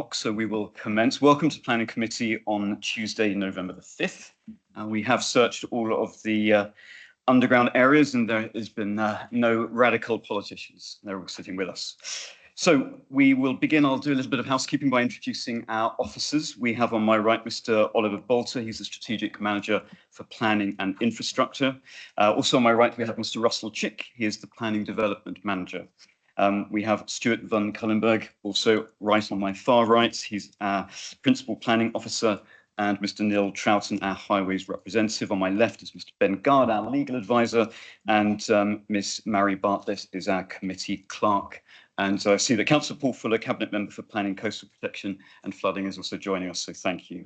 o'clock, so we will commence. Welcome to Planning Committee on Tuesday, November the 5th. We have searched all of the underground areas and there has been no radical politicians. They're all sitting with us. So we will begin. I'll do a little bit of housekeeping by introducing our officers. We have on my right Mr. Oliver Bolter. He's the Strategic Manager for Planning and Infrastructure. Also on my right, we have Mr. Russell Chick. He is the Planning Development Manager. We have Stuart van Cullenberg, also right on my far right. He's our Principal Planning Officer, and Mr. Neil Troughton, our Highways Representative. On my left is Mr. Ben Gard, our Legal Advisor, and Miss Mary Bartlett is our Committee Clerk. And I see that Councillor Paul Fuller, Cabinet Member for Planning, Coastal Protection and Flooding, is also joining us, so thank you.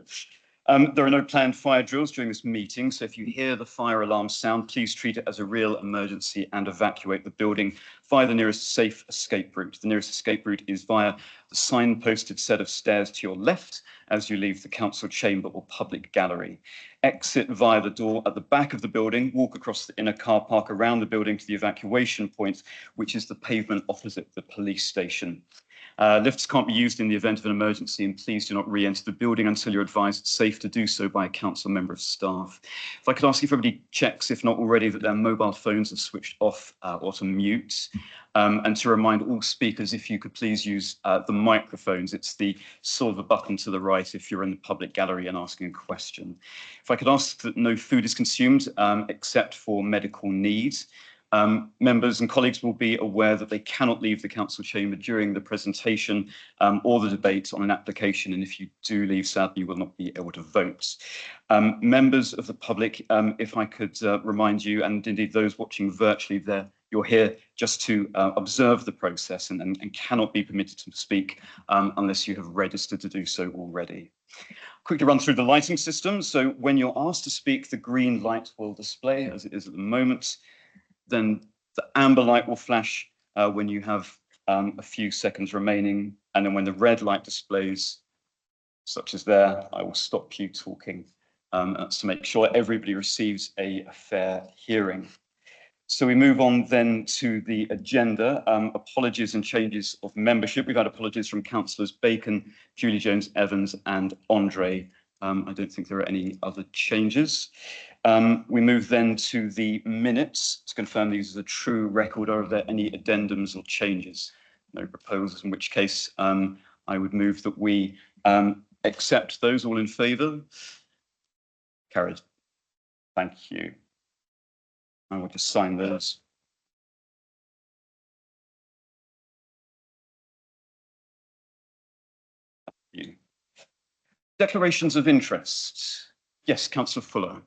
There are no planned fire drills during this meeting, so if you hear the fire alarm sound, please treat it as a real emergency and evacuate the building via the nearest safe escape route. The nearest escape route is via the signposted set of stairs to your left as you leave the council chamber or public gallery. Exit via the door at the back of the building, walk across the inner car park around the building to the evacuation point, which is the pavement opposite the police station. Lifts can't be used in the event of an emergency, and please do not re-enter the building until you're advised it's safe to do so by a council member of staff. If I could ask if everybody checks, if not already, that their mobile phones are switched off or to mute. And to remind all speakers, if you could please use the microphones. It's the silver button to the right if you're in the public gallery and asking a question. If I could ask that no food is consumed except for medical needs. Members and colleagues will be aware that they cannot leave the council chamber during the presentation or the debate on an application, and if you do leave, sadly, you will not be able to vote. Members of the public, if I could remind you, and indeed those watching virtually, you're here just to observe the process and cannot be permitted to speak unless you have registered to do so already. Quickly run through the lighting system. So when you're asked to speak, the green light will display as it is at the moment. Then the amber light will flash when you have a few seconds remaining. And then when the red light displays, such as there, I will stop you talking to make sure everybody receives a fair hearing. So we move on then to the agenda. Apologies and changes of membership. We've had apologies from Councillors Bacon, Julie Jones-Evans and Andre. I don't think there are any other changes. We move then to the minutes to confirm these are a true record, or are there any addendums or changes? No proposals, in which case I would move that we accept those. All in favour? Carried. Thank you. I will just sign those. Thank you. Declarations of interest. Yes, Councillor Fuller.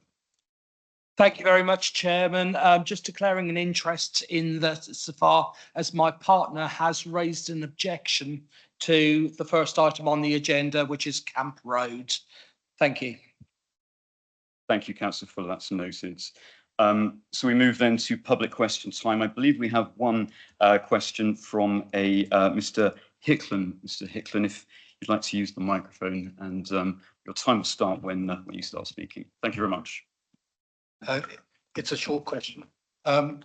Thank you very much, Chairman. Just declaring an interest in that so far as my partner has raised an objection to the first item on the agenda, which is Camp Road. Thank you. Thank you, Councillor Fuller. That's noted. So we move then to public question time. I believe we have one question from a Mr. Hicklen. Mr. Hicklen, if you'd like to use the microphone, and your time will start when you start speaking. Thank you very much. It's a short question. The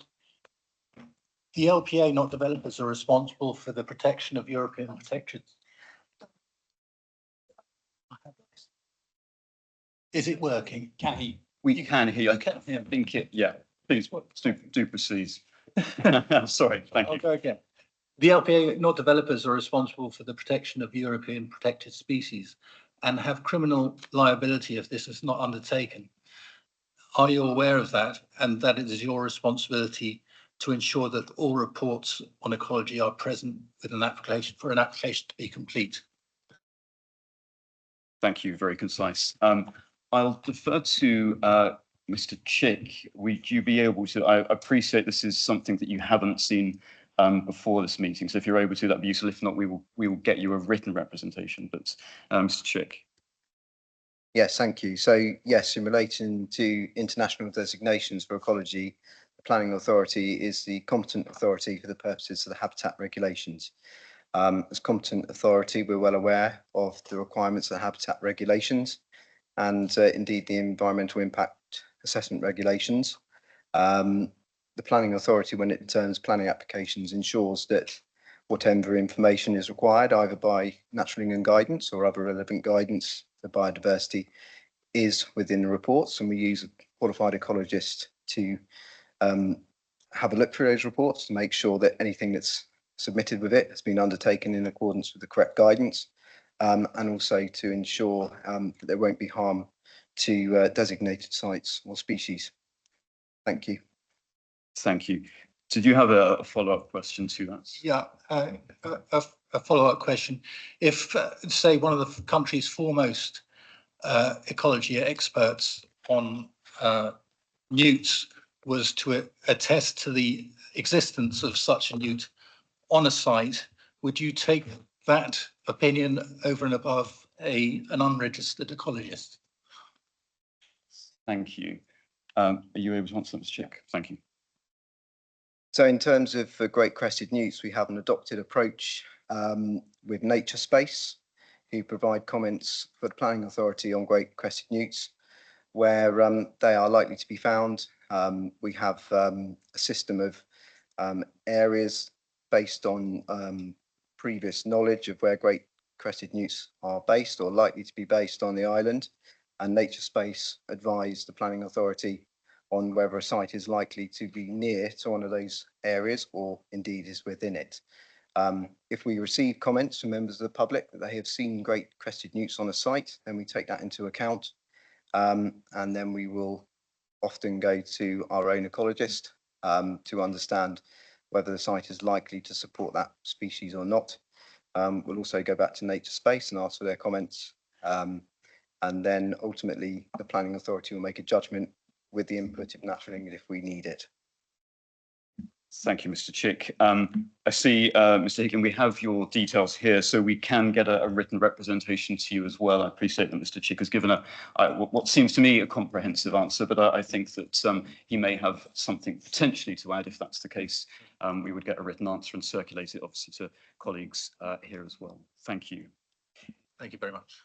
LPA, not developers, are responsible for the protection of European protected. Is it working? Can he? We can hear you. I think it. Yeah. Please do proceed. Sorry. Thank you. I'll go again. The LPA, not developers, are responsible for the protection of European protected species and have criminal liability if this is not undertaken. Are you aware of that, and that it is your responsibility to ensure that all reports on ecology are present with an application for an application to be complete? Thank you. Very concise. I'll defer to Mr. Chick. Would you be able to? I appreciate this is something that you haven't seen before this meeting, so if you're able to, that'd be useful. If not, we will get you a written representation. But Mr. Chick. Yes, thank you. So yes, in relation to international designations for ecology, the Planning Authority is the competent authority for the purposes of the habitat regulations. As competent authority, we're well aware of the requirements of the habitat regulations and indeed the environmental impact assessment regulations. The Planning Authority, when it returns planning applications, ensures that whatever information is required, either by Natural England guidance or other relevant guidance for biodiversity, is within the reports, and we use a qualified ecologist to have a look through those reports to make sure that anything that's submitted with it has been undertaken in accordance with the correct guidance, and also to ensure that there won't be harm to designated sites or species. Thank you. Thank you. Did you have a follow-up question to that? Yeah, a follow-up question. If, say, one of the country's foremost ecology experts on newts was to attest to the existence of such a newt on a site, would you take that opinion over and above an unregistered ecologist? Thank you. Are you able to answer that, Mr. Chick? Thank you. So in terms of great crested newts, we have an adopted approach with Nature Space, who provide comments for the Planning Authority on great crested newts, where they are likely to be found. We have a system of areas based on previous knowledge of where great crested newts are based or likely to be based on the island, and Nature Space advise the Planning Authority on whether a site is likely to be near to one of those areas or indeed is within it. If we receive comments from members of the public that they have seen great crested newts on a site, then we take that into account, and then we will often go to our own ecologist to understand whether the site is likely to support that species or not. We'll also go back to Nature Space and ask for their comments, and then ultimately the Planning Authority will make a judgment with the input of Natural England if we need it. Thank you, Mr. Chick. I see, Mr. Higgin, we have your details here, so we can get a written representation to you as well. I appreciate that Mr. Chick has given what seems to me a comprehensive answer, but I think that he may have something potentially to add. If that's the case, we would get a written answer and circulate it, obviously, to colleagues here as well. Thank you. Thank you very much.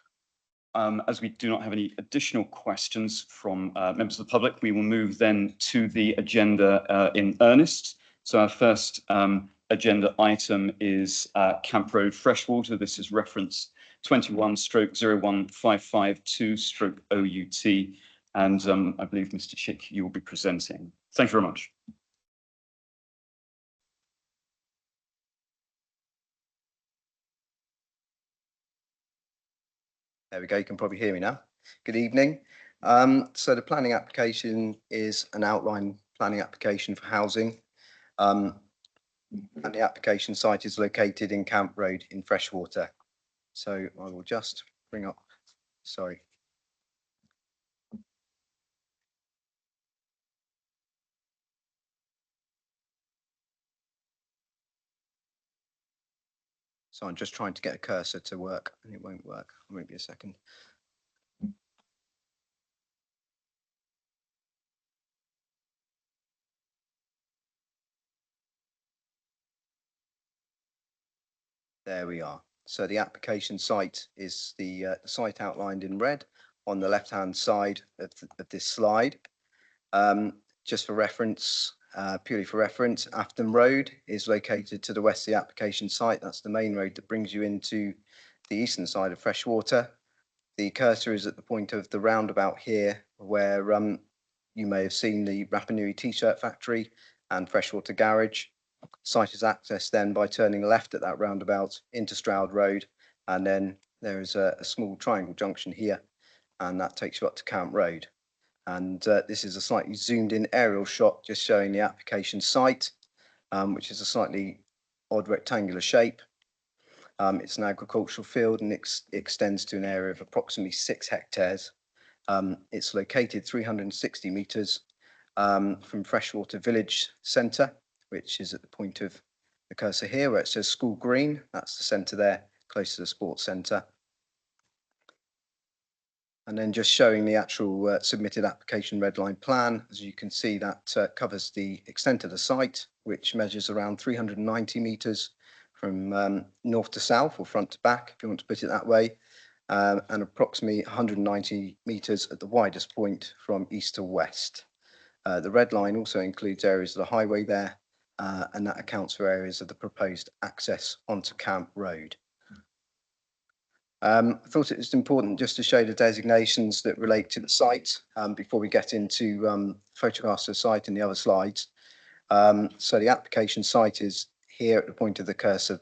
As we do not have any additional questions from members of the public, we will move then to the agenda in earnest. So our first agenda item is Camp Road Freshwater. This is reference 21/01552/OUT. And I believe, Mr. Chick, you will be presenting. Thank you very much. There we go, you can probably hear me now. Good evening. So the planning application is an outline planning application for housing. And the application site is located in Camp Road in Freshwater. So I will just bring up, sorry. So I'm just trying to get a cursor to work and it won't work. It won't be a second. There we are. So the application site is the site outlined in red on the left-hand side of this slide. Just for reference, purely for reference, Afton Road is located to the west of the application site. That's the main road that brings you into the eastern side of Freshwater. The cursor is at the point of the roundabout here, where you may have seen the Rapa Nui T-shirt factory and Freshwater Garage. Site is accessed then by turning left at that roundabout into Stroud Road, and then there is a small triangle junction here, and that takes you up to Camp Road. And this is a slightly zoomed in aerial shot just showing the application site, which is a slightly odd rectangular shape. It's an agricultural field and extends to an area of approximately 6 hectares. It's located 360 metres from Freshwater Village Centre, which is at the point of the cursor here where it says School Green. That's the centre there, close to the sports centre. And then just showing the actual submitted application redline plan. As you can see, that covers the extent of the site, which measures around 390 metres from north to south, or front to back, if you want to put it that way, and approximately 190 metres at the widest point from east to west. The red line also includes areas of the highway there, and that accounts for areas of the proposed access onto Camp Road. I thought it was important just to show the designations that relate to the site before we get into photographs of the site in the other slides. So the application site is here at the point of the cursor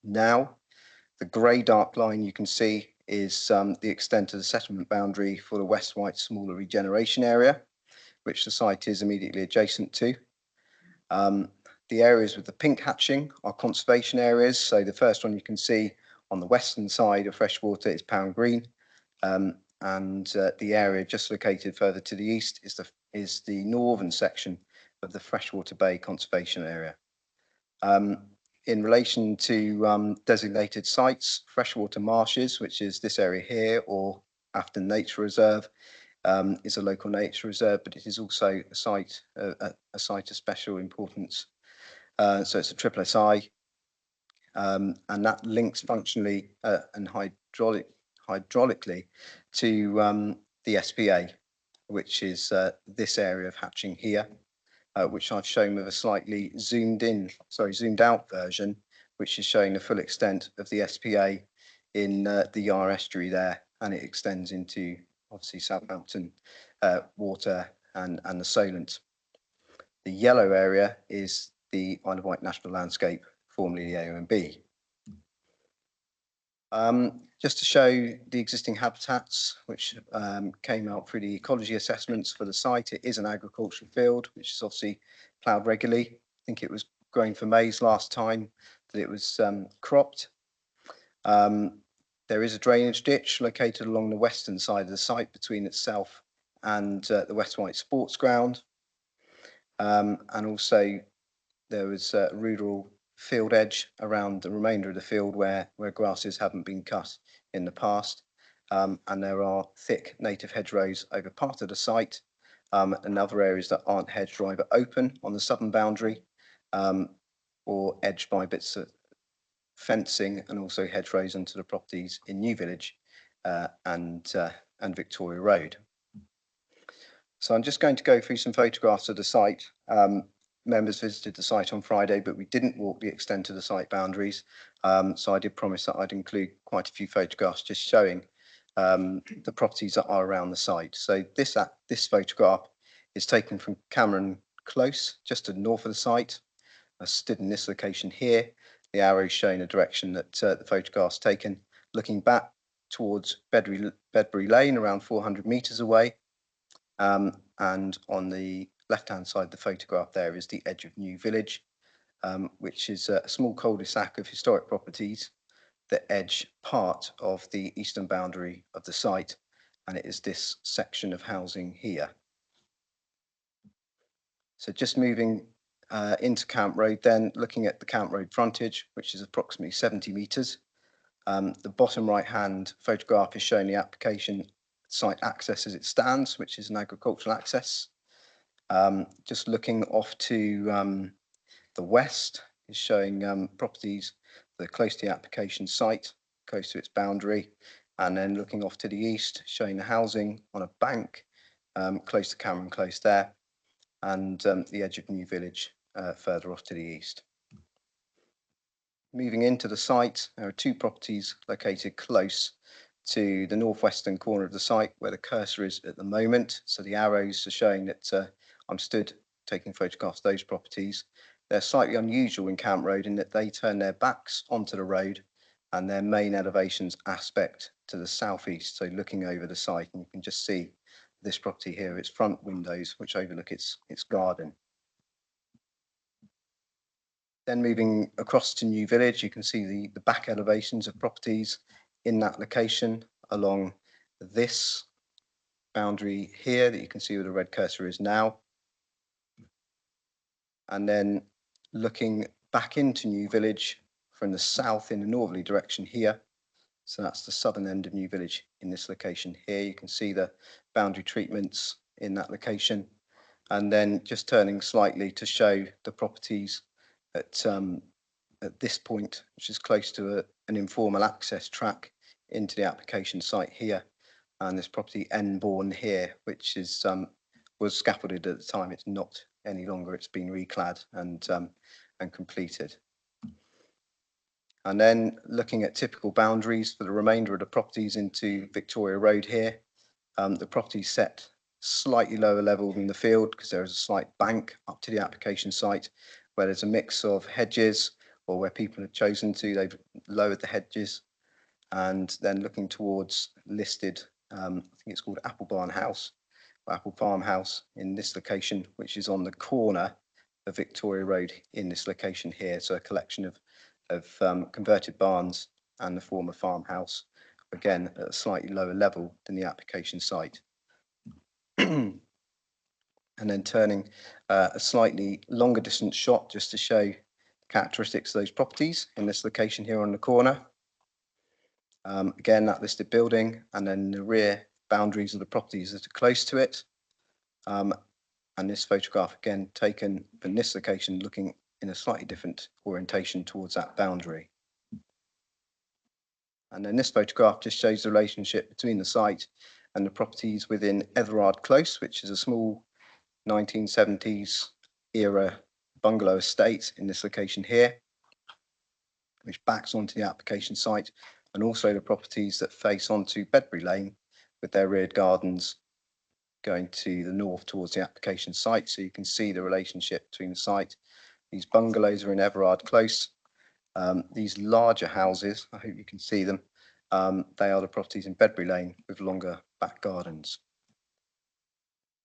now. The grey dark line you can see is the extent of the settlement boundary for the West White Smaller Regeneration Area, which the site is immediately adjacent to. The areas with the pink hatching are conservation areas. So the first one you can see on the western side of Freshwater is Pound Green, and the area just located further to the east is the northern section of the Freshwater Bay Conservation Area. In relation to designated sites, Freshwater Marshes, which is this area here, or Afton Nature Reserve, is a local nature reserve, but it is also a site of special importance. So it's a triple SI, and that links functionally and hydraulically to the SPA, which is this area of hatching here, which I've shown with a slightly zoomed out version, which is showing the full extent of the SPA in the Yar estuary there, and it extends into obviously Southampton water and the Solent. The yellow area is the Isle of Wight National Landscape, formerly the AONB. Just to show the existing habitats, which came out through the ecology assessments for the site, it is an agricultural field, which is obviously ploughed regularly. I think it was growing for maize last time that it was cropped. There is a drainage ditch located along the western side of the site between itself and the West White Sports Ground. And also there was a rural field edge around the remainder of the field where grasses haven't been cut in the past. And there are thick native hedgerows over part of the site, and other areas that aren't hedged are either open on the southern boundary or edged by bits of fencing, and also hedgerows into the properties in New Village and Victoria Road. So I'm just going to go through some photographs of the site. Members visited the site on Friday, but we didn't walk the extent of the site boundaries. So I did promise that I'd include quite a few photographs just showing the properties that are around the site. So this photograph is taken from Cameron Close, just to the north of the site. I stood in this location here. The arrow showing the direction that the photograph's taken, looking back towards Bedbury Lane, around 400 metres away. And on the left-hand side of the photograph there is the edge of New Village, which is a small cul-de-sac of historic properties that edge part of the eastern boundary of the site, and it is this section of housing here. So just moving into Camp Road, then looking at the Camp Road frontage, which is approximately 70 metres. The bottom right-hand photograph is showing the application site access as it stands, which is an agricultural access. Just looking off to the west is showing properties that are close to the application site, close to its boundary, and then looking off to the east, showing the housing on a bank close to Cameron Close there, and the edge of New Village further off to the east. Moving into the site, there are two properties located close to the northwestern corner of the site where the cursor is at the moment. So the arrows are showing that I'm stood taking photographs of those properties. They're slightly unusual in Camp Road in that they turn their backs onto the road and their main elevations aspect to the southeast, so looking over the site. And you can just see this property here, its front windows, which overlook its garden. Then moving across to New Village, you can see the back elevations of properties in that location along this boundary here that you can see where the red cursor is now. And then looking back into New Village from the south in the northerly direction here. So that's the southern end of New Village in this location here. You can see the boundary treatments in that location. And then just turning slightly to show the properties at this point, which is close to an informal access track into the application site here. And this property Enbourne here, which is was scaffolded at the time. It's not any longer. It's been reclad and completed. And then looking at typical boundaries for the remainder of the properties into Victoria Road here, the property set slightly lower level than the field because there is a slight bank up to the application site where there's a mix of hedges, or where people have chosen to, they've lowered the hedges. And then looking towards listed, I think it's called Apple Barn House, or Apple Farmhouse in this location, which is on the corner of Victoria Road in this location here. So a collection of converted barns and the former farmhouse, again at a slightly lower level than the application site. And then turning a slightly longer distance shot just to show the characteristics of those properties in this location here on the corner. Again, that listed building, and then the rear boundaries of the properties that are close to it. And this photograph again taken from this location, looking in a slightly different orientation towards that boundary. And then this photograph just shows the relationship between the site and the properties within Etherard Close, which is a small 1970s era bungalow estate in this location here, which backs onto the application site, and also the properties that face onto Bedbury Lane with their reared gardens going to the north towards the application site. So you can see the relationship between the site. These bungalows are in Everard Close. These larger houses, I hope you can see them, they are the properties in Bedbury Lane with longer back gardens.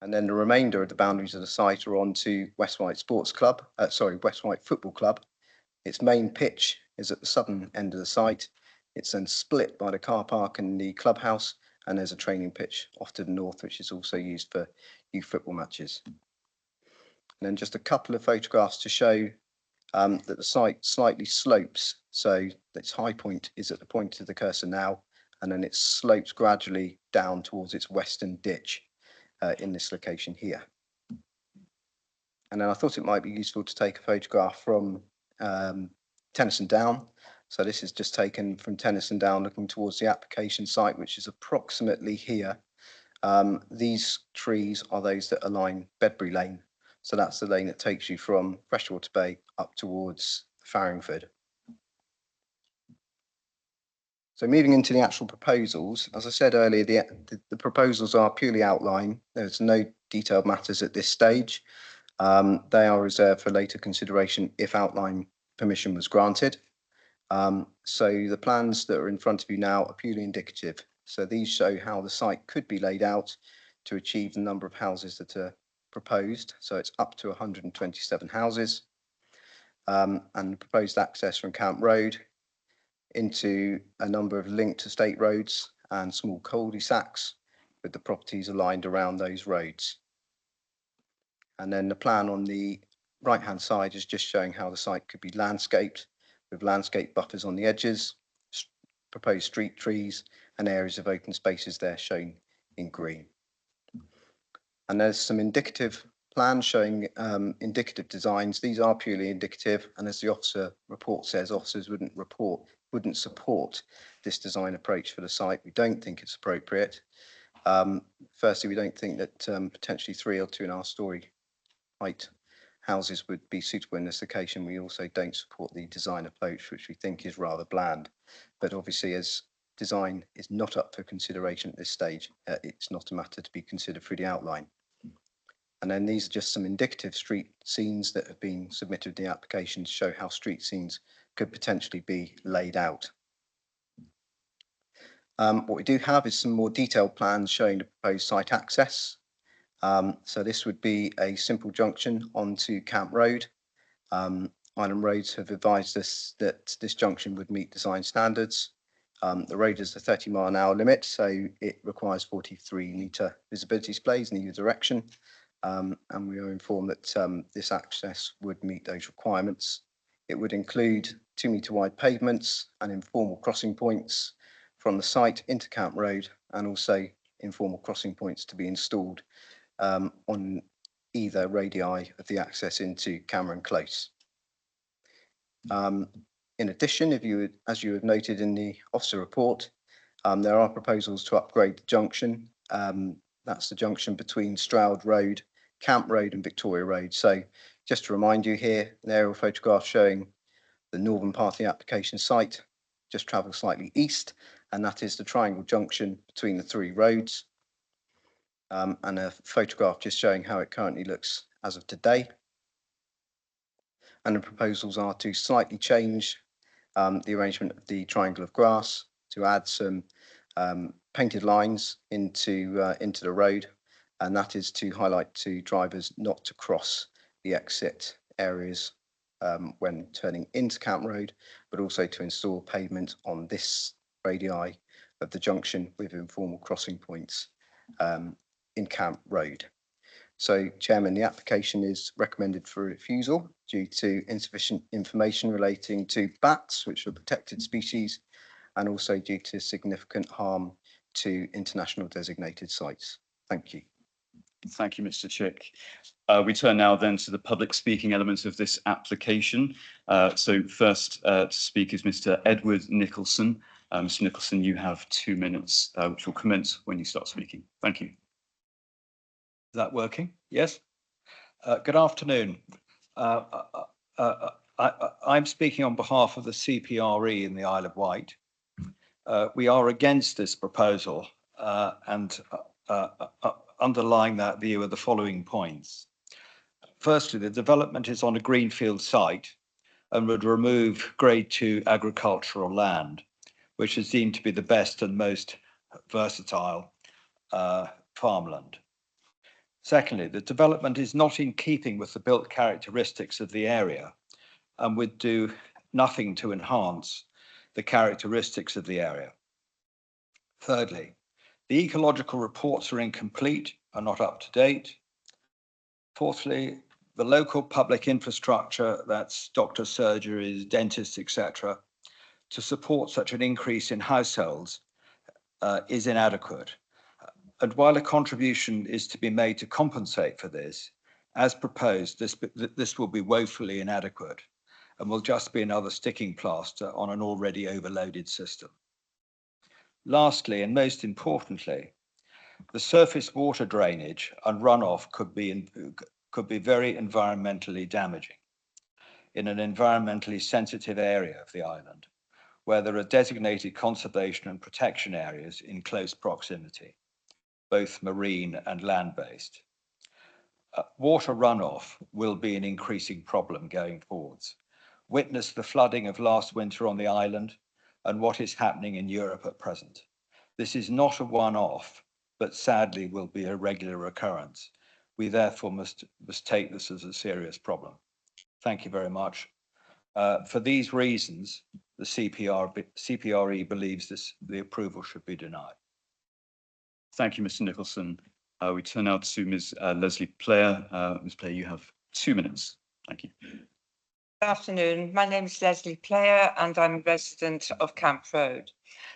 And then the remainder of the boundaries of the site are on to West White Sports Club, West White Football Club. Its main pitch is at the southern end of the site. It's then split by the car park and the clubhouse, and there's a training pitch off to the north, which is also used for youth football matches. And then just a couple of photographs to show that the site slightly slopes. So its high point is at the point of the cursor now, and then it slopes gradually down towards its western ditch in this location here. And then I thought it might be useful to take a photograph from Tennyson Down. So this is just taken from Tennyson Down looking towards the application site, which is approximately here. These trees are those that align Bedbury Lane. So that's the lane that takes you from Freshwater Bay up towards Farringford. So moving into the actual proposals, as I said earlier, the proposals are purely outline. There's no detailed matters at this stage. They are reserved for later consideration if outline permission was granted. So the plans that are in front of you now are purely indicative. So these show how the site could be laid out to achieve the number of houses that are proposed. So it's up to 127 houses. And the proposed access from Camp Road into a number of linked estate roads and small cul-de-sacs with the properties aligned around those roads. And then the plan on the right-hand side is just showing how the site could be landscaped with landscape buffers on the edges, proposed street trees, and areas of open spaces there shown in green. And there's some indicative plans showing indicative designs. These are purely indicative, and as the officer report says, officers wouldn't support this design approach for the site. We don't think it's appropriate. Firstly, we don't think that potentially 3 or 2.5 story height houses would be suitable in this location. We also don't support the design approach, which we think is rather bland. But obviously, as design is not up for consideration at this stage, it's not a matter to be considered through the outline. And then these are just some indicative street scenes that have been submitted with the application to show how street scenes could potentially be laid out. What we do have is some more detailed plans showing the proposed site access. So this would be a simple junction onto Camp Road. Island Roads have advised us that this junction would meet design standards. The road is a 30-mile-an-hour limit, so it requires 43-metre visibility displays in either direction. And we are informed that this access would meet those requirements. It would include 2-metre wide pavements and informal crossing points from the site into Camp Road, and also informal crossing points to be installed on either radii of the access into Cameron Close. In addition, as you have noted in the officer report, there are proposals to upgrade the junction. That's the junction between Stroud Road Camp Road and Victoria Road. So just to remind you here, an aerial photograph showing the northern part of the application site, just travel slightly east, and that is the triangle junction between the three roads. And a photograph just showing how it currently looks as of today. And the proposals are to slightly change the arrangement of the triangle of grass, to add some painted lines into the road, and that is to highlight to drivers not to cross the exit areas when turning into Camp Road, but also to install pavement on this radii of the junction with informal crossing points in Camp Road. So, Chairman, the application is recommended for refusal due to insufficient information relating to bats, which are protected species, and also due to significant harm to international designated sites. Thank you. Thank you, Mr. Chick. We turn now then to the public speaking elements of this application. So first to speak is Mr. Edward Nicholson. Mr. Nicholson, you have 2 minutes, which will commence when you start speaking. Thank you. Is that working? Yes. Good afternoon. I'm speaking on behalf of the CPRE in the Isle of Wight. We are against this proposal and underlying that view are the following points. Firstly, the development is on a greenfield site and would remove grade 2 agricultural land, which is deemed to be the best and most versatile farmland. Secondly, the development is not in keeping with the built characteristics of the area and would do nothing to enhance the characteristics of the area. Thirdly, the ecological reports are incomplete and not up to date. Fourthly, the local public infrastructure, that's doctors, surgeries, dentists, etc., to support such an increase in households is inadequate. And while a contribution is to be made to compensate for this, as proposed, this will be woefully inadequate and will just be another sticking plaster on an already overloaded system. Lastly, and most importantly, the surface water drainage and runoff could be very environmentally damaging in an environmentally sensitive area of the island, where there are designated conservation and protection areas in close proximity, both marine and land-based. Water runoff will be an increasing problem going forwards. Witness the flooding of last winter on the island and what is happening in Europe at present. This is not a one-off, but sadly will be a regular occurrence. We therefore must take this as a serious problem. Thank you very much. For these reasons, the CPRE believes the approval should be denied. Thank you, Mr. Nicholson. We turn now to Ms. Leslie Player. Ms. Player, you have 2 minutes. Thank you. Good afternoon. My name is Leslie Player and I'm a resident of Camp Road.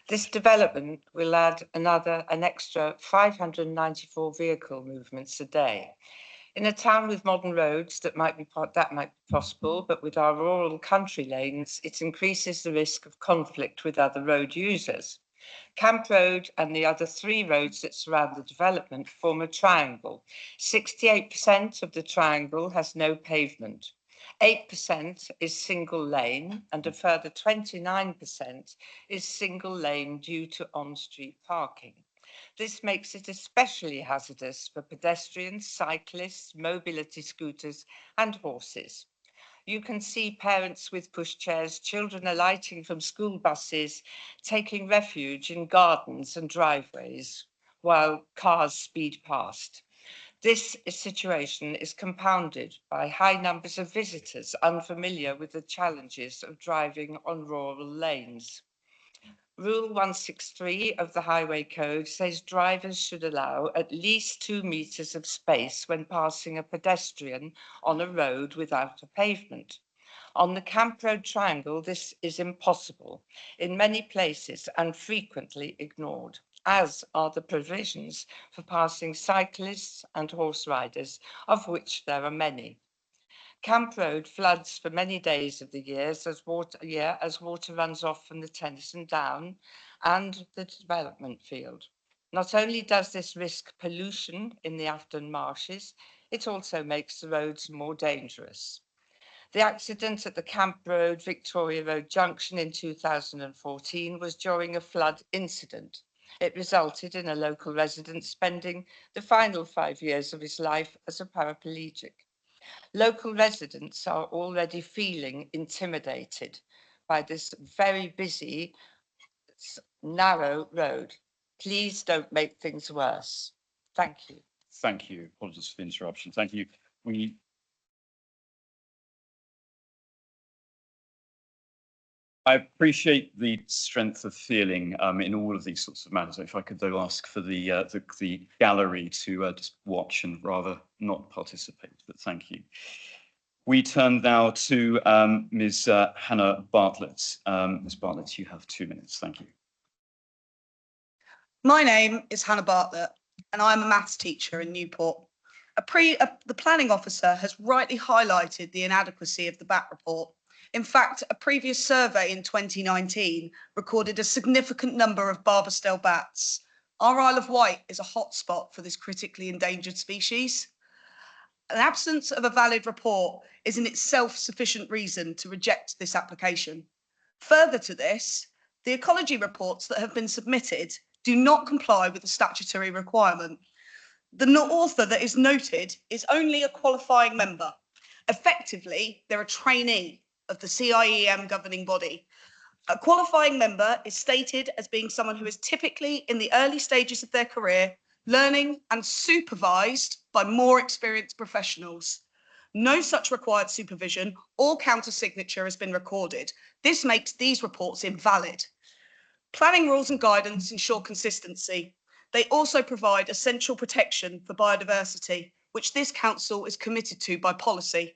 This development will add an extra 594 vehicle movements a day. In a town with modern roads, that might be possible, but with our rural country lanes, it increases the risk of conflict with other road users. Camp Road and the other 3 roads that surround the development form a triangle. 68% of the triangle has no pavement. 8% is single lane and a further 29% is single lane due to on-street parking. This makes it especially hazardous for pedestrians, cyclists, mobility scooters and horses. You can see parents with pushchairs, children alighting from school buses, taking refuge in gardens and driveways while cars speed past. This situation is compounded by high numbers of visitors unfamiliar with the challenges of driving on rural lanes. Rule 163 of the Highway Code says drivers should allow at least 2 meters of space when passing a pedestrian on a road without a pavement. On the Camp Road Triangle, this is impossible in many places and frequently ignored, as are the provisions for passing cyclists and horse riders, of which there are many. Camp Road floods for many days of the year as water runs off from the Tennyson Down and the development field. Not only does this risk pollution in the Afton marshes, It also makes the roads more dangerous. The accident at the Camp Road, Victoria Road junction in 2014 was during a flood incident. It resulted in a local resident spending the final 5 years of his life as a paraplegic. Local residents are already feeling intimidated by this very busy, narrow road. Please don't make things worse. Thank you. Thank you. Apologies for the interruption. Thank you. I appreciate the strength of feeling in all of these sorts of matters. If I could though ask for the gallery to just watch and rather not participate, but thank you. We turn now to Ms. Hannah Bartlett. Ms. Bartlett, you have 2 minutes. Thank you. My name is Hannah Bartlett and I'm a maths teacher in Newport. The planning officer has rightly highlighted the inadequacy of the BAT report. In fact, a previous survey in 2019 recorded a significant number of Barbastelle bats. Our Isle of Wight is a hotspot for this critically endangered species. An absence of a valid report is in itself sufficient reason to reject this application. Further to this, the ecology reports that have been submitted do not comply with the statutory requirement. The author that is noted is only a qualifying member. Effectively, they're a trainee of the CIEM governing body. A qualifying member is stated as being someone who is typically in the early stages of their career, learning and supervised by more experienced professionals. No such required supervision or counter-signature has been recorded. This makes these reports invalid. Planning rules and guidance ensure consistency. They also provide essential protection for biodiversity, which this council is committed to by policy.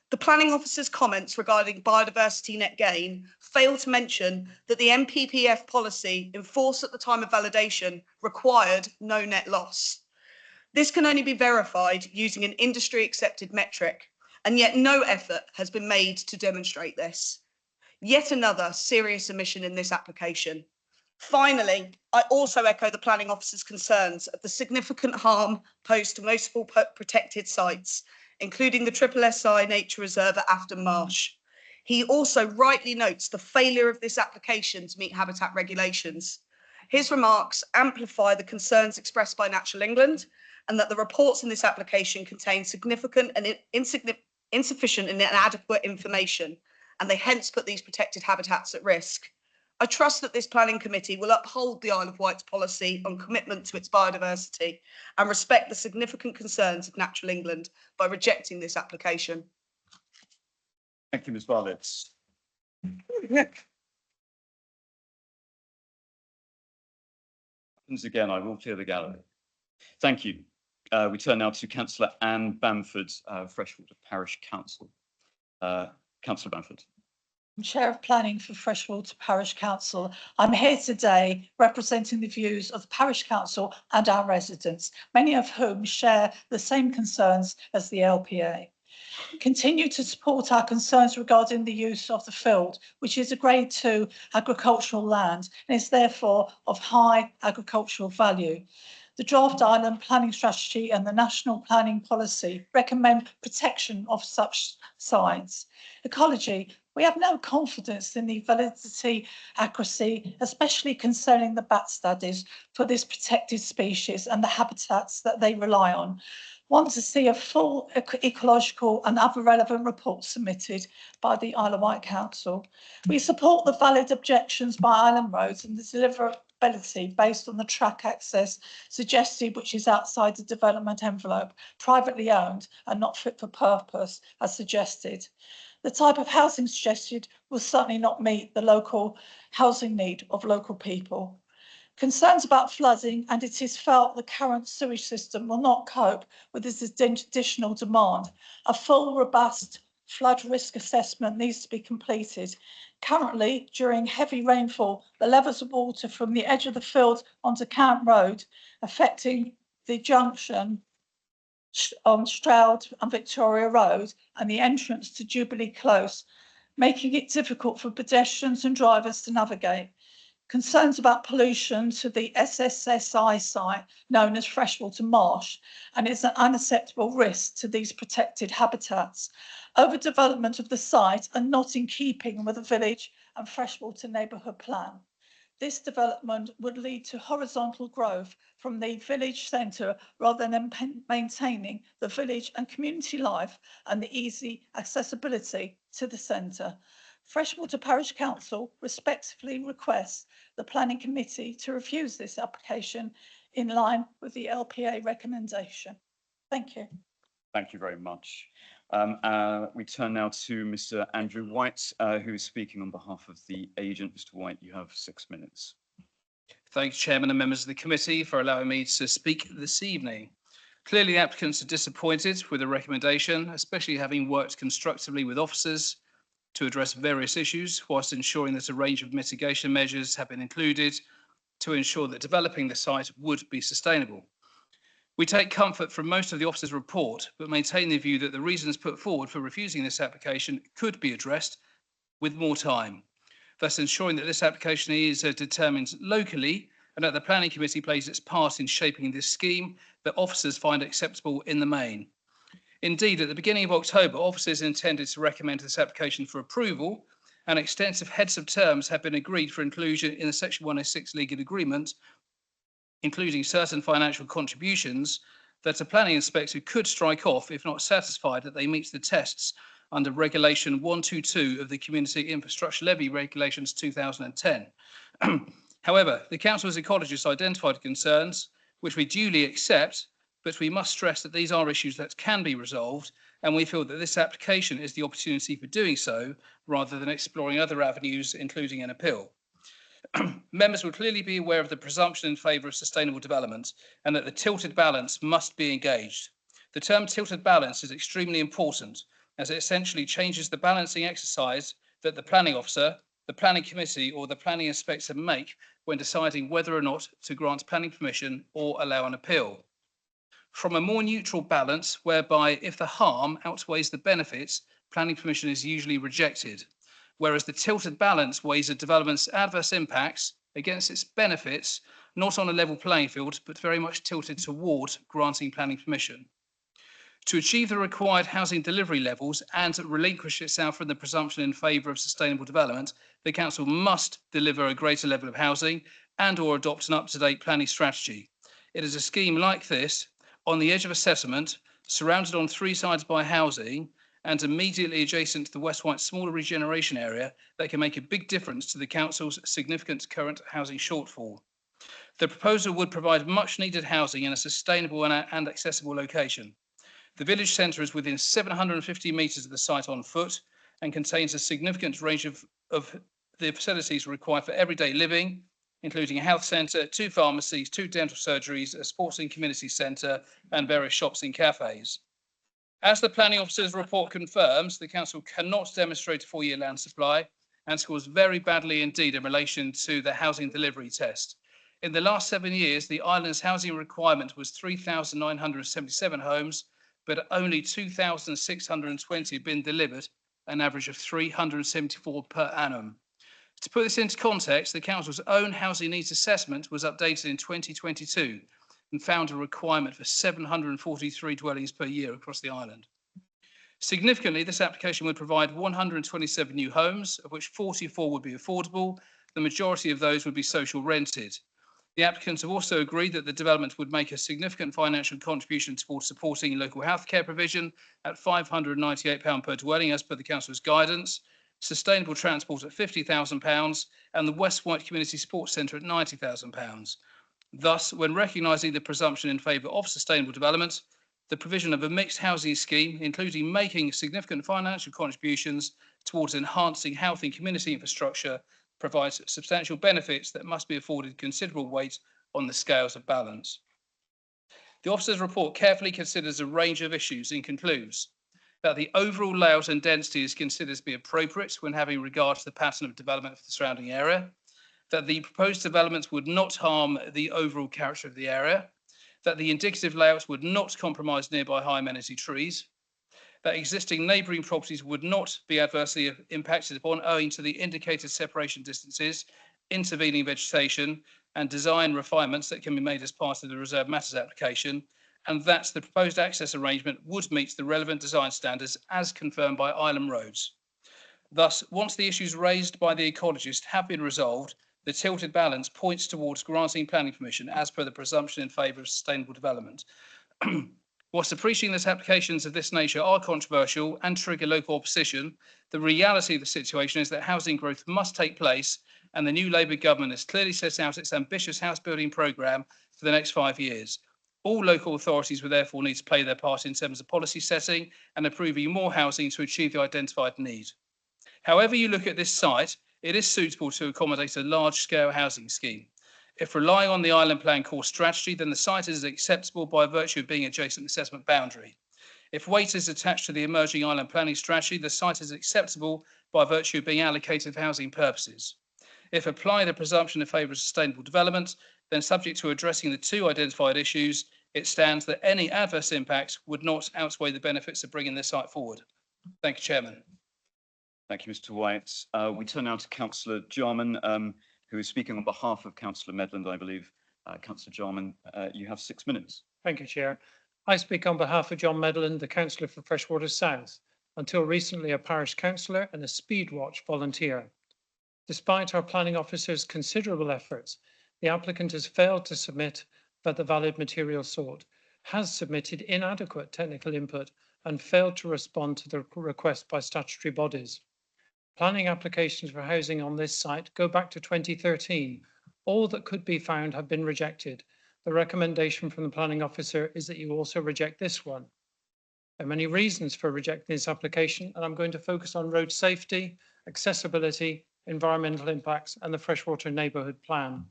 The planning officer's comments regarding biodiversity net gain fail to mention that the NPPF policy in force at the time of validation required no net loss. This can only be verified using an industry accepted metric, and yet no effort has been made to demonstrate this. Yet another serious omission in this application. Finally, I also echo the planning officer's concerns of the significant harm posed to multiple protected sites, including the SSSI Nature Reserve at Afton Marsh. He also rightly notes the failure of this application to meet habitat regulations. His remarks amplify the concerns expressed by Natural England, and that the reports in this application contain significant and insufficient and inadequate information, and they hence put these protected habitats at risk. I trust that this planning committee will uphold the Isle of Wight's policy on commitment to its biodiversity and respect the significant concerns of Natural England by rejecting this application. Thank you, Ms. Bartlett. Once again, I will clear the gallery. Thank you. We turn now to Councillor Anne Bamford, Freshwater Parish Council. Councillor Bamford. Chair of Planning for Freshwater Parish Council. I'm here today representing the views of the Parish Council and our residents, many of whom share the same concerns as the LPA. Continue to support our concerns regarding the use of the field, which is a Grade 2 agricultural land and is therefore of high agricultural value. The Draft Island Planning Strategy and the National Planning Policy recommend protection of such sites. Ecology. We have no confidence in the validity, accuracy, especially concerning the bat studies for this protected species and the habitats that they rely on. Want to see a full ecological and other relevant reports submitted by the Isle of Wight Council. We support the valid objections by Island Roads and the deliverability based on the track access suggested, which is outside the development envelope, privately owned and not fit for purpose as suggested. The type of housing suggested will certainly not meet the local housing need of local people. Concerns about flooding, and it is felt the current sewage system will not cope with this additional demand. A full, robust flood risk assessment needs to be completed. Currently, during heavy rainfall, the levels of water from the edge of the field onto Camp Road, affecting the junction on Stroud and Victoria Road and the entrance to Jubilee Close, making it difficult for pedestrians and drivers to navigate. concerns about pollution to the SSSI site known as Freshwater Marsh, and it's an unacceptable risk to these protected habitats. Overdevelopment of the site are not in keeping with the village and freshwater neighbourhood plan. This development would lead to horizontal growth from the village centre rather than maintaining the village and community life and the easy accessibility to the centre. Freshwater Parish Council respectfully requests the Planning Committee to refuse this application in line with the LPA recommendation. Thank you. Thank you very much. We turn now to Mr. Andrew White, who is speaking on behalf of the agent. Mr. White, you have 6 minutes. Thank you, Chairman and members of the committee, for allowing me to speak this evening. Clearly, the applicants are disappointed with the recommendation, especially having worked constructively with officers to address various issues, whilst ensuring that a range of mitigation measures have been included to ensure that developing the site would be sustainable. We take comfort from most of the officers' report, but maintain the view that the reasons put forward for refusing this application could be addressed with more time, thus ensuring that this application is determined locally and that the Planning Committee plays its part in shaping this scheme that officers find acceptable in the main. Indeed, at the beginning of October, officers intended to recommend this application for approval, and extensive heads of terms have been agreed for inclusion in the Section 106 legal agreement, including certain financial contributions that a planning inspector could strike off if not satisfied that they meet the tests under Regulation 122 of the Community Infrastructure Levy Regulations 2010. However, the Council's ecologists identified concerns, which we duly accept, but we must stress that these are issues that can be resolved, and we feel that this application is the opportunity for doing so, rather than exploring other avenues, including an appeal. Members will clearly be aware of the presumption in favour of sustainable development and that the tilted balance must be engaged. The term tilted balance is extremely important, as it essentially changes the balancing exercise that the planning officer, the planning committee or the planning inspector make when deciding whether or not to grant planning permission or allow an appeal. From a more neutral balance, whereby if the harm outweighs the benefits, planning permission is usually rejected, whereas the tilted balance weighs a development's adverse impacts against its benefits, not on a level playing field, but very much tilted toward granting planning permission. To achieve the required housing delivery levels and relinquish itself from the presumption in favour of sustainable development, the Council must deliver a greater level of housing and or adopt an up-to-date planning strategy. It is a scheme like this, on the edge of a settlement, surrounded on 3 sides by housing and immediately adjacent to the West White smaller regeneration area, that can make a big difference to the Council's significant current housing shortfall. The proposal would provide much needed housing in a sustainable and accessible location. The village centre is within 750 metres of the site on foot and contains a significant range of the facilities required for everyday living, including a health centre, 2 pharmacies, 2 dental surgeries, a sports and community centre and various shops and cafes. As the planning officer's report confirms, the Council cannot demonstrate a 4-year land supply and scores very badly indeed in relation to the housing delivery test. In the last 7 years, the island's housing requirement was 3,977 homes, but only 2,620 have been delivered, an average of 374 per annum. To put this into context, the Council's own housing needs assessment was updated in 2022 and found a requirement for 743 dwellings per year across the island. Significantly, this application would provide 127 new homes, of which 44 would be affordable. The majority of those would be social rented. The applicants have also agreed that the development would make a significant financial contribution towards supporting local healthcare provision at £598 per dwelling as per the Council's guidance, sustainable transport at £50,000 and the West White Community Sports Centre at £90,000. Thus, when recognising the presumption in favour of sustainable development, the provision of a mixed housing scheme, including making significant financial contributions towards enhancing health and community infrastructure, provides substantial benefits that must be afforded considerable weight on the scales of balance. The officer's report carefully considers a range of issues and concludes that the overall layout and density is considered to be appropriate when having regard to the pattern of development of the surrounding area, that the proposed developments would not harm the overall character of the area, that the indicative layout would not compromise nearby high amenity trees, that existing neighbouring properties would not be adversely impacted upon owing to the indicated separation distances intervening vegetation, and design refinements that can be made as part of the Reserve Matters application, and that the proposed access arrangement would meet the relevant design standards as confirmed by Island Roads. Thus, once the issues raised by the ecologist have been resolved, the tilted balance points towards granting planning permission as per the presumption in favour of sustainable development. Whilst appreciating that applications of this nature are controversial and trigger local opposition, the reality of the situation is that housing growth must take place, and the new Labour government has clearly set out its ambitious house building programme for the next 5 years. All local authorities will therefore need to play their part in terms of policy setting and approving more housing to achieve the identified need. However you look at this site, it is suitable to accommodate a large-scale housing scheme. If relying on the Island Plan core strategy, then the site is acceptable by virtue of being adjacent assessment boundary. If weight is attached to the emerging island planning strategy, the site is acceptable by virtue of being allocated for housing purposes. If apply the presumption in favour of sustainable development, then subject to addressing the two identified issues, it stands that any adverse impact would not outweigh the benefits of bringing this site forward. Thank you, Chairman. Thank you, Mr. White. We turn now to Councillor Jarman, who is speaking on behalf of Councillor Medland, I believe. Councillor Jarman, you have 6 minutes. Thank you, Chair. I speak on behalf of John Medland, the Councillor for Freshwater South, until recently a parish councillor and a Speedwatch volunteer. Despite our planning officer's considerable efforts, the applicant has failed to submit the valid material sought, has submitted inadequate technical input, and failed to respond to the request by statutory bodies. Planning applications for housing on this site go back to 2013. All that could be found have been rejected. The recommendation from the planning officer is that you also reject this one. There are many reasons for rejecting this application, and I'm going to focus on road safety, accessibility, environmental impacts, and the freshwater neighbourhood plan.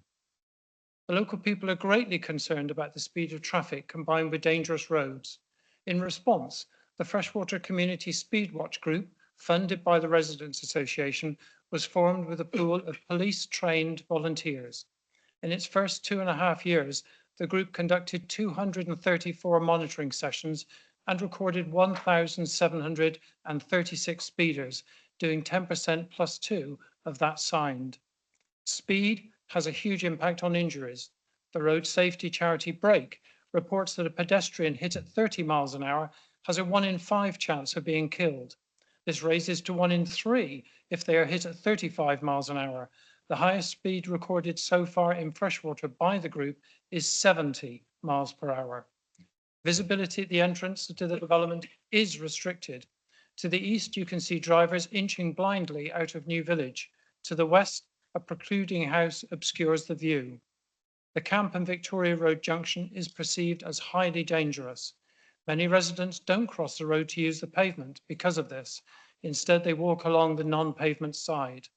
The local people are greatly concerned about the speed of traffic combined with dangerous roads. In response, the Freshwater Community Speedwatch Group, funded by the Residents Association, was formed with a pool of police-trained volunteers. In its first 2.5 years, the group conducted 234 monitoring sessions and recorded 1,736 speeders, doing 10% plus 2 of that signed. Speed has a huge impact on injuries. The road safety charity BRAKE reports that a pedestrian hit at 30 miles an hour has a 1 in 5 chance of being killed. This raises to 1 in 3 if they are hit at 35 miles an hour. The highest speed recorded so far in Freshwater by the group is 70 miles per hour. Visibility at the entrance to the development is restricted. To the east, you can see drivers inching blindly out of New Village. To the west, a precluding house obscures the view. The Camp and Victoria Road junction is perceived as highly dangerous. Many residents don't cross the road to use the pavement because of this. Instead, they walk along the non-pavement side.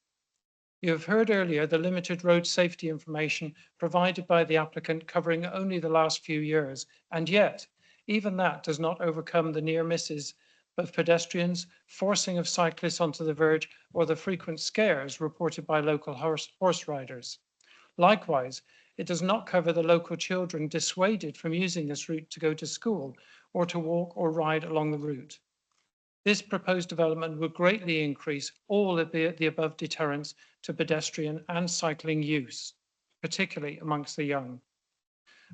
You have heard earlier the limited road safety information provided by the applicant covering only the last few years, and yet, even that does not overcome the near misses of pedestrians, forcing of cyclists onto the verge, or the frequent scares reported by local horse riders. Likewise, it does not cover the local children dissuaded from using this route to go to school or to walk or ride along the route. This proposed development would greatly increase all of the above deterrents to pedestrian and cycling use, particularly amongst the young.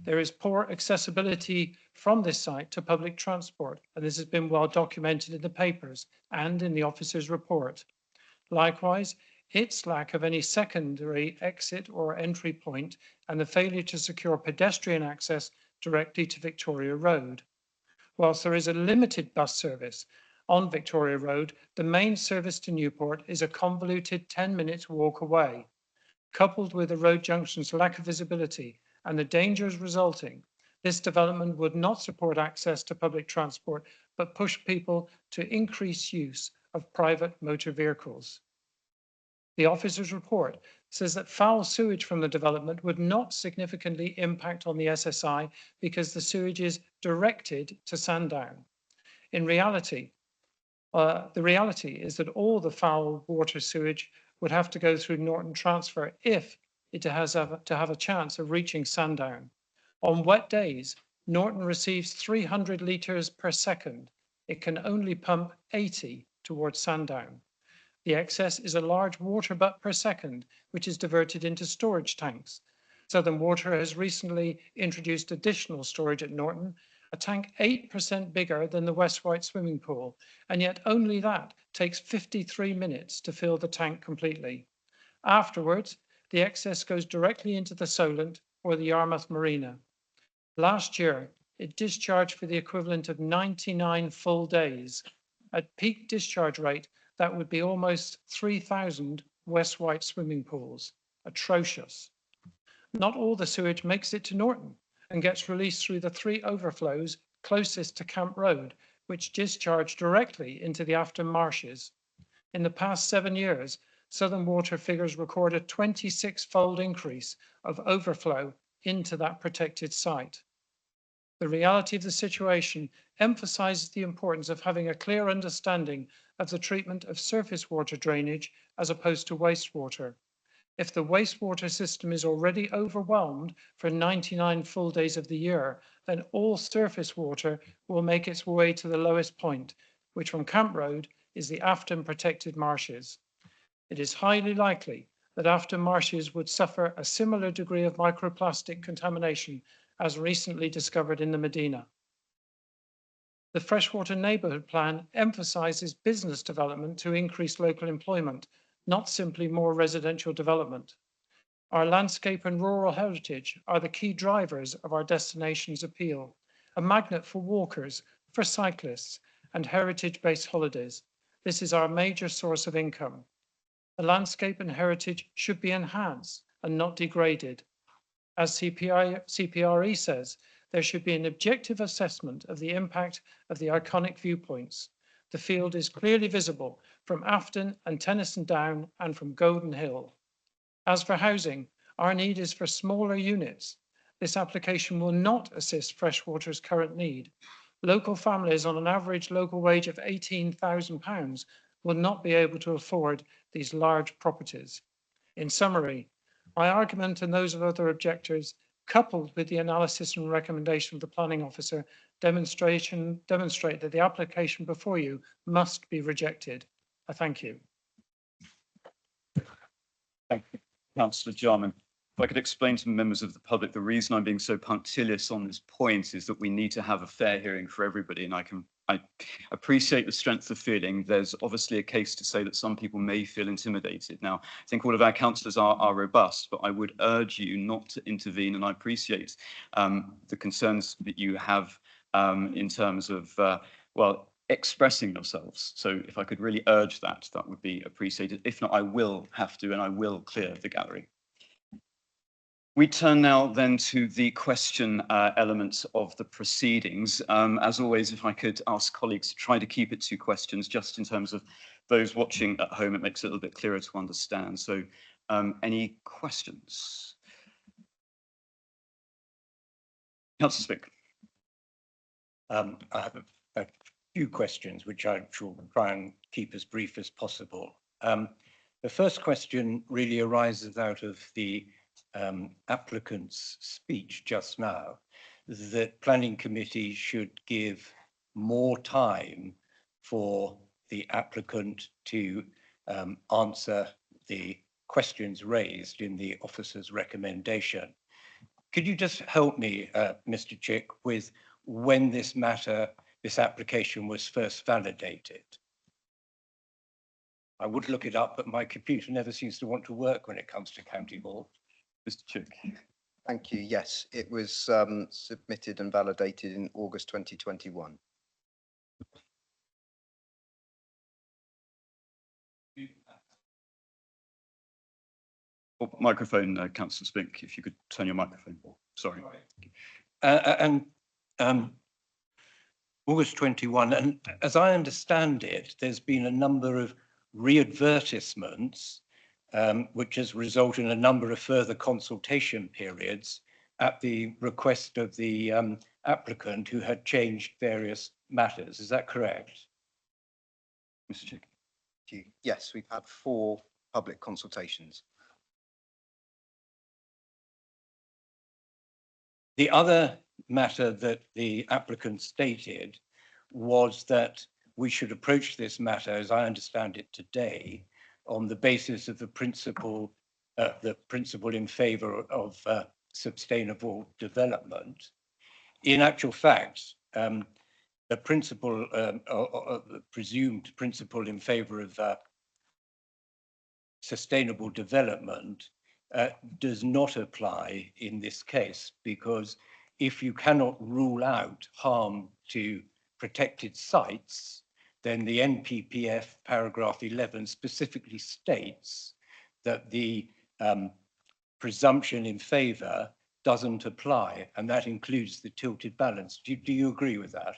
There is poor accessibility from this site to public transport, and this has been well documented in the papers and in the officer's report. Likewise, its lack of any secondary exit or entry point and the failure to secure pedestrian access directly to Victoria Road. Whilst there is a limited bus service on Victoria Road, the main service to Newport is a convoluted 10 minutes walk away. Coupled with the road junction's lack of visibility and the dangers resulting, this development would not support access to public transport, but push people to increase use of private motor vehicles. The officer's report says that foul sewage from the development would not significantly impact on the SSI because the sewage is directed to Sandown. In reality, the reality is that all the foul water sewage would have to go through Norton Transfer if it has to have a chance of reaching Sandown. On wet days, Norton receives 300 litres per second. It can only pump 80 towards Sandown. The excess is a large water butt per second, which is diverted into storage tanks. Southern Water has recently introduced additional storage at Norton, a tank 8% bigger than the West White swimming pool, and yet only that takes 53 minutes to fill the tank completely. Afterwards, the excess goes directly into the Solent or the Yarmouth Marina. Last year, it discharged for the equivalent of 99 full days. At peak discharge rate, that would be almost 3,000 West White swimming pools. Atrocious. Not all the sewage makes it to Norton and gets released through the 3 overflows closest to Camp Road, which discharge directly into the Afton marshes. In the past 7 years, Southern Water figures record a 26-fold increase of overflow into that protected site. The reality of the situation emphasizes the importance of having a clear understanding of the treatment of surface water drainage as opposed to wastewater. If the wastewater system is already overwhelmed for 99 full days of the year, then all surface water will make its way to the lowest point, which from Camp Road is the Afton protected marshes. It is highly likely that Afton marshes would suffer a similar degree of microplastic contamination as recently discovered in the Medina. The Freshwater Neighbourhood Plan emphasises business development to increase local employment, not simply more residential development. Our landscape and rural heritage are the key drivers of our destination's appeal, a magnet for walkers, for cyclists, and heritage-based holidays. This is our major source of income. The landscape and heritage should be enhanced and not degraded. As CPRE says, there should be an objective assessment of the impact of the iconic viewpoints. The field is clearly visible from Afton and Tennyson Down and from Golden Hill. As for housing, our need is for smaller units. This application will not assist Freshwater's current need. Local families on an average local wage of £18,000 will not be able to afford these large properties. In summary, my argument and those of other objectors, coupled with the analysis and recommendation of the planning officer, demonstrate that the application before you must be rejected. I thank you. Thank you, Councillor Jarman. If I could explain to members of the public, the reason I'm being so punctilious on this point is that we need to have a fair hearing for everybody, and I appreciate the strength of feeling. There's obviously a case to say that some people may feel intimidated. Now, I think all of our councillors are robust, but I would urge you not to intervene, and I appreciate the concerns that you have in terms of, well, expressing yourselves. So if I could really urge that, that would be appreciated. If not, I will have to, and I will clear the gallery. We turn now then to the question elements of the proceedings. As always, if I could ask colleagues to try to keep it to questions, just in terms of those watching at home, it makes it a little bit clearer to understand. So any questions? Councillor Spick. I have a few questions, which I shall try and keep as brief as possible. The first question really arises out of the applicant's speech just now, that planning committee should give more time for the applicant to answer the questions raised in the officer's recommendation. Could you just help me, Mr. Chick, with when this application was first validated? I would look it up, but my computer never seems to want to work when it comes to County Hall. Mr. Chick. Thank you. Yes, it was submitted and validated in August 2021. Oh, microphone, Councillor Spink, if you could turn your microphone. Sorry. August 21, and as I understand it, there's been a number of re-advertisements which has resulted in a number of further consultation periods at the request of the applicant, who had changed various matters. Is that correct? Mr. Chick. Yes, we've had 4 public consultations. The other matter that the applicant stated was that we should approach this matter, as I understand it today, on the basis of the principle in favour of sustainable development. In actual fact, the principle, or the presumed principle in favour of sustainable development does not apply in this case, because if you cannot rule out harm to protected sites, then the NPPF paragraph 11 specifically states that the presumption in favour doesn't apply, and that includes the tilted balance. Do you agree with that?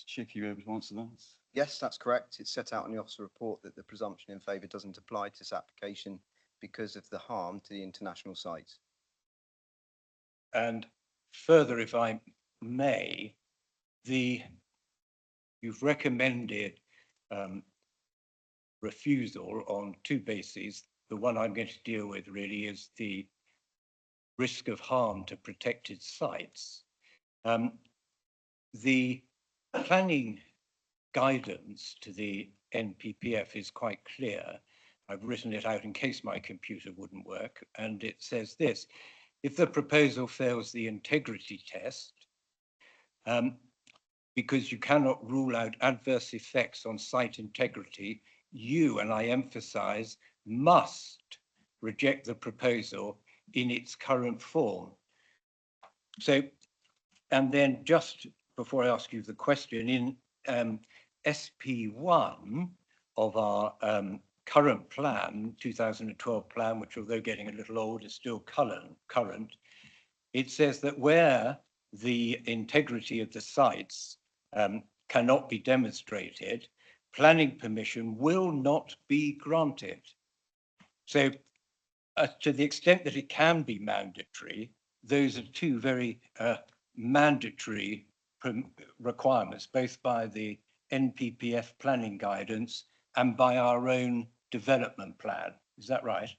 Chick, you able to answer that? Yes, that's correct. It's set out in the officer report that the presumption in favour doesn't apply to this application because of the harm to the international sites. And further, if I may, you've recommended refusal on two bases. The one I'm going to deal with really is the risk of harm to protected sites. The planning guidance to the NPPF is quite clear. I've written it out in case my computer wouldn't work, and it says this: if the proposal fails the integrity test, because you cannot rule out adverse effects on site integrity, you, and I emphasize, must reject the proposal in its current form. So, and then just before I ask you the question, in SP1 of our current plan, 2012 plan, which although getting a little old is still current, it says that where the integrity of the sites cannot be demonstrated, planning permission will not be granted. So to the extent that it can be mandatory, those are two very mandatory requirements, both by the NPPF planning guidance and by our own development plan. Is that right?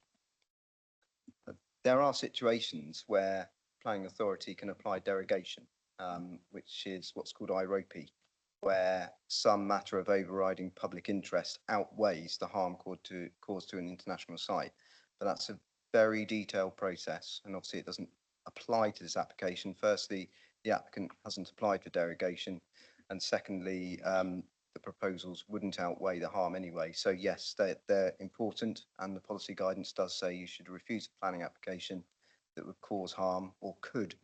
There are situations where planning authority can apply derogation, which is what's called IROPI, where some matter of overriding public interest outweighs the harm caused to an international site. But that's a very detailed process, and obviously it doesn't apply to this application. Firstly, the applicant hasn't applied for derogation, and secondly, the proposals wouldn't outweigh the harm anyway. So yes, they're important, and the policy guidance does say you should refuse a planning application that would cause harm or could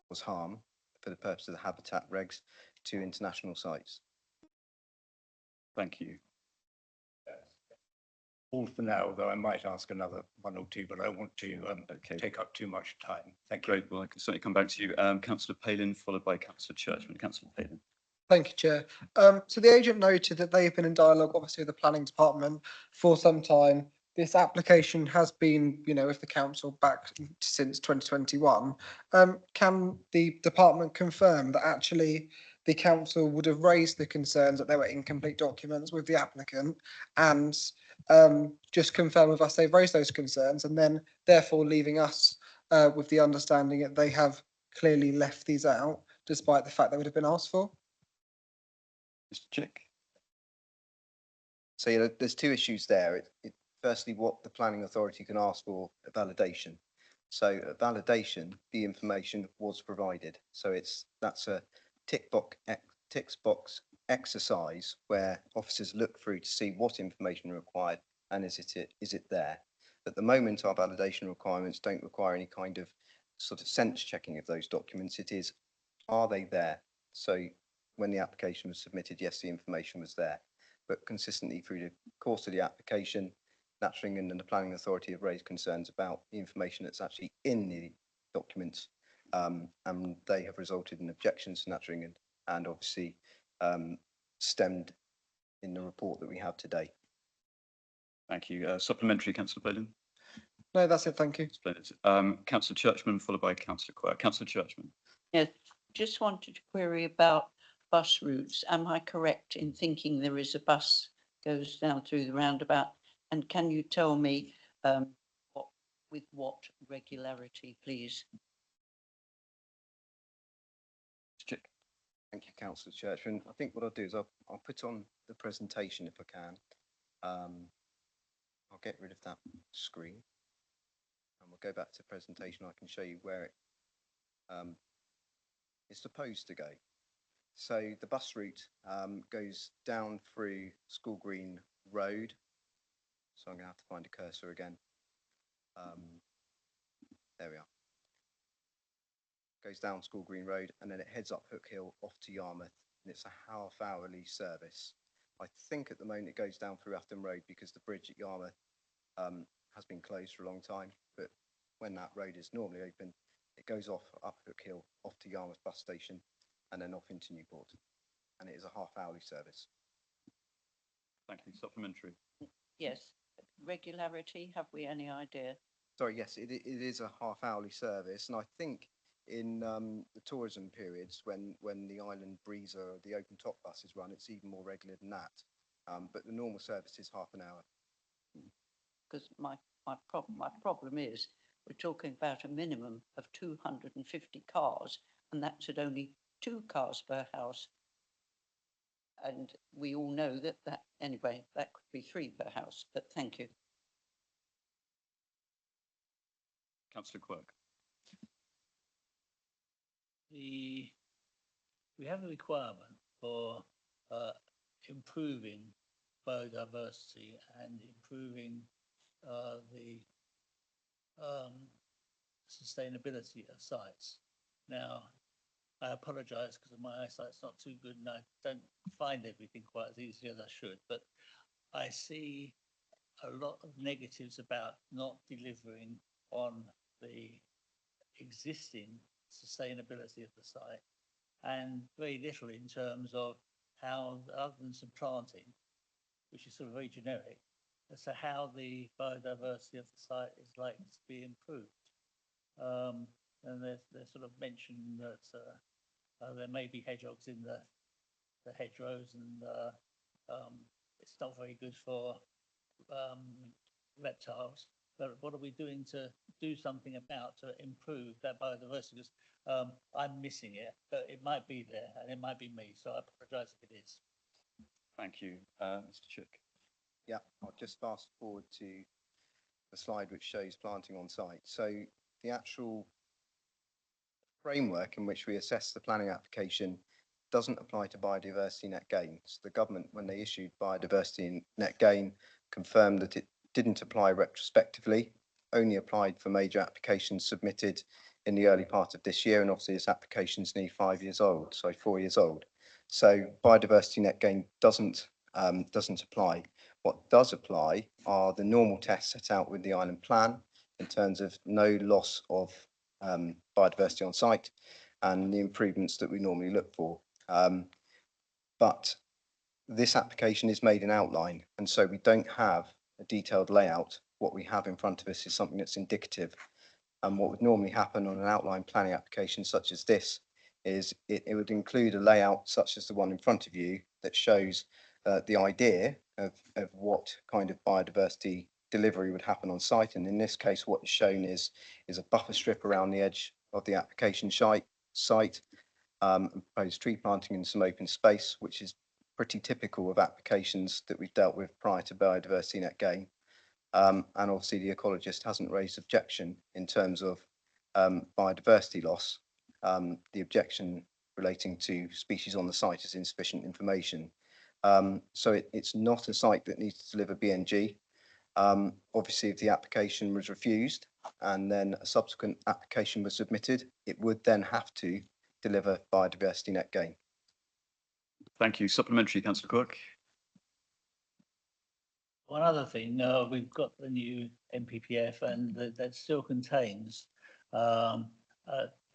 cause harm for the purpose of the habitat regs to international sites. Thank you. All for now, though I might ask another one or two, but I don't want to take up too much time. Thank you. Great. Well, I can certainly come back to you. Councillor Palin, followed by Councillor Churchman. Councillor Palin. Thank you, Chair. So the agent noted that they've been in dialogue, obviously, with the planning department for some time. This application has been, with the council back since 2021. Can the department confirm that actually the council would have raised the concerns that there were incomplete documents with the applicant, and just confirm with us they've raised those concerns, and then therefore leaving us with the understanding that they have clearly left these out, despite the fact they would have been asked for? Mr. Chick. So there's two issues there. Firstly, what the planning authority can ask for a validation. So at validation, the information was provided. So that's a tick box exercise where officers look through to see what information required and is it there. At the moment, our validation requirements don't require any kind of sort of sense checking of those documents. It is, are they there? So when the application was submitted, yes, the information was there, but consistently through the course of the application, Natchering and the Planning Authority have raised concerns about the information that's actually in the documents, and they have resulted in objections to Natchering and obviously stemmed in the report that we have today. Thank you. Supplementary, Councillor Palin. No, that's it. Thank you. Splendid. Councillor Churchman, followed by Councillor Quirk. Councillor Churchman. Yes, just wanted to query about bus routes. Am I correct in thinking there is a bus goes down through the roundabout? And can you tell me with what regularity, please? Thank you, Councillor Churchman. I think what I'll do is I'll put on the presentation if I can. I'll get rid of that screen and we'll go back to the presentation. I can show you where it is supposed to go. So the bus route goes down through School Green Road. So I'm going to have to find a cursor again. There we are. Goes down School Green Road and then it heads up Hook Hill off to Yarmouth, and it's a half-hourly service. I think at the moment it goes down through Afton Road because the bridge at Yarmouth has been closed for a long time, but when that road is normally open, it goes off up Hook Hill, off to Yarmouth bus station, and then off into Newport. And it is a half-hourly service. Thank you. Supplementary. Yes, regularity, have we any idea? Sorry, yes, it is a half-hourly service, and I think in the tourism periods when the Island Breezer or the open top buses run, it's even more regular than that. But the normal service is half an hour. Because my problem is we're talking about a minimum of 250 cars, and that's at only 2 cars per house. And we all know that anyway, that could be 3 per house, but thank you. Councillor Quirk. We have a requirement for improving biodiversity and improving the sustainability of sites. Now, I apologise because my eyesight's not too good and I don't find everything quite as easily as I should, but I see a lot of negatives about not delivering on the existing sustainability of the site, and very little in terms of how, other than some planting, which is sort of very generic, as to how the biodiversity of the site is likely to be improved. And there's sort of mentioned that there may be hedgehogs in the hedgerows, and it's not very good for reptiles. But what are we doing to do something about to improve that biodiversity? Because I'm missing it, but it might be there and it might be me. So I apologise if it is. Thank you. Mr. Chick. Yeah, I'll just fast forward to the slide which shows planting on site. So the actual framework in which we assess the planning application doesn't apply to biodiversity net gain. So the government, when they issued biodiversity net gain, confirmed that it didn't apply retrospectively, only applied for major applications submitted in the early part of this year, and obviously this application's nearly 5 years old, so 4 years old. So biodiversity net gain doesn't apply. What does apply are the normal tests set out with the island plan in terms of no loss of biodiversity on site and the improvements that we normally look for. But this application is made in outline, and so we don't have a detailed layout. What we have in front of us is something that's indicative. And what would normally happen on an outline planning application such as this is it would include a layout such as the one in front of you that shows the idea of what kind of biodiversity delivery would happen on site. And in this case, what is shown is a buffer strip around the edge of the application site, proposed tree planting in some open space, which is pretty typical of applications that we've dealt with prior to biodiversity net gain. And obviously the ecologist hasn't raised objection in terms of biodiversity loss. The objection relating to species on the site is insufficient information. So it's not a site that needs to deliver BNG. Obviously, if the application was refused and then a subsequent application was submitted, it would then have to deliver biodiversity net gain. Thank you. Supplementary, Councillor Quirk. One other thing, we've got the new NPPF, and that still contains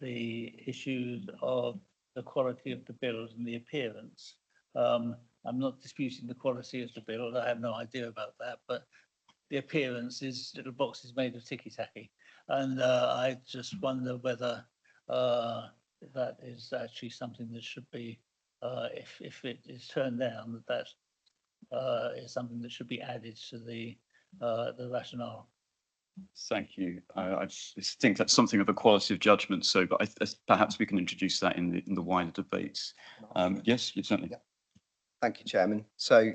the issues of the quality of the build and the appearance. I'm not disputing the quality of the build. I have no idea about that, but the appearance is little boxes made of ticky-tacky. And I just wonder whether that is actually something that should be, if it is turned down, that is something that should be added to the rationale. Thank you. I just think that's something of a quality of judgment. So, but perhaps we can introduce that in the wider debates. Yes, you certainly. Yeah. Thank you, Chairman. So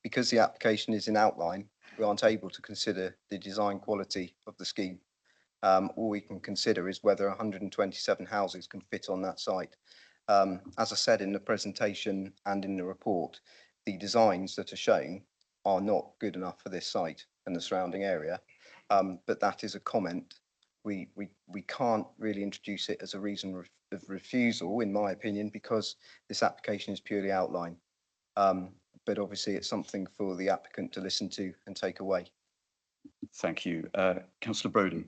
because the application is in outline, we aren't able to consider the design quality of the scheme. All we can consider is whether 127 houses can fit on that site. As I said in the presentation and in the report, the designs that are shown are not good enough for this site and the surrounding area. But that is a comment. We can't really introduce it as a reason of refusal, in my opinion, because this application is purely outline. But obviously it's something for the applicant to listen to and take away. Thank you. Councillor Brodie.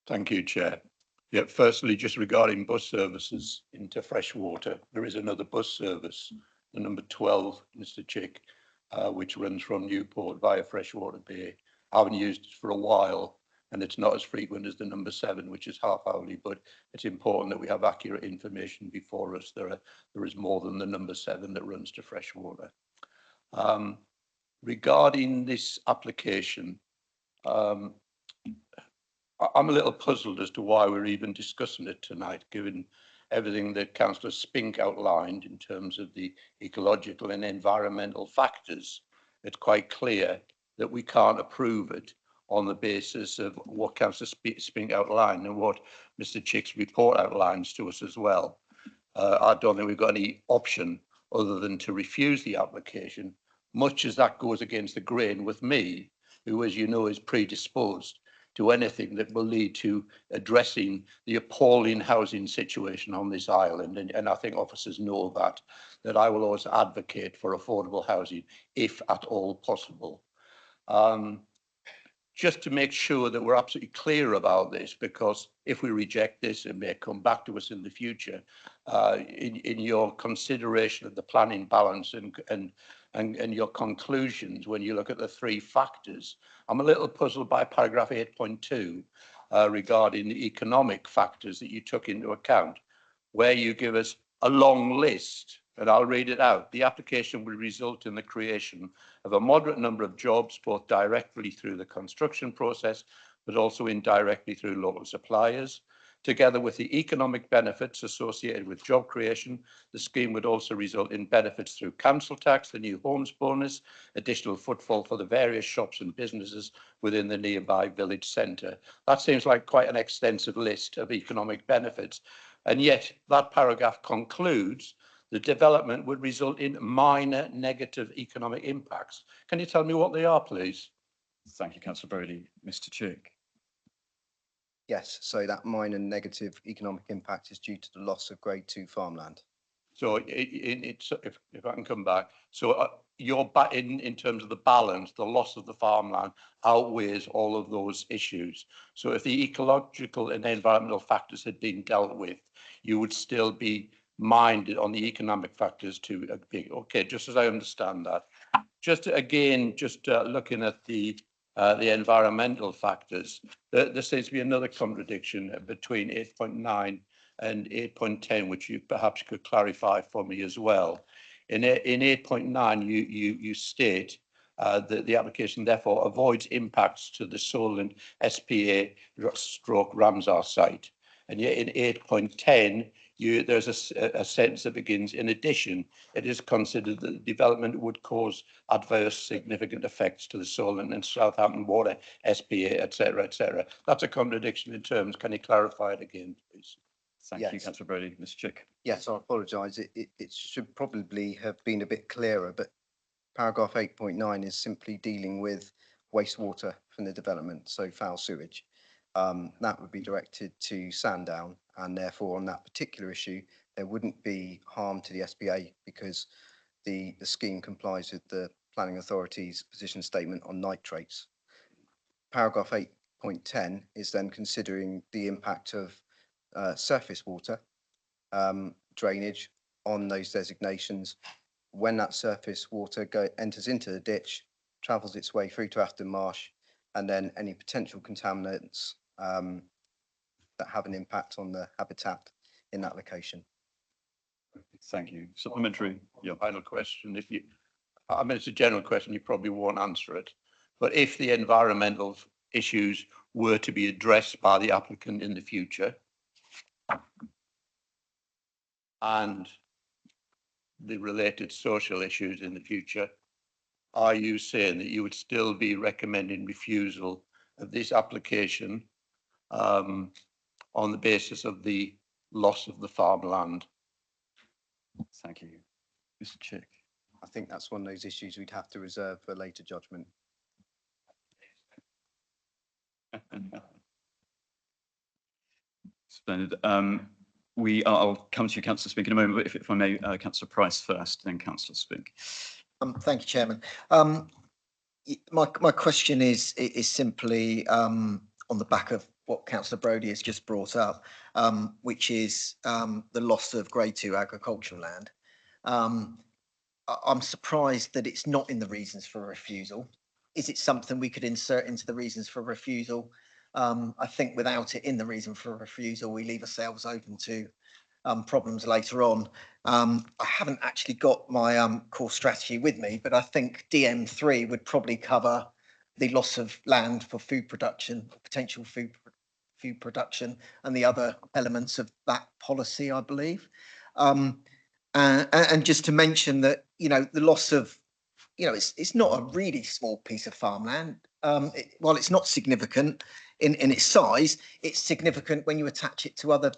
Thank you, Chair. Yeah, firstly, just regarding bus services into Freshwater, there is another bus service, the number 12, Mr. Chick, which runs from Newport via Freshwater Bay. I haven't used it for a while, and it's not as frequent as the number 7, which is half hourly, but it's important that we have accurate information before us. There is more than the number 7 that runs to Freshwater. Regarding this application, I'm a little puzzled as to why we're even discussing it tonight, given everything that Councillor Spink outlined in terms of the ecological and environmental factors. It's quite clear that we can't approve it on the basis of what Councillor Spink outlined and what Mr. Chick's report outlines to us as well. I don't think we've got any option other than to refuse the application, much as that goes against the grain with me, who, as you know, is predisposed to anything that will lead to addressing the appalling housing situation on this island. And I think officers know that I will always advocate for affordable housing, if at all possible. Just to make sure that we're absolutely clear about this, because if we reject this, it may come back to us in the future. In your consideration of the planning balance and your conclusions, when you look at the 3 factors, I'm a little puzzled by paragraph 8.2 regarding the economic factors that you took into account, where you give us a long list, and I'll read it out. The application will result in the creation of a moderate number of jobs, both directly through the construction process, but also indirectly through local suppliers. Together with the economic benefits associated with job creation, the scheme would also result in benefits through council tax, the new homes bonus, additional footfall for the various shops and businesses within the nearby village centre. That seems like quite an extensive list of economic benefits. And yet that paragraph concludes the development would result in minor negative economic impacts. Can you tell me what they are, please? Thank you, Councillor Brodie. Mr. Chick. Yes, so that minor negative economic impact is due to the loss of Grade 2 farmland. So if I can come back, so you're back in terms of the balance, the loss of the farmland outweighs all of those issues. So if the ecological and environmental factors had been dealt with, you would still be minded on the economic factors to be okay. Just as I understand that, just looking at the environmental factors, there seems to be another contradiction between 8.9 and 8.10, which you perhaps could clarify for me as well. In 8.9, you state that the application therefore avoids impacts to the Solent SPA stroke Ramsar site. And yet in 8.10, there's a sentence that begins, in addition, it is considered that the development would cause adverse significant effects to the Solent and Southampton Water SPA, etc., etc. That's a contradiction in terms. Can you clarify it again, please? Thank you, Councillor Brodie. Mr. Chick. Yes, I apologise. It should probably have been a bit clearer, but paragraph 8.9 is simply dealing with wastewater from the development, so foul sewage. That would be directed to Sandown, and therefore on that particular issue, there wouldn't be harm to the SPA because the scheme complies with the Planning Authority's position statement on nitrates. Paragraph 8.10 is then considering the impact of surface water drainage on those designations. When that surface water enters into the ditch, travels its way through to Afton Marsh, and then any potential contaminants that have an impact on the habitat in that location. Thank you. Supplementary. Yeah. Final question. I mean, it's a general question, you probably won't answer it, but if the environmental issues were to be addressed by the applicant in the future, and the related social issues in the future, are you saying that you would still be recommending refusal of this application on the basis of the loss of the farmland? Thank you. Mr. Chick. I think that's one of those issues we'd have to reserve for later judgment. Splendid. I'll come to you, Councillor Spink, in a moment, but if I may, Councillor Price first, then Councillor Spink. Thank you, Chairman. My question is simply on the back of what Councillor Brodie has just brought up, which is the loss of Grade 2 agricultural land. I'm surprised that it's not in the reasons for refusal. Is it something we could insert into the reasons for refusal? I think without it in the reason for refusal, we leave ourselves open to problems later on. I haven't actually got my core strategy with me, but I think DM3 would probably cover the loss of land for food production, potential food production, and the other elements of that policy, I believe. And just to mention that, you know, the loss of, you know, it's not a really small piece of farmland. While it's not significant in its size, it's significant when you attach it to other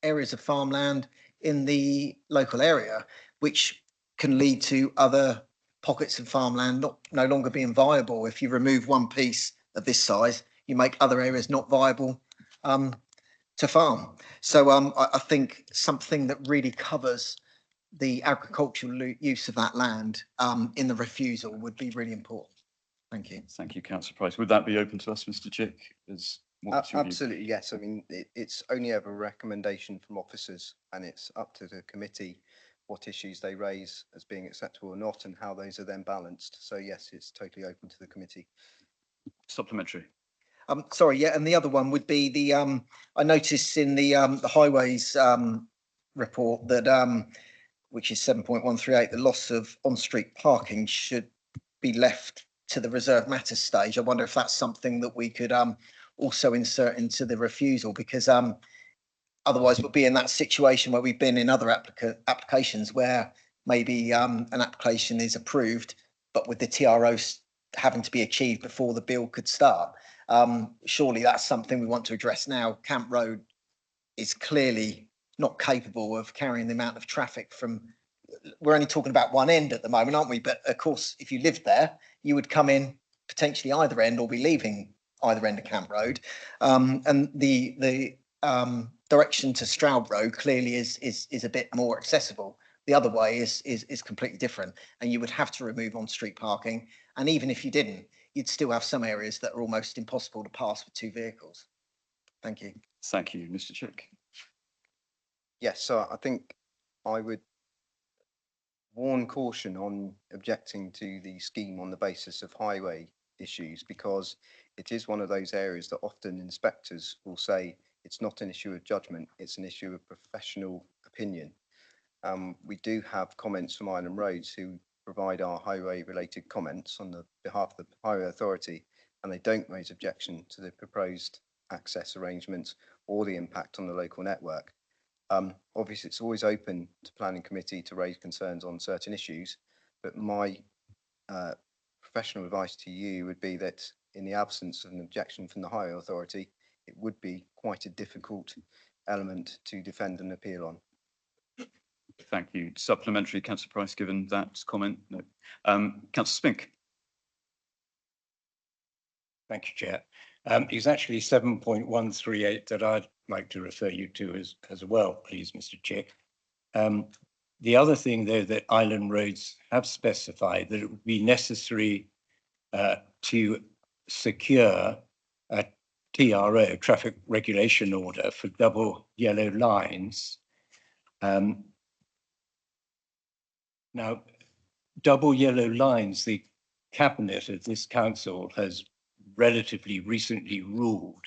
areas of farmland in the local area, which can lead to other pockets of farmland no longer being viable. If you remove one piece of this size, you make other areas not viable to farm. So I think something that really covers the agricultural use of that land in the refusal would be really important. Thank you. Thank you, Councillor Price. Would that be open to us, Mr. Chick? Absolutely, yes. I mean, it's only ever a recommendation from officers, and it's up to the committee what issues they raise as being acceptable or not, and how those are then balanced. So yes, it's totally open to the committee. Supplementary. Sorry, yeah, and the other one would be the I noticed in the highways report that which is 7.138, the loss of on-street parking should be left to the reserve matters stage. I wonder if that's something that we could also insert into the refusal, because otherwise we'll be in that situation where we've been in other applications where maybe an application is approved, but with the TRO having to be achieved before the bill could start. Surely that's something we want to address now. Camp Road is clearly not capable of carrying the amount of traffic from, we're only talking about one end at the moment, aren't we? But of course, if you lived there, you would come in potentially either end or be leaving either end of Camp Road. And the direction to Stroud Road clearly is a bit more accessible. The other way is completely different, and you would have to remove on-street parking. And even if you didn't, you'd still have some areas that are almost impossible to pass with two vehicles. Thank you. Thank you, Mr. Chick. Yes, so I think I would warn caution on objecting to the scheme on the basis of highway issues, because it is one of those areas that often inspectors will say it's not an issue of judgment, it's an issue of professional opinion. We do have comments from Ireland Roads who provide our highway related comments on the behalf of the Highway Authority, and they don't raise objection to the proposed access arrangements or the impact on the local network. Obviously, it's always open to planning committee to raise concerns on certain issues, but my professional advice to you would be that in the absence of an objection from the Highway Authority, it would be quite a difficult element to defend and appeal on. Thank you. Supplementary, Councillor Price, given that comment? No. Councillor Spink. Thank you, Chair. It's actually 7.138 that I'd like to refer you to as well, please, Mr. Chick. The other thing, though, that Island Roads have specified, that it would be necessary to secure a TRO, traffic regulation order, for double yellow lines. Now, double yellow lines, the Cabinet of this council has relatively recently ruled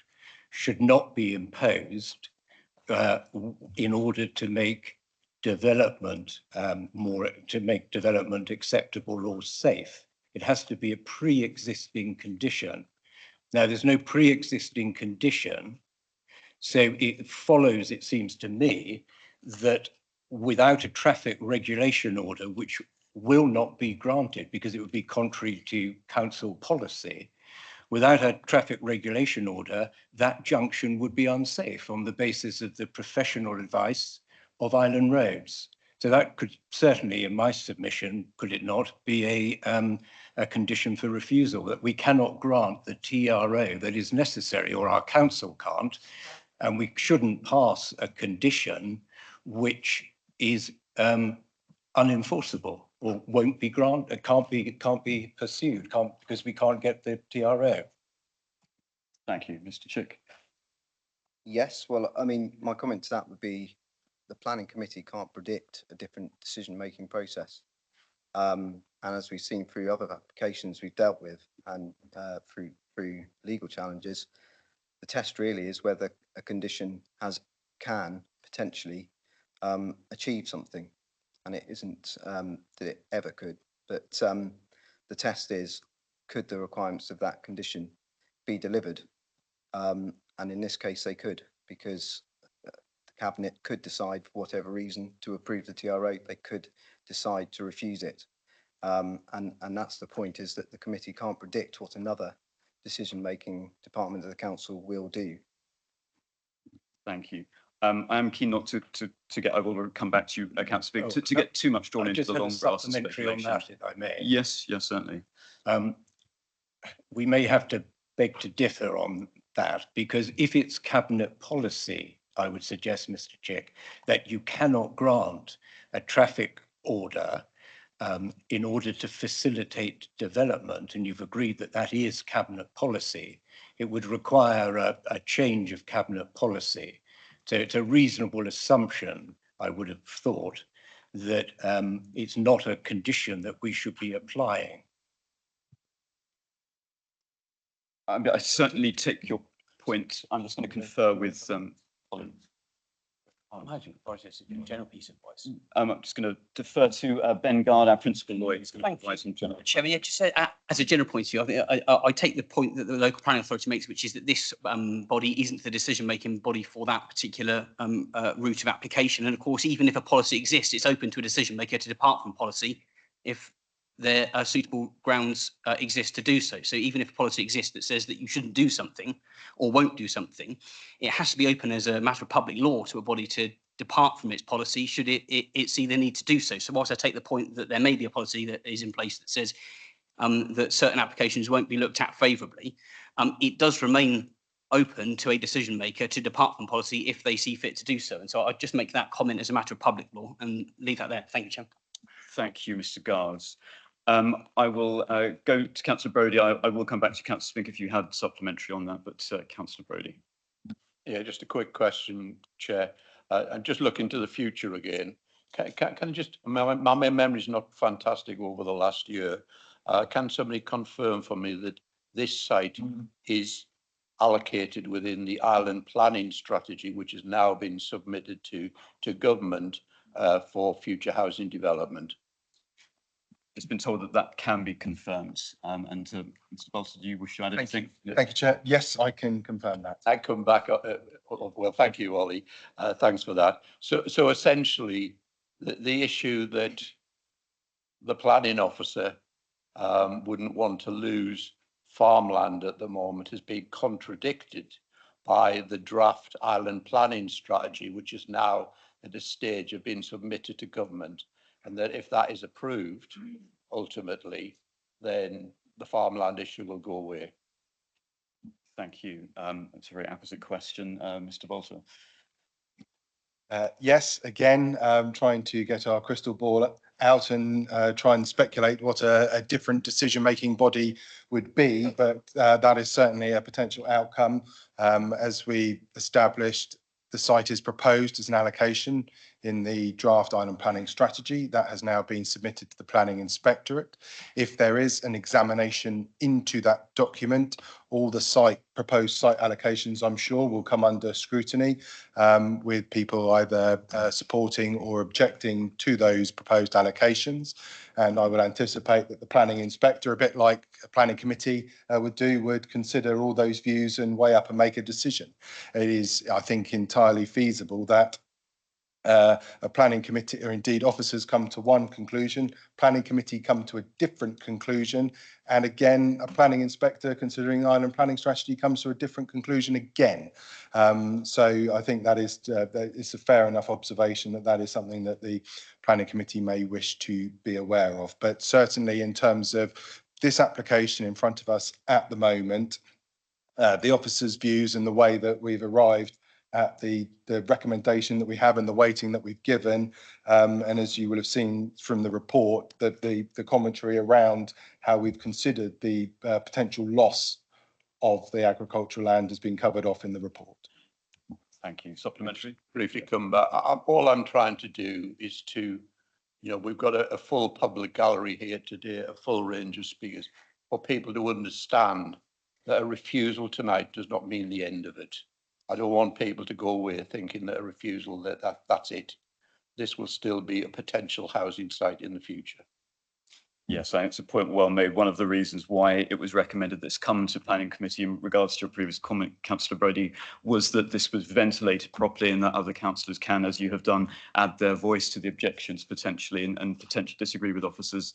should not be imposed in order to make development development acceptable or safe. It has to be a pre-existing condition. Now, there's no pre-existing condition, so it follows, it seems to me, that without a traffic regulation order, which will not be granted because it would be contrary to council policy. Without a traffic regulation order, that junction would be unsafe on the basis of the professional advice of Island Roads. So that could certainly, in my submission, could it not, be a condition for refusal, that we cannot grant the TRO that is necessary, or our council can't, and we shouldn't pass a condition which is unenforceable or won't be granted, can't be pursued, because we can't get the TRO. Thank you, Mr. Chick. Yes, well, I mean, my comment to that would be the planning committee can't predict a different decision-making process. And as we've seen through other applications we've dealt with and through legal challenges, the test really is whether a condition can potentially achieve something. And it isn't that it ever could, but the test is, could the requirements of that condition be delivered? And in this case, they could, because the Cabinet could decide for whatever reason to approve the TRO. They could decide to refuse it. And that's the point, is that the committee can't predict what another decision-making department of the council will do. Thank you. I am keen not to get, I will come back to you, Councillor Bigg, to get too much drawn into the long grass of Supplementary on that, if I may. Yes, yes, certainly. We may have to beg to differ on that, because if it's Cabinet policy, I would suggest, Mr. Chick, that you cannot grant a traffic order in order to facilitate development, and you've agreed that that is Cabinet policy, it would require a change of Cabinet policy. So it's a reasonable assumption, I would have thought, that it's not a condition that we should be applying. I certainly take your point. I'm just going to confer with Colin. I imagine it's a general piece of advice. I'm just going to defer to Ben Gard, our principal lawyer. He's going to provide some general. Chairman, yeah, just as a general point of view, I take the point that the local planning authority makes, which is that this body isn't the decision-making body for that particular route of application. And of course, even if a policy exists, it's open to a decision maker to depart from policy if there are suitable grounds exist to do so. So even if a policy exists that says that you shouldn't do something or won't do something, it has to be open as a matter of public law to a body to depart from its policy should it see the need to do so. So whilst I take the point that there may be a policy that is in place that says that certain applications won't be looked at favourably, it does remain open to a decision maker to depart from policy if they see fit to do so. And so I'd just make that comment as a matter of public law and leave that there. Thank you, Chair. Thank you, Mr. Gars. I will go to Councillor Brodie. I will come back to Councillor Smith if you had supplementary on that, but Councillor Brodie. Yeah, just a quick question, Chair. And just looking to the future again, can I just, my memory is not fantastic over the last year. Can somebody confirm for me that this site is allocated within the island planning strategy, which has now been submitted to government for future housing development? It's been told that that can be confirmed. And Mr. Bolton, do you wish to add anything? Thank you, Chair. Yes, I can confirm that. I come back. Well, thank you, Ollie. Thanks for that. So essentially, the issue that the planning officer wouldn't want to lose farmland at the moment has been contradicted by the draft island planning strategy, which is now at a stage of being submitted to government. And that if that is approved, ultimately, then the farmland issue will go away. Thank you. It's a very apposite question, Mr. Bolter. Yes, again, trying to get our crystal ball out and try and speculate what a different decision-making body would be, but that is certainly a potential outcome. As we established, the site is proposed as an allocation in the draft island planning strategy that has now been submitted to the planning inspectorate. If there is an examination into that document, all the proposed site allocations, I'm sure, will come under scrutiny with people either supporting or objecting to those proposed allocations. And I would anticipate that the planning inspector, a bit like a planning committee would consider all those views and weigh up and make a decision. It is, I think, entirely feasible that a planning committee, or indeed officers, come to one conclusion, planning committee come to a different conclusion, and again a planning inspector considering the island planning strategy comes to a different conclusion again. So I think that is a fair enough observation that is something that the planning committee may wish to be aware of. But certainly in terms of this application in front of us at the moment, the officers' views and the way that we've arrived at the recommendation that we have and the weighting that we've given, and as you will have seen from the report, that the commentary around how we've considered the potential loss of the agricultural land has been covered off in the report. Thank you. Supplementary. Briefly come back. All I'm trying to do is to, we've got a full public gallery here today, a full range of speakers, for people to understand that a refusal tonight does not mean the end of it. I don't want people to go away thinking that a refusal, that's it. This will still be a potential housing site in the future. Yes, I think it's a point well made. One of the reasons why it was recommended this come to planning committee in regards to your previous comment, Councillor Brody, was that this was ventilated properly and that other councillors can, as you have done, add their voice to the objections potentially and potentially disagree with officers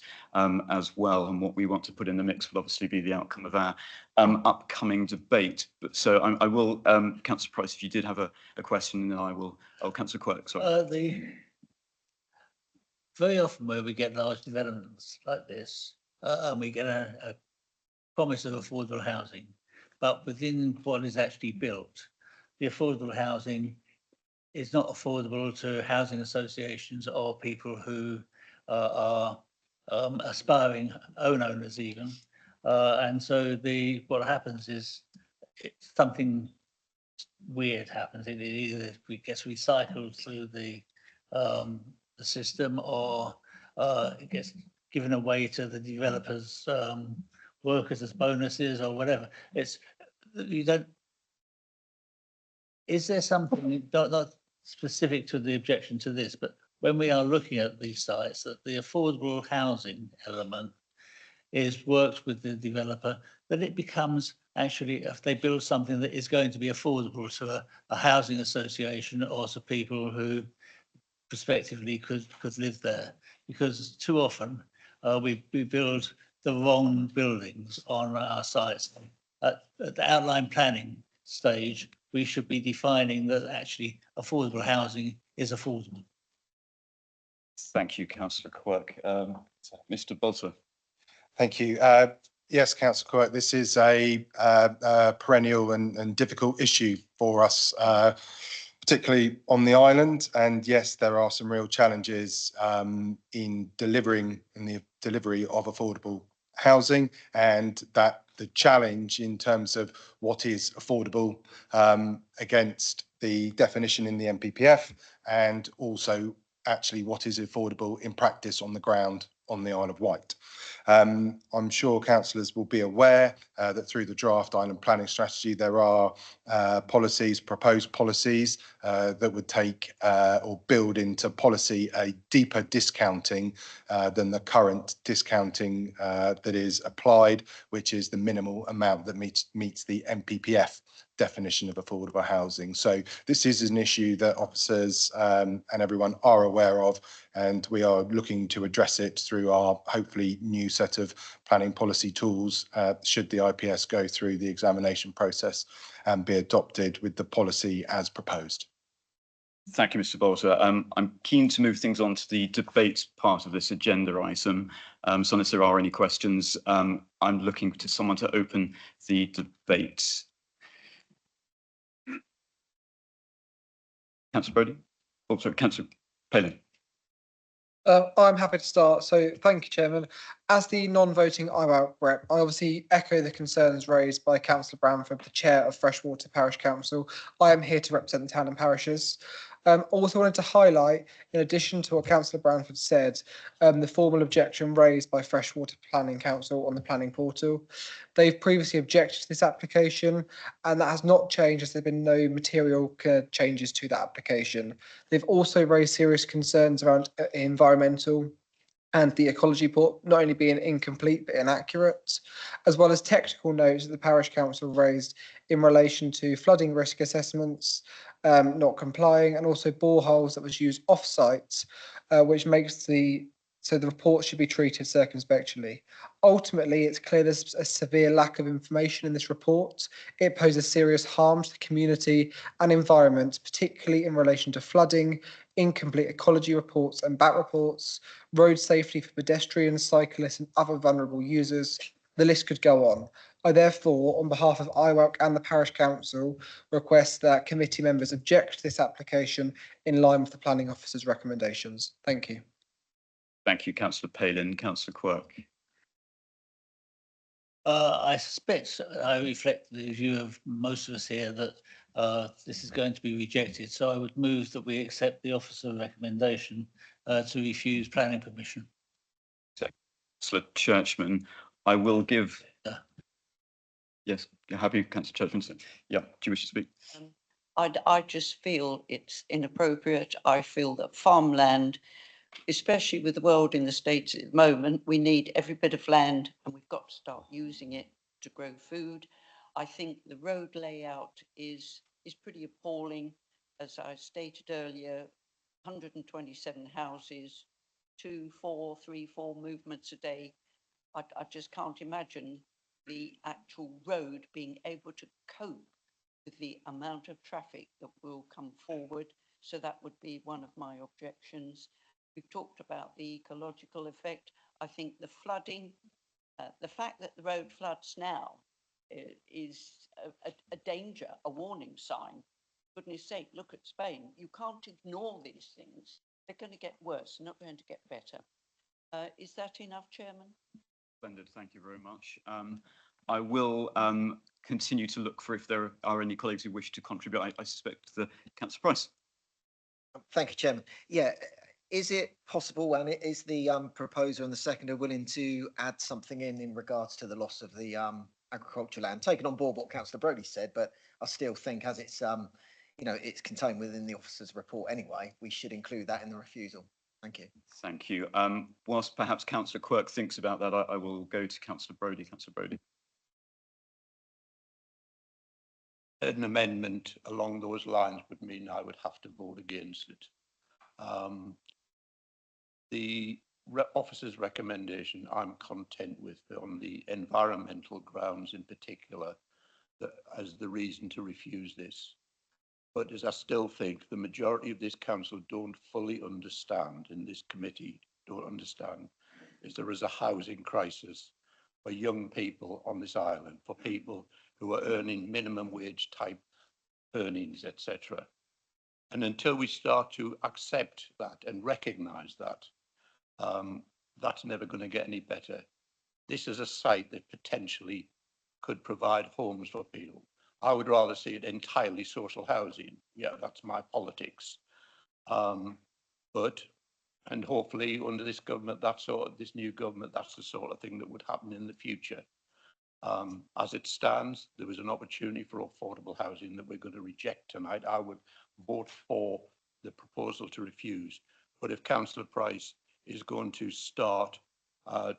as well. And what we want to put in the mix will obviously be the outcome of our upcoming debate. But so I will, Councillor Price, if you did have a question, then I will, Councillor Quirk, sorry. Very often where we get large developments like this, and we get a promise of affordable housing, but within what is actually built, the affordable housing is not affordable to housing associations or people who are aspiring owners even. And so what happens is something weird happens. It either gets recycled through the system, or it gets given away to the developers, workers as bonuses or whatever. Is there something not specific to the objection to this, but when we are looking at these sites, that the affordable housing element is worked with the developer, that it becomes actually, if they build something that is going to be affordable to a housing association or to people who prospectively could live there, because too often we build the wrong buildings on our sites. At the outline planning stage, we should be defining that actually affordable housing is affordable. Thank you, Councillor Quirk. Mr. Bolter. Thank you. Yes, Councillor Quirk, this is a perennial and difficult issue for us, particularly on the island. And yes, there are some real challenges in the delivery of affordable housing, and that the challenge in terms of what is affordable against the definition in the NPPF, and also actually what is affordable in practice on the ground on the Isle of Wight. I'm sure councillors will be aware that through the draft island planning strategy, there are proposed policies that would take or build into policy a deeper discounting than the current discounting that is applied, which is the minimal amount that meets the NPPF definition of affordable housing. So this is an issue that officers and everyone are aware of, and we are looking to address it through our hopefully new set of planning policy tools should the IPS go through the examination process and be adopted with the policy as proposed. Thank you, Mr. Bolter. I'm keen to move things on to the debate part of this agenda item. So unless there are any questions, I'm looking to someone to open the debate. Councillor Brody? Oh, sorry, Councillor Palin. I'm happy to start. So thank you, Chairman. As the non-voting IWOW rep, I obviously echo the concerns raised by Councillor Bramford, the Chair of Freshwater Parish Council. I am here to represent the town and parishes. Also wanted to highlight, in addition to what Councillor Bramford said, the formal objection raised by Freshwater Planning Council on the planning portal. They've previously objected to this application, and that has not changed as there have been no material changes to that application. They've also raised serious concerns around environmental and the ecology report not only being incomplete but inaccurate, as well as technical notes that the parish council raised in relation to flooding risk assessments not complying, and also boreholes that was used off-site, which makes the report should be treated circumspectly. Ultimately, it's clear there's a severe lack of information in this report. It poses serious harm to the community and environment, particularly in relation to flooding, incomplete ecology reports and bat reports, road safety for pedestrians, cyclists and other vulnerable users. The list could go on. I therefore, on behalf of IWAC and the Parish Council, request that committee members object to this application in line with the Planning Officer's recommendations. Thank you. Thank you, Councillor Palin. Councillor Quirk. I suspect I reflect the view of most of us here that this is going to be rejected. So I would move that we accept the officer recommendation to refuse planning permission. Councillor Churchman, I will give. Yes, you're happy, Councillor Churchman? Yeah, do you wish to speak? I just feel it's inappropriate. I feel that farmland, especially with the world in the States at the moment, we need every bit of land and we've got to start using it to grow food. I think the road layout is pretty appalling. As I stated earlier, 127 houses, 2, 4, 3, 4 movements a day. I just can't imagine the actual road being able to cope with the amount of traffic that will come forward. So that would be one of my objections. We've talked about the ecological effect. I think the flooding, the fact that the road floods now is a danger, a warning sign. For goodness sake, look at Spain. You can't ignore these things. They're going to get worse, not going to get better. Is that enough, Chairman? Splendid, thank you very much. I will continue to look for if there are any colleagues who wish to contribute. I suspect the Councillor Price. Thank you, Chairman. Yeah, is it possible, and is the proposer and the seconder willing to add something in regards to the loss of the agricultural land? Taking on board what Councillor Brodie said, but I still think as it's it's contained within the officer's report anyway, we should include that in the refusal. Thank you. Thank you. Whilst perhaps Councillor Quirk thinks about that, I will go to Councillor Brodie. Councillor Brodie. An amendment along those lines would mean I would have to vote against it. The officer's recommendation I'm content with on the environmental grounds in particular as the reason to refuse this. But as I still think the majority of this council don't fully understand, in this committee don't understand, is there is a housing crisis for young people on this island, for people who are earning minimum wage type earnings, etc. And until we start to accept that and recognise that, that's never going to get any better. This is a site that potentially could provide homes for people. I would rather see it entirely social housing. Yeah, that's my politics. And hopefully under this government, this new government, that's the sort of thing that would happen in the future. As it stands, there was an opportunity for affordable housing that we're going to reject tonight. I would vote for the proposal to refuse. But if Councillor Price is going to start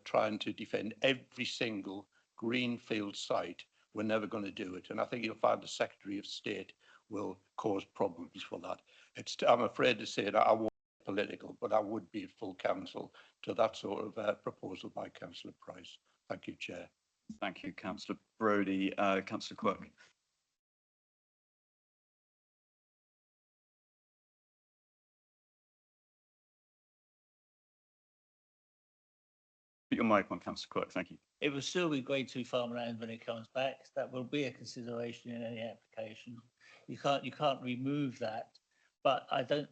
trying to defend every single greenfield site, we're never going to do it. And I think you'll find the Secretary of State will cause problems for that. I'm afraid to say that I won't be political, but I would be full counsel to that sort of proposal by Councillor Price. Thank you, Chair. Thank you, Councillor Brodie. Councillor Quirk. Put your mic on, Councillor Quirk. Thank you. It will still be grade 2 farmland when it comes back. That will be a consideration in any application. You can't remove that. But I don't.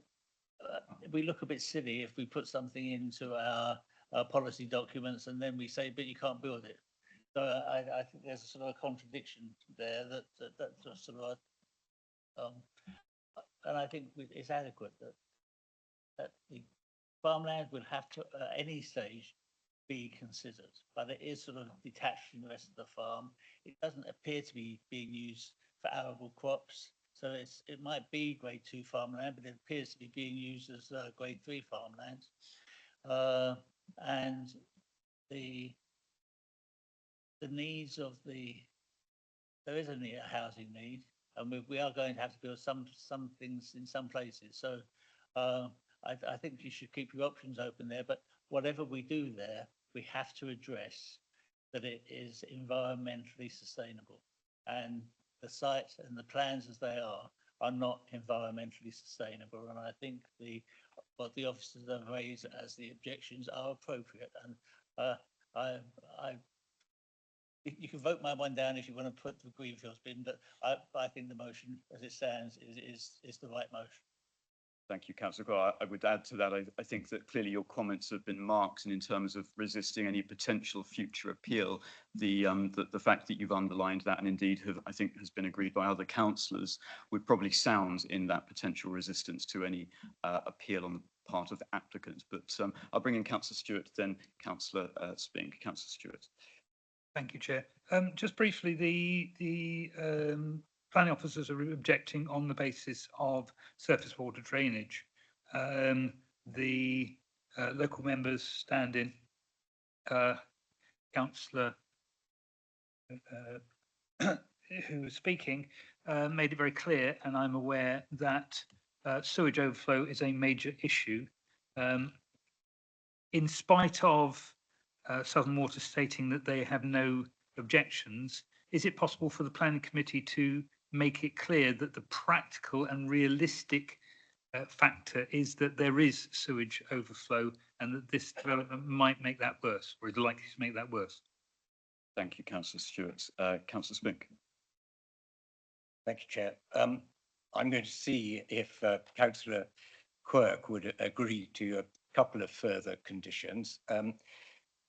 We look a bit silly if we put something into our policy documents and then we say, but you can't build it. So I think there's a sort of a contradiction there that sort of, and I think it's adequate that the farmland would have to at any stage be considered, but it is sort of detached from the rest of the farm. It doesn't appear to be being used for arable crops, so it might be grade 2 farmland, but it appears to be being used as grade 3 farmland. and the needs of there is a housing need, and we are going to have to build some things in some places. So I think you should keep your options open there, but whatever we do there, we have to address that it is environmentally sustainable. And the site and the plans as they are not environmentally sustainable. And I think what the officers have raised as the objections are appropriate. And you can vote my one down if you want to put the Greenfields bin, but I think the motion as it stands is the right motion. Thank you, Councillor Gore. I would add to that, I think that clearly your comments have been marked, and in terms of resisting any potential future appeal, the fact that you've underlined that, and indeed I think has been agreed by other councillors, would probably sound in that potential resistance to any appeal on the part of the applicant. But I'll bring in Councillor Stewart, then Councillor Spink. Councillor Stewart. Thank you, Chair. Just briefly, the planning officers are objecting on the basis of surface water drainage. The local members stand-in, Councillor who was speaking, made it very clear, and I'm aware that sewage overflow is a major issue. In spite of Southern Water stating that they have no objections, is it possible for the planning committee to make it clear that the practical and realistic factor is that there is sewage overflow and that this development might make that worse, or is likely to make that worse? Thank you, Councillor Stewart. Councillor Spink. Thank you, Chair. I'm going to see if Councillor Quirk would agree to a couple of further conditions.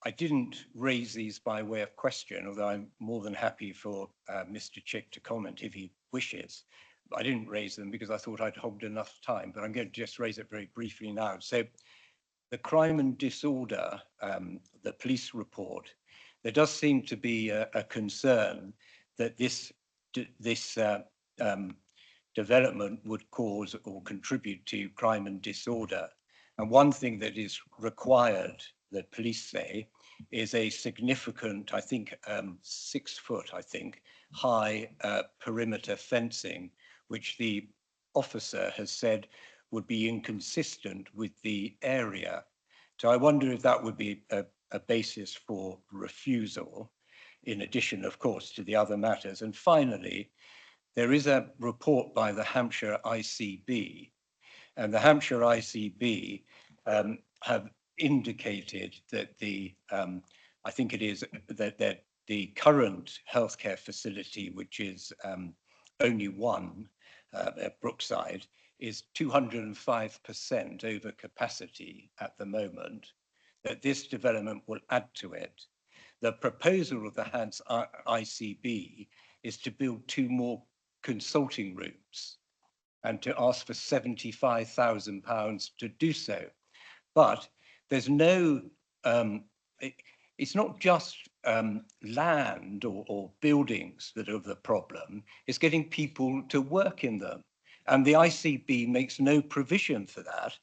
I didn't raise these by way of question, although I'm more than happy for Mr. Chick to comment if he wishes. I didn't raise them because I thought I'd hogged enough time, but I'm going to just raise it very briefly now. So the crime and disorder, the police report, there does seem to be a concern that this development would cause or contribute to crime and disorder. And one thing that is required, that police say, is a significant, I think 6 foot, high perimeter fencing, which the officer has said would be inconsistent with the area. So I wonder if that would be a basis for refusal, in addition, of course, to the other matters. And finally, there is a report by the Hampshire ICB, and the Hampshire ICB have indicated that I think it is that the current healthcare facility, which is only one at Brookside, is 205% over capacity at the moment, that this development will add to it. The proposal of the Hants ICB is to build 2 more consulting rooms and to ask for £75,000 to do so. But there's no, it's not just land or buildings that are the problem, it's getting people to work in them. And the ICB makes no provision for that.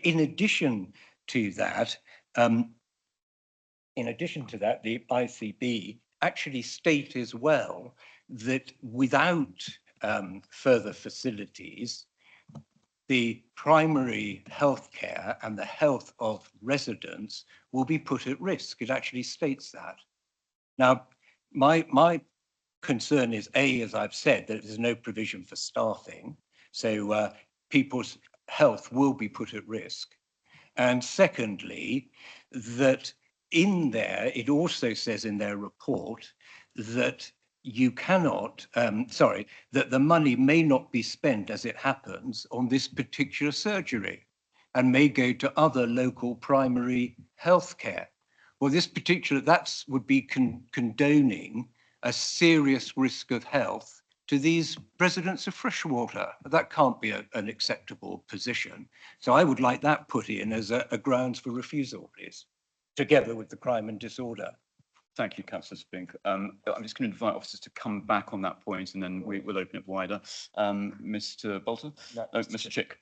In addition to that, the ICB actually state as well that without further facilities, the primary health care and the health of residents will be put at risk. It actually states that. Now, my concern is, A, as I've said, that there's no provision for staffing, so people's health will be put at risk. And secondly, that in there, it also says in their report that you cannot, that the money may not be spent as it happens on this particular surgery and may go to other local primary health care. Well, that would be condoning a serious risk of health to these residents of Freshwater. That can't be an acceptable position. So I would like that put in as a grounds for refusal, please, together with the crime and disorder. Thank you, Councillor Spink. I'm just going to invite officers to come back on that point, and then we'll open it wider. Mr. Bolter? No, Mr. Chick.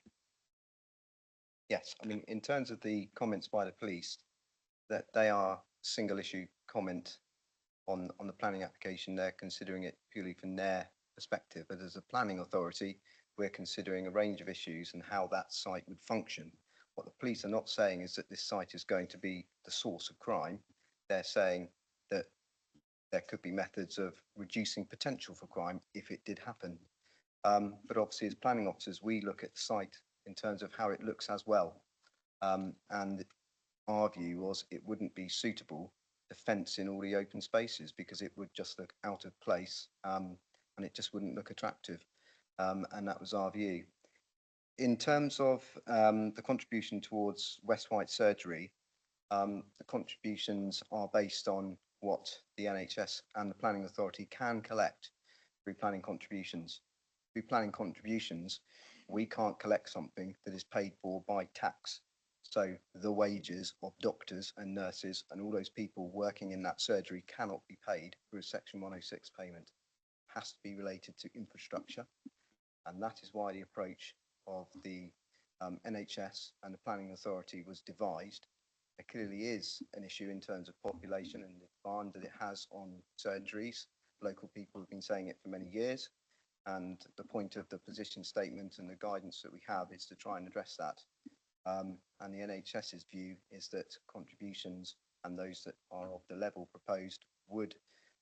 Yes, I mean, in terms of the comments by the police, that they are single issue comment on the planning application. They're considering it purely from their perspective, but as a planning authority, we're considering a range of issues and how that site would function. What the police are not saying is that this site is going to be the source of crime. They're saying that there could be methods of reducing potential for crime if it did happen. But obviously, as planning officers, we look at the site in terms of how it looks as well. And our view was it wouldn't be suitable to fence in all the open spaces because it would just look out of place and it just wouldn't look attractive. And that was our view. In terms of the contribution towards West White surgery, the contributions are based on what the NHS and the planning authority can collect through planning contributions. Through planning contributions, we can't collect something that is paid for by tax. So the wages of doctors and nurses and all those people working in that surgery cannot be paid through a Section 106 payment. It has to be related to infrastructure. And that is why the approach of the NHS and the planning authority was devised. There clearly is an issue in terms of population and the demand that it has on surgeries. Local people have been saying it for many years. And the point of the position statement and the guidance that we have is to try and address that. And the NHS's view is that contributions and those that are of the level proposed would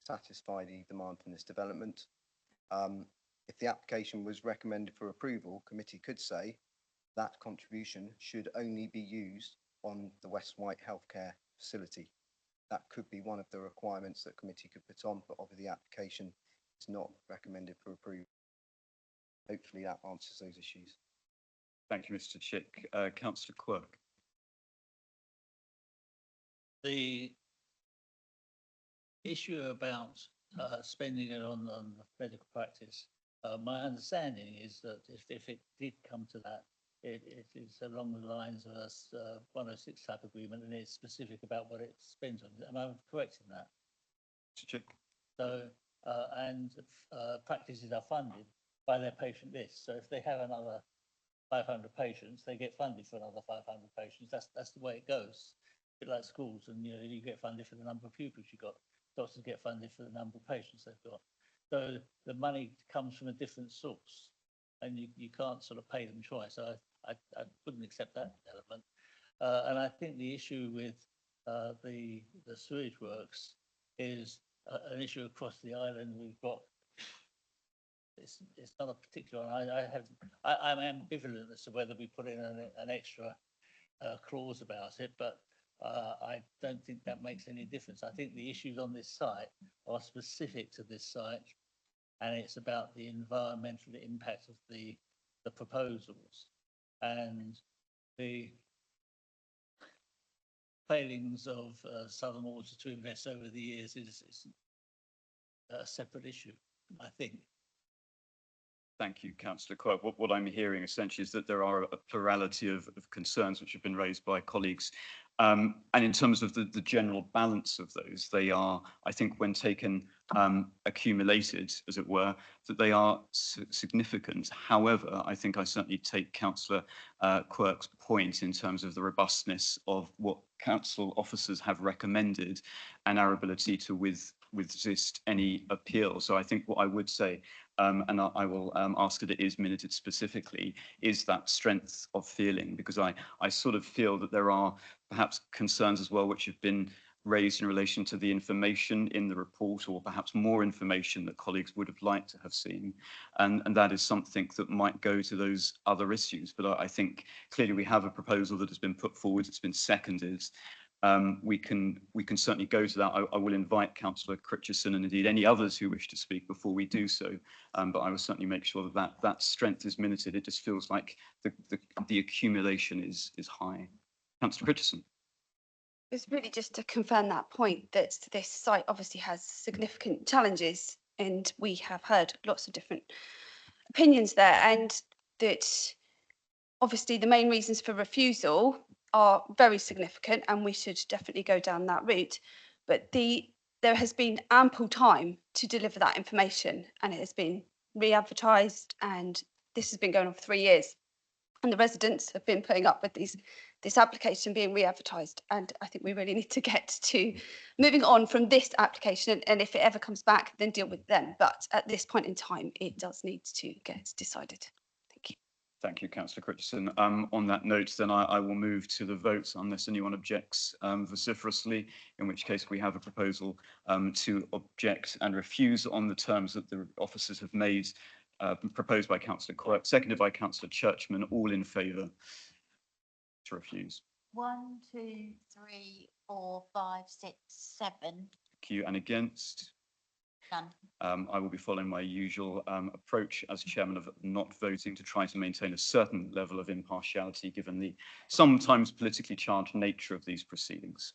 satisfy the demand from this development. If the application was recommended for approval, committee could say that contribution should only be used on the West White healthcare facility. That could be one of the requirements that committee could put on, but obviously the application is not recommended for approval. Hopefully that answers those issues. Thank you, Mr. Chick. Councillor Quirk. The issue about spending it on medical practice, my understanding is that if it did come to that, it is along the lines of a 106 type agreement and it's specific about what it spends on. Am I correct in that? Mr. Chick. So, practices are funded by their patient list. So if they have another 500 patients, they get funded for another 500 patients. That's the way it goes. A bit like schools, and you get funded for the number of pupils you got. Doctors get funded for the number of patients they've got. So the money comes from a different source, and you can't sort of pay them twice. So I wouldn't accept that element. And I think the issue with the sewage works is an issue across the island. We've got. It's not a particular one. I'm ambivalent as to whether we put in an extra clause about it, but I don't think that makes any difference. I think the issues on this site are specific to this site, and it's about the environmental impact of the proposals and the failings of Southern Water to invest over the years is a separate issue, I think. Thank you, Councillor Quirk. What I'm hearing essentially is that there are a plurality of concerns which have been raised by colleagues. And in terms of the general balance of those, they are, I think, when taken accumulated, as it were, that they are significant. However, I think I certainly take Councillor Quirk's point in terms of the robustness of what council officers have recommended and our ability to resist any appeal. So I think what I would say, and I will ask that it is minuted specifically, is that strength of feeling, because I sort of feel that there are perhaps concerns as well which have been raised in relation to the information in the report, or perhaps more information that colleagues would have liked to have seen. And that is something that might go to those other issues. But I think clearly we have a proposal that has been put forward, it's been seconded. We can certainly go to that. I will invite Councillor Critchison and indeed any others who wish to speak before we do so. But I will certainly make sure that strength is minuted. It just feels like the accumulation is high. Councillor Critchison. It's really just to confirm that point that this site obviously has significant challenges, and we have heard lots of different opinions there, and that obviously the main reasons for refusal are very significant, and we should definitely go down that route. But there has been ample time to deliver that information, and it has been re-advertised, and this has been going on for 3 years. And the residents have been putting up with this application being re-advertised. And I think we really need to get to moving on from this application. And if it ever comes back, then deal with them. But at this point in time, it does need to get decided. Thank you. Thank you, Councillor Critchinson. On that note, then I will move to the vote unless anyone objects vociferously, in which case we have a proposal to object and refuse on the terms that the officers have made, proposed by Councillor Quirk, seconded by Councillor Churchman, all in favour to refuse. 1, 2, 3, 4, 5, 6, 7. Thank you. And against? None. I will be following my usual approach as chairman of not voting to try to maintain a certain level of impartiality given the sometimes politically charged nature of these proceedings.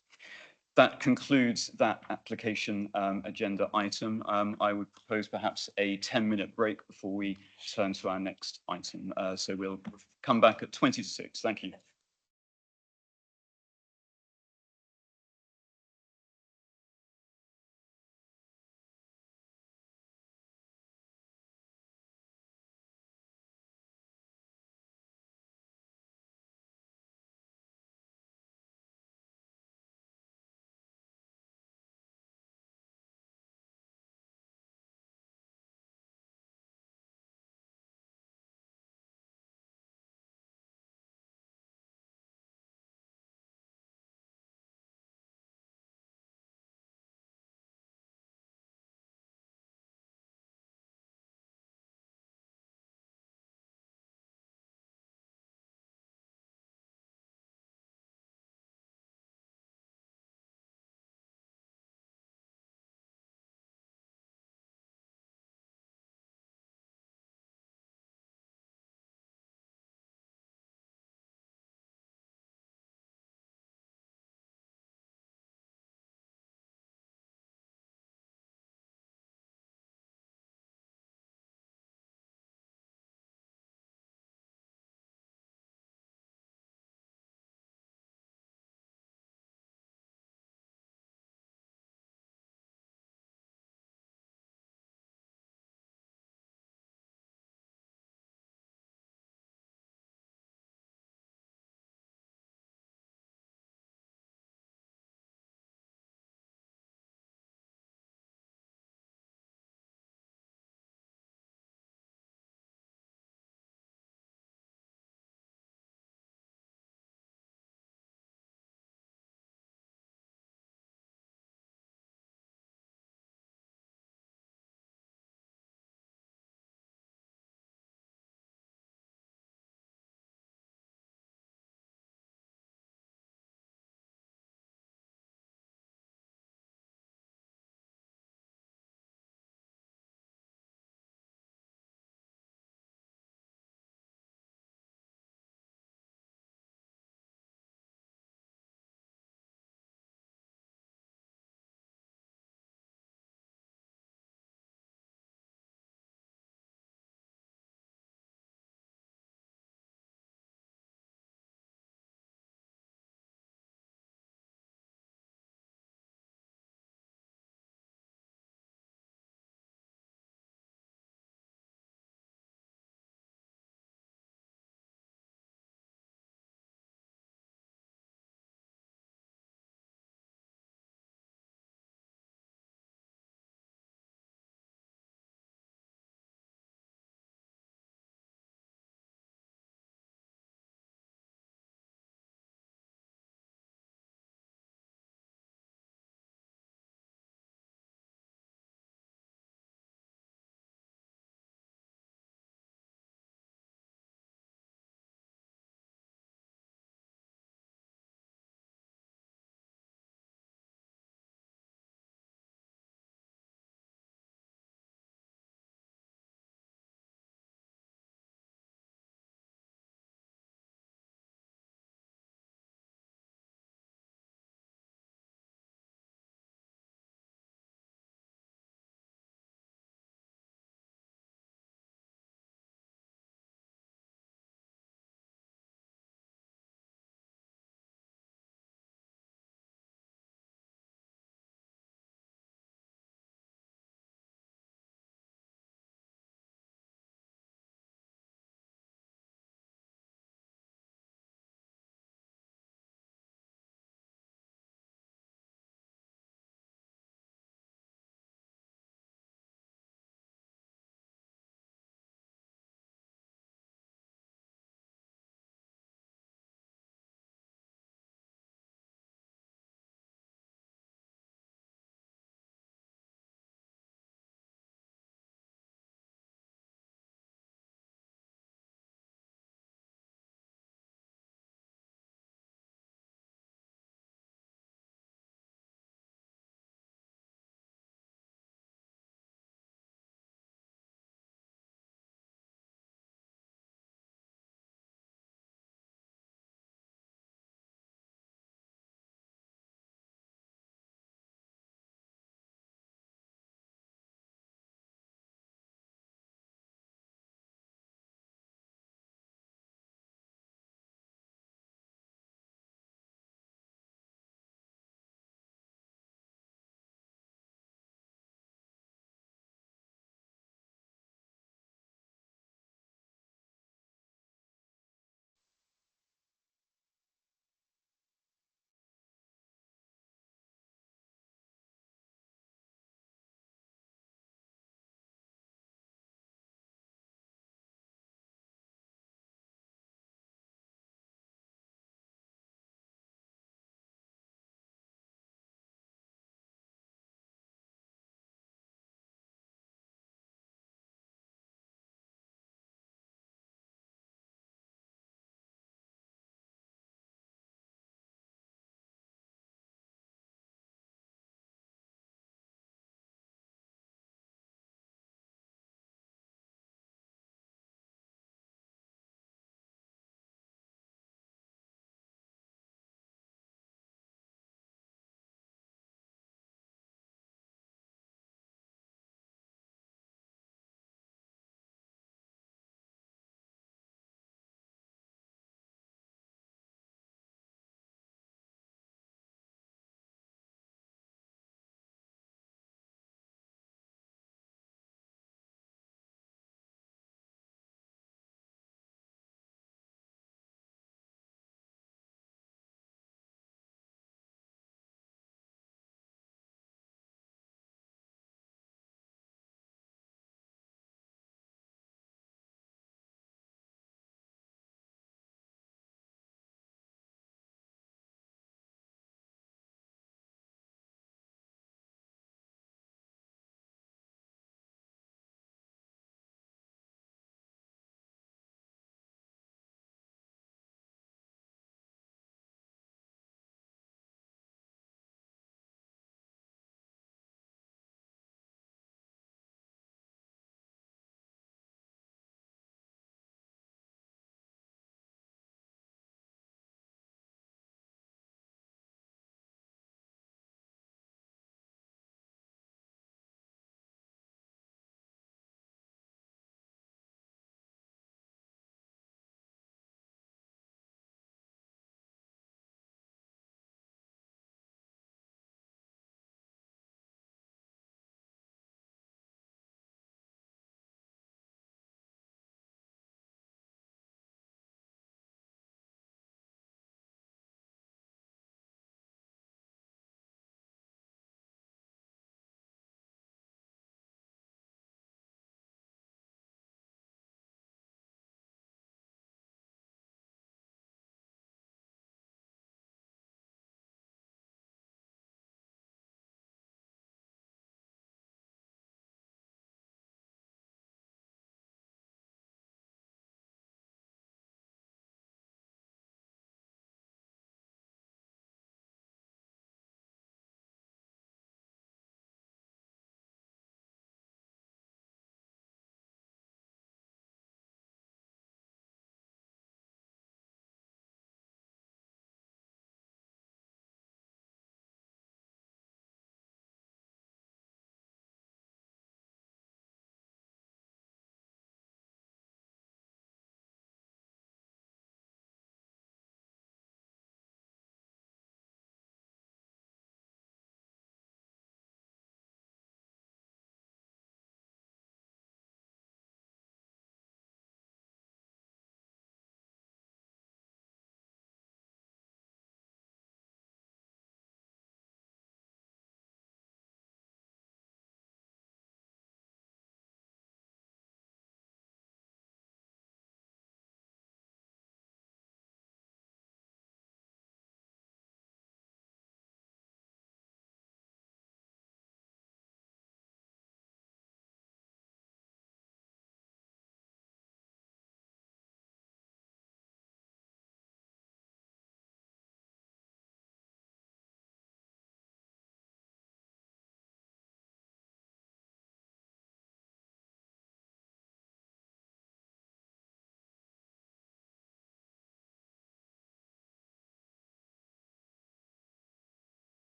That concludes that application agenda item. I would propose perhaps a 10-minute break before we turn to our next item. So we'll come back at 20 to 6. Thank you.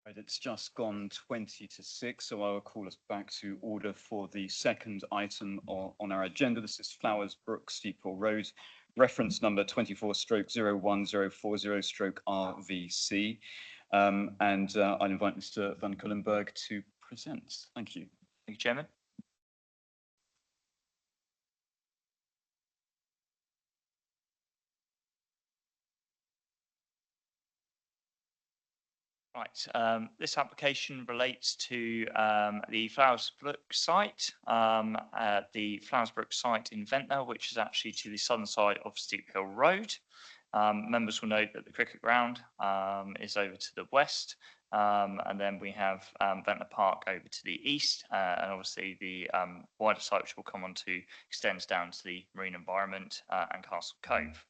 Right, it's just gone 20 to 6, so I will call us back to order for the second item on our agenda. This is Flowers Brook Steeple Road, reference number 24/01040/RVC. And I'll invite Mr. Van Kullenberg to present. Thank you. Thank you, Chairman. Right, this application relates to the Flowers Brook site, the Flowers Brook site in Ventnor, which is actually to the southern side of Steep Hill Road. Members will note that the cricket ground is over to the west, and then we have Ventnor Park over to the east, and obviously the wider site, which we'll come on to, extends down to the marine environment and Castle Cove.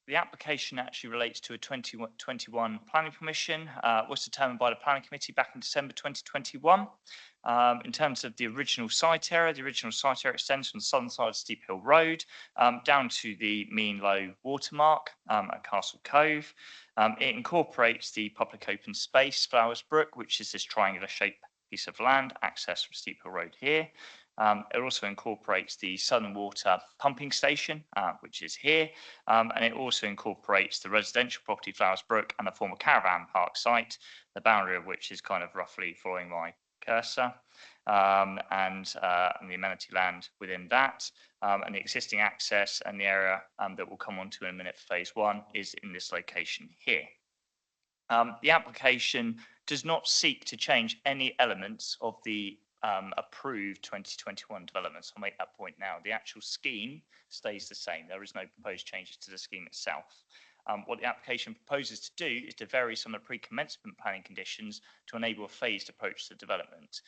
The application actually relates to a 2021 planning permission, was determined by the planning committee back in December 2021. In terms of the original site area extends from the southern side of Steep Hill Road down to the mean low watermark at Castle Cove. It incorporates the public open space Flowers Brook, which is this triangular shaped piece of land accessed from Steep Hill Road here. It also incorporates the Southern Water pumping station, which is here, and it also incorporates the residential property Flowers Brook and the former caravan park site, the boundary of which is kind of roughly following my cursor, and the amenity land within that, and the existing access and the area that we'll come on to in a minute for phase one is in this location here. The application does not seek to change any elements of the approved 2021 developments. I'll make that point now. The actual scheme stays the same. There is no proposed changes to the scheme itself. What the application proposes to do is to vary some of the pre-commencement planning conditions to enable a phased approach to development.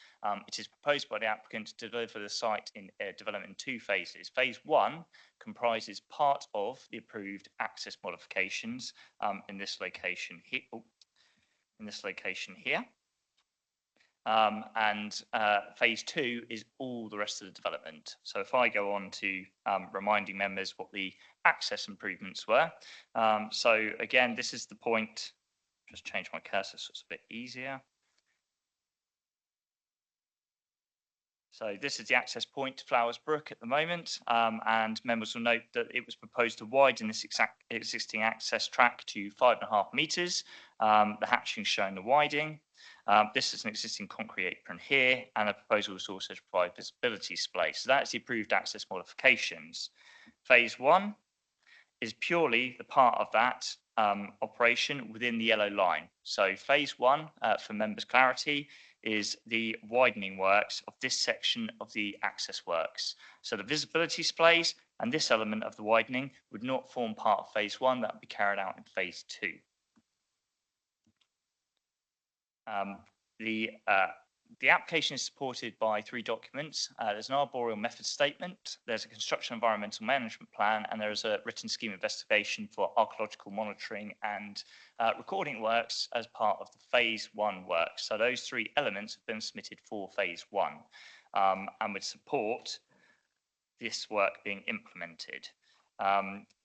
It is proposed by the applicant to deliver the site in development in two phases. Phase one comprises part of the approved access modifications in this location here. Phase two is all the rest of the development. So if I go on to reminding members what the access improvements were. So again, this is the point, just change my cursor so it's a bit easier. So this is the access point to Flowers Brook at the moment, and members will note that it was proposed to widen this existing access track to 5.5 metres. The hatching showing the widening. This is an existing concrete apron here, and the proposal was also to provide visibility display. So that's the approved access modifications. Phase one is purely the part of that operation within the yellow line. So phase one, for members' clarity, is the widening works of this section of the access works. So the visibility displays and this element of the widening would not form part of phase one. That would be carried out in phase two. The application is supported by 3 documents. There's an arboreal method statement, there's a construction environmental management plan, and there is a written scheme investigation for archaeological monitoring and recording works as part of the phase one works. So those 3 elements have been submitted for phase one and would support this work being implemented.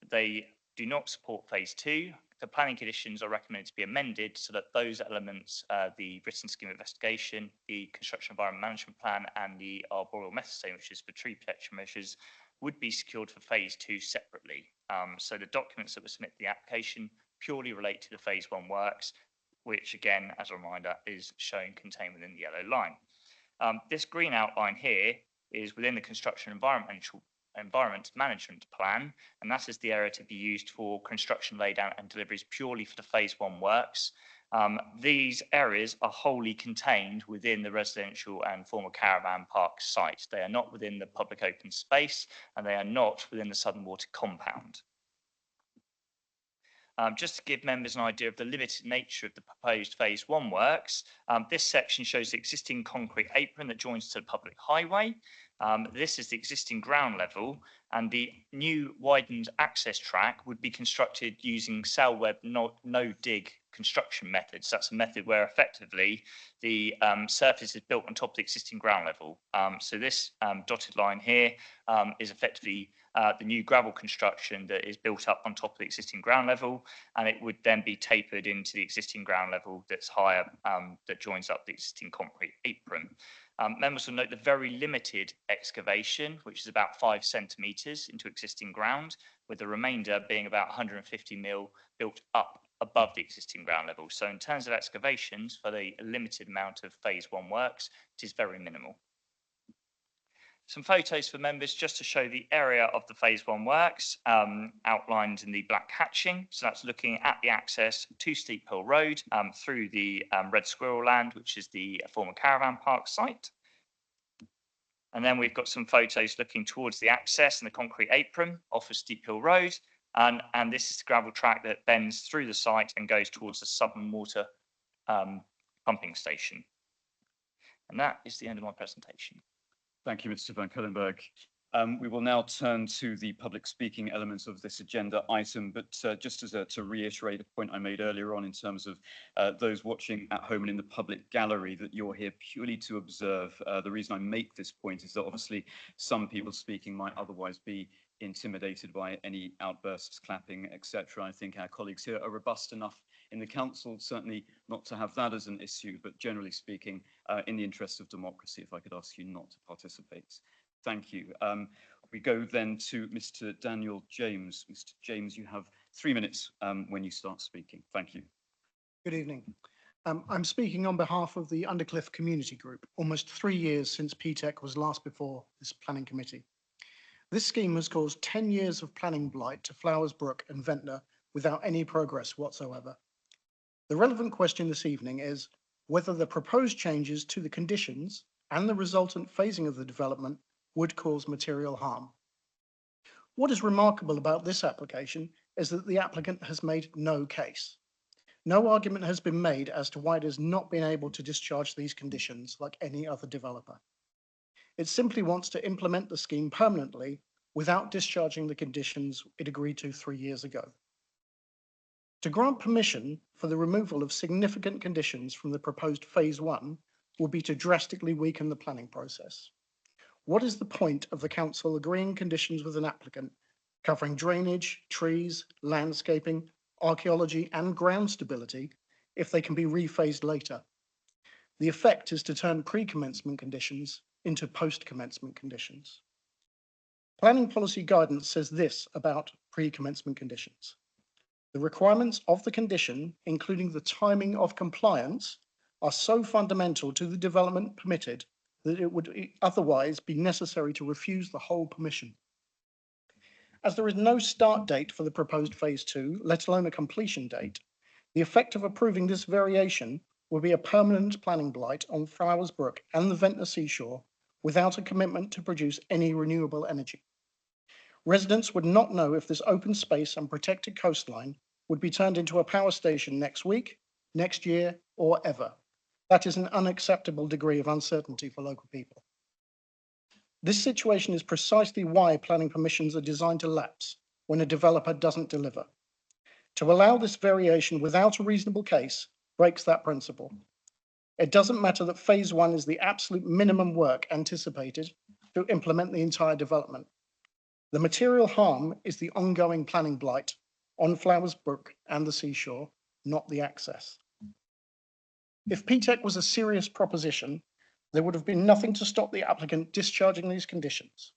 They do not support phase two. The planning conditions are recommended to be amended so that those elements, the written scheme investigation, the construction environment management plan, and the arboreal method statement, which is for tree protection measures, would be secured for phase two separately. So the documents that were submitted to the application purely relate to the phase one works, which again, as a reminder, is shown contained within the yellow line. This green outline here is within the construction environment management plan, and that is the area to be used for construction laydown and deliveries purely for the phase one works. These areas are wholly contained within the residential and former caravan park site. They are not within the public open space, and they are not within the Southern Water compound. Just to give members an idea of the limited nature of the proposed phase one works, this section shows the existing concrete apron that joins to the public highway. This is the existing ground level, and the new widened access track would be constructed using Sailweb no dig construction methods. That's a method where effectively the surface is built on top of the existing ground level. So this dotted line here is effectively the new gravel construction that is built up on top of the existing ground level, and it would then be tapered into the existing ground level that's higher, that joins up the existing concrete apron. Members will note the very limited excavation, which is about 5 centimetres into existing ground, with the remainder being about 150 mil built up above the existing ground level. So in terms of excavations for the limited amount of phase 1 works, it is very minimal. Some photos for members just to show the area of the phase 1 works outlined in the black hatching. So that's looking at the access to Steep Hill Road through the Red Squirrel Land, which is the former caravan park site. And then we've got some photos looking towards the access and the concrete apron off of Steep Hill Road. And this is the gravel track that bends through the site and goes towards the Southern Water pumping station. And that is the end of my presentation. Thank you, Mr. Van Kullenberg. We will now turn to the public speaking elements of this agenda item, but just to reiterate a point I made earlier on in terms of those watching at home and in the public gallery, that you're here purely to observe. The reason I make this point is that obviously some people speaking might otherwise be intimidated by any outbursts, clapping, etc. I think our colleagues here are robust enough in the council, certainly not to have that as an issue, but generally speaking, in the interest of democracy, if I could ask you not to participate. Thank you. We go then to Mr. Daniel James. Mr. James, you have 3 minutes when you start speaking. Thank you. Good evening. I'm speaking on behalf of the Undercliff Community Group, almost 3 years since PTEC was last before this planning committee. This scheme has caused 10 years of planning blight to Flowers Brook and Ventnor without any progress whatsoever. The relevant question this evening is whether the proposed changes to the conditions and the resultant phasing of the development would cause material harm. What is remarkable about this application is that the applicant has made no case. No argument has been made as to why it has not been able to discharge these conditions like any other developer. It simply wants to implement the scheme permanently without discharging the conditions it agreed to 3 years ago. To grant permission for the removal of significant conditions from the proposed phase 1 will be to drastically weaken the planning process. What is the point of the council agreeing conditions with an applicant covering drainage, trees, landscaping, archaeology and ground stability if they can be rephased later? The effect is to turn pre-commencement conditions into post-commencement conditions. Planning policy guidance says this about pre-commencement conditions. The requirements of the condition, including the timing of compliance, are so fundamental to the development permitted that it would otherwise be necessary to refuse the whole permission. As there is no start date for the proposed phase 2, let alone a completion date, the effect of approving this variation will be a permanent planning blight on Flowers Brook and the Ventnor seashore without a commitment to produce any renewable energy. Residents would not know if this open space and protected coastline would be turned into a power station next week, next year, or ever. That is an unacceptable degree of uncertainty for local people. This situation is precisely why planning permissions are designed to lapse when a developer doesn't deliver. To allow this variation without a reasonable case breaks that principle. It doesn't matter that phase 1 is the absolute minimum work anticipated to implement the entire development. The material harm is the ongoing planning blight on Flowers Brook and the seashore, not the access. If PTEC was a serious proposition, there would have been nothing to stop the applicant discharging these conditions.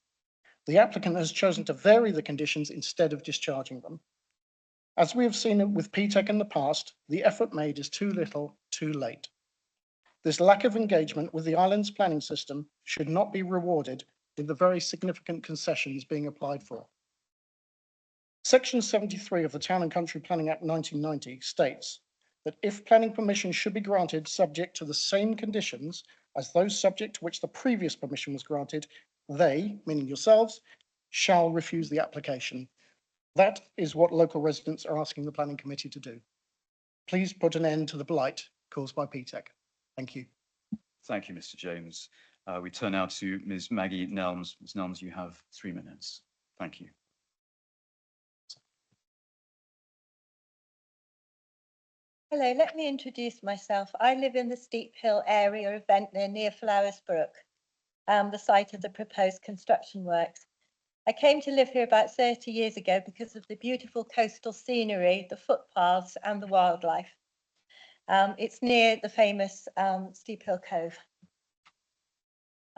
The applicant has chosen to vary the conditions instead of discharging them. As we have seen with PTEC in the past, the effort made is too little, too late. This lack of engagement with the island's planning system should not be rewarded with the very significant concessions being applied for. Section 73 of the Town and Country Planning Act 1990 states that if planning permission should be granted subject to the same conditions as those subject to which the previous permission was granted, they, meaning yourselves, shall refuse the application. That is what local residents are asking the planning committee to do. Please put an end to the blight caused by PTEC. Thank you. Thank you, Mr. James. We turn now to Ms. Maggie Nelms. Ms. Nelms, you have 3 minutes. Thank you. Hello, let me introduce myself. I live in the Steep Hill area of Ventnor near Flowers Brook, the site of the proposed construction works. I came to live here about 30 years ago because of the beautiful coastal scenery, the footpaths and the wildlife. It's near the famous Steep Hill Cove.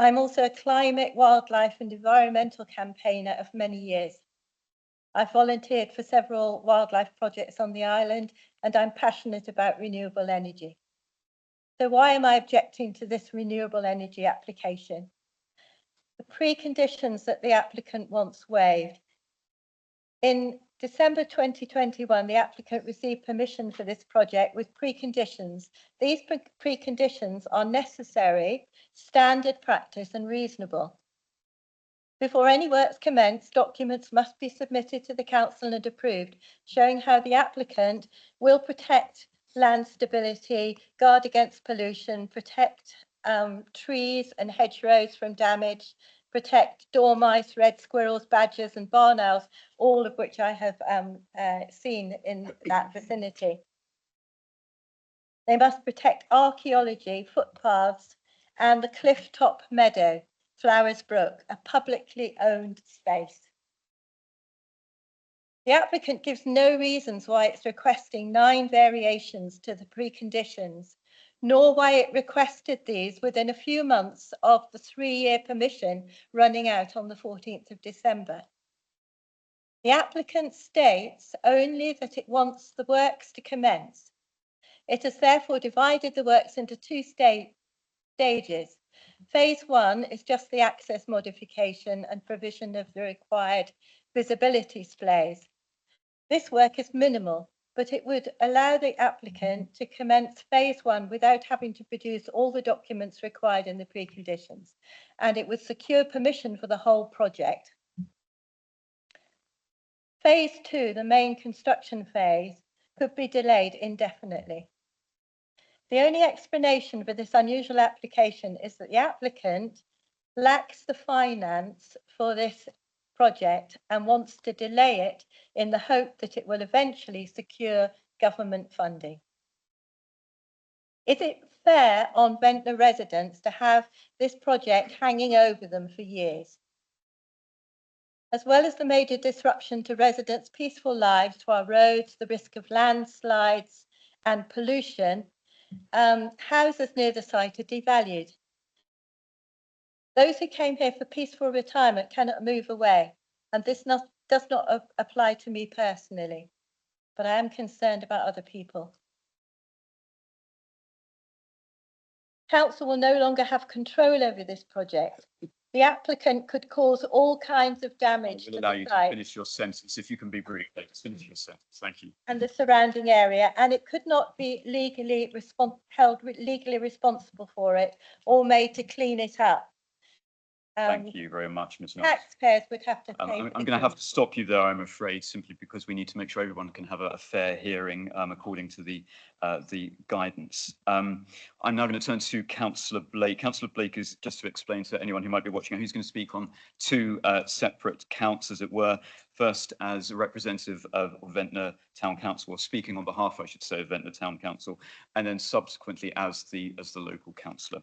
I'm also a climate, wildlife and environmental campaigner of many years. I've volunteered for several wildlife projects on the island, and I'm passionate about renewable energy. So why am I objecting to this renewable energy application? The preconditions that the applicant wants waived. In December 2021, the applicant received permission for this project with preconditions. These preconditions are necessary, standard practice and reasonable. Before any works commence, documents must be submitted to the council and approved, showing how the applicant will protect land stability, guard against pollution, protect trees and hedgerows from damage, protect dormice, red squirrels, badgers and barn owls, all of which I have seen in that vicinity. They must protect archaeology, footpaths and the cliff top meadow, Flowers Brook, a publicly owned space. The applicant gives no reasons why it's requesting 9 variations to the preconditions, nor why it requested these within a few months of the 3-year permission running out on the 14th of December. The applicant states only that it wants the works to commence. It has therefore divided the works into 2 stages. Phase 1 is just the access modification and provision of the required visibility displays. This work is minimal, but it would allow the applicant to commence phase 1 without having to produce all the documents required in the preconditions, and it would secure permission for the whole project. Phase 2, the main construction phase, could be delayed indefinitely. The only explanation for this unusual application is that the applicant lacks the finance for this project and wants to delay it in the hope that it will eventually secure government funding. Is it fair on Ventnor residents to have this project hanging over them for years? As well as the major disruption to residents' peaceful lives, to our roads, the risk of landslides and pollution, houses near the site are devalued. Those who came here for peaceful retirement cannot move away, and this does not apply to me personally, but I am concerned about other people. Council will no longer have control over this project. The applicant could cause all kinds of damage to We'll allow the you to site finish your sentence. If you can be brief, please finish your sentence. Thank you. and the surrounding area, and it could not be held legally responsible for it or made to clean it up. Thank you very much, Ms. Knox. Taxpayers would have to pay. I'm for going the to have to cost. stop you there, I'm afraid, simply because we need to make sure everyone can have a fair hearing according to the guidance. I'm now going to turn to Councillor Blake. Councillor Blake is, just to explain to anyone who might be watching, he's going to speak on 2 separate counts, as it were. First, as a representative of Ventnor Town Council, or speaking on behalf, I should say, of Ventnor Town Council, and then subsequently as the local councillor.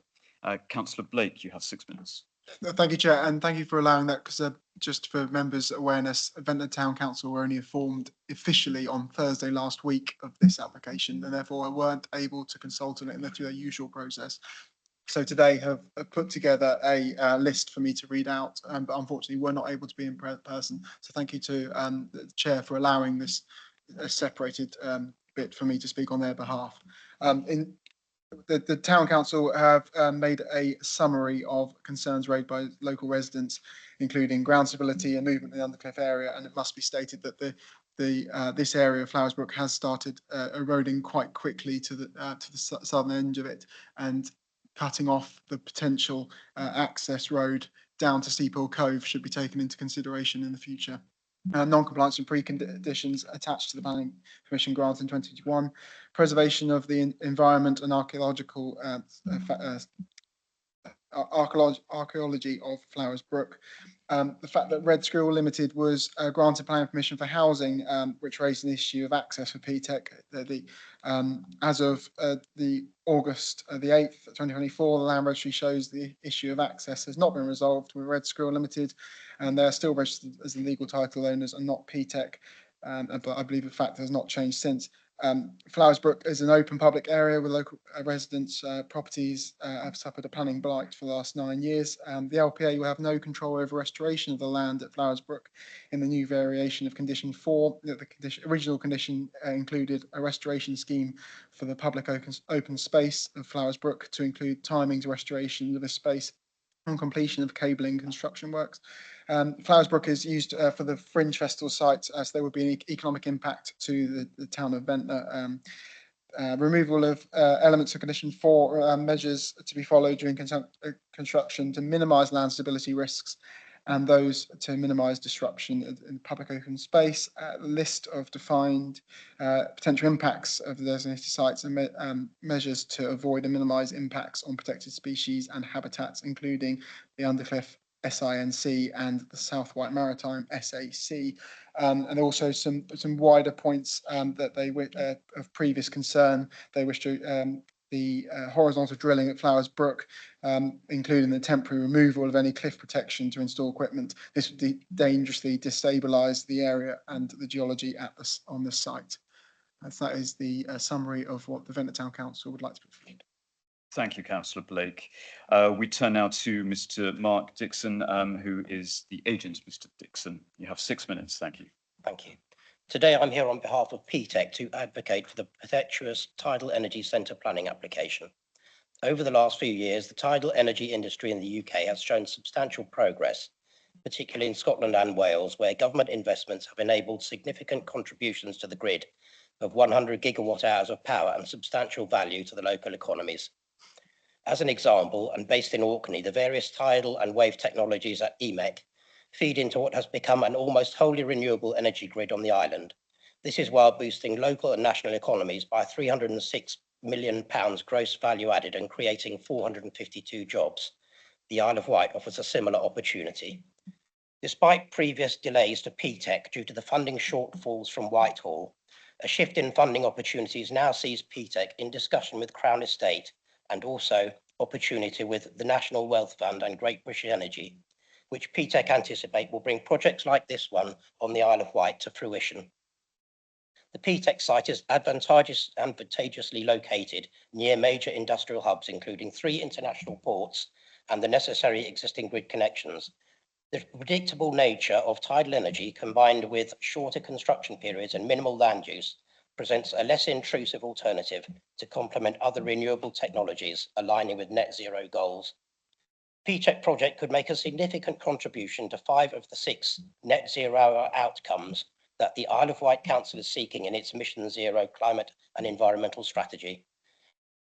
Councillor Blake, you have 6 minutes. Thank you, Chair, and thank you for allowing that, because just for members' awareness, Ventnor Town Council were only informed officially on Thursday last week of this application, and therefore weren't able to consult on it through their usual process. So today have put together a list for me to read out, but unfortunately we're not able to be in person. So thank you to the Chair for allowing this separated bit for me to speak on their behalf. The Town Council have made a summary of concerns raised by local residents, including ground stability and movement in the Undercliff area, and it must be stated that this area of Flowers Brook has started eroding quite quickly to the southern end of it, and cutting off the potential access road down to Steep Hill Cove should be taken into consideration in the future. Non-compliance and preconditions attached to the Planning Commission grant in 2021, preservation of the environment and archaeological archaeology of Flowers Brook. The fact that Red Squirrel Limited was granted planning permission for housing, which raised an issue of access for PTEC. As of the August the 8th, 2024, the Land Registry shows the issue of access has not been resolved with Red Squirrel Limited, and they are still registered as the legal title owners and not PTEC. But I believe the fact has not changed since. Flowers Brook is an open public area with local residents' properties have suffered a planning blight for the last 9 years. The LPA will have no control over restoration of the land at Flowers Brook in the new variation of condition 4. The original condition included a restoration scheme for the public open space of Flowers Brook to include timings restoration of this space on completion of cabling construction works. Flowers Brook is used for the Fringe Festival site, so there would be an economic impact to the town of Ventnor. Removal of elements of condition 4 measures to be followed during construction to minimise land stability risks and those to minimise disruption in public open space. List of defined potential impacts of the designated sites and measures to avoid and minimise impacts on protected species and habitats, including the Undercliff SINC and the South White Maritime SAC, and also some wider points that they of previous concern. They wish to the horizontal drilling at Flowers Brook, including the temporary removal of any cliff protection to install equipment. This would dangerously destabilise the area and the geology on the site. So that is the summary of what the Ventnor Town Council would like to put forward. Thank you, Councillor Blake. We turn now to Mr. Mark Dixon, who is the agent. Mr. Dixon, you have 6 minutes. Thank you. Thank you. Today, I'm here on behalf of PTEC to advocate for the Perpetuous Tidal Energy Centre planning application. Over the last few years, the tidal energy industry in the UK has shown substantial progress, particularly in Scotland and Wales, where government investments have enabled significant contributions to the grid of 100 gigawatt hours of power and substantial value to the local economies. As an example, and based in Orkney, the various tidal and wave technologies at EMEC feed into what has become an almost wholly renewable energy grid on the island. This is while boosting local and national economies by £306 million gross value added and creating 452 jobs. The Isle of Wight offers a similar opportunity. Despite previous delays to PTEC due to the funding shortfalls from Whitehall, a shift in funding opportunities now sees PTEC in discussion with Crown Estate and also opportunity with the National Wealth Fund and Great British Energy, which PTEC anticipate will bring projects like this one on the Isle of Wight to fruition. The PTEC site is advantageously located near major industrial hubs, including 3 international ports and the necessary existing grid connections. The predictable nature of tidal energy, combined with shorter construction periods and minimal land use, presents a less intrusive alternative to complement other renewable technologies aligning with net zero goals. PTEC project could make a significant contribution to 5 of the 6 net zero outcomes that the Isle of Wight Council is seeking in its Mission Zero climate and environmental strategy.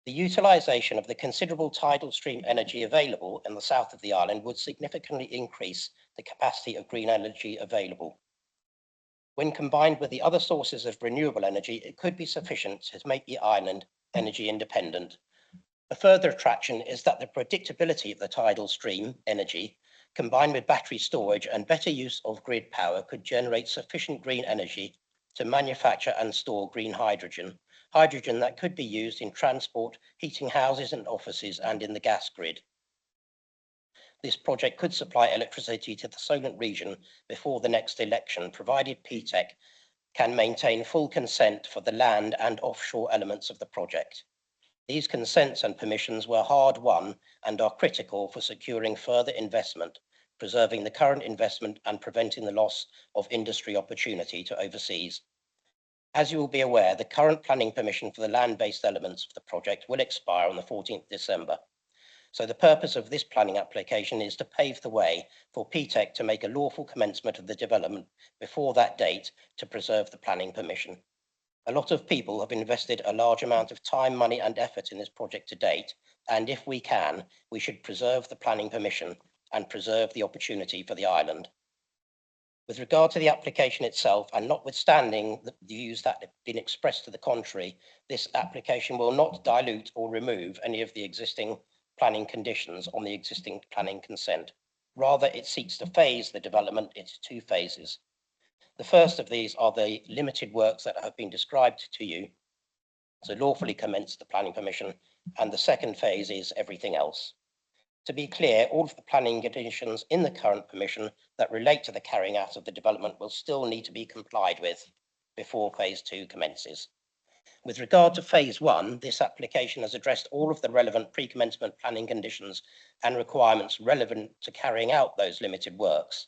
The utilisation of the considerable tidal stream energy available in the south of the island would significantly increase the capacity of green energy available. When combined with the other sources of renewable energy, it could be sufficient to make the island energy independent. A further attraction is that the predictability of the tidal stream energy, combined with battery storage and better use of grid power, could generate sufficient green energy to manufacture and store green hydrogen, hydrogen that could be used in transport, heating houses and offices, and in the gas grid. This project could supply electricity to the Solent region before the next election, provided PTEC can maintain full consent for the land and offshore elements of the project. These consents and permissions were hard won and are critical for securing further investment, preserving the current investment and preventing the loss of industry opportunity to overseas. As you will be aware, the current planning permission for the land-based elements of the project will expire on the 14th December. So the purpose of this planning application is to pave the way for PTEC to make a lawful commencement of the development before that date to preserve the planning permission. A lot of people have invested a large amount of time, money and effort in this project to date, and if we can, we should preserve the planning permission and preserve the opportunity for the island. With regard to the application itself, and notwithstanding the views that have been expressed to the contrary, this application will not dilute or remove any of the existing planning conditions on the existing planning consent. Rather, it seeks to phase the development into 2 phases. The first of these are the limited works that have been described to you, so lawfully commence the planning permission, and the second phase is everything else. To be clear, all of the planning conditions in the current permission that relate to the carrying out of the development will still need to be complied with before phase 2 commences. With regard to phase 1, this application has addressed all of the relevant pre-commencement planning conditions and requirements relevant to carrying out those limited works.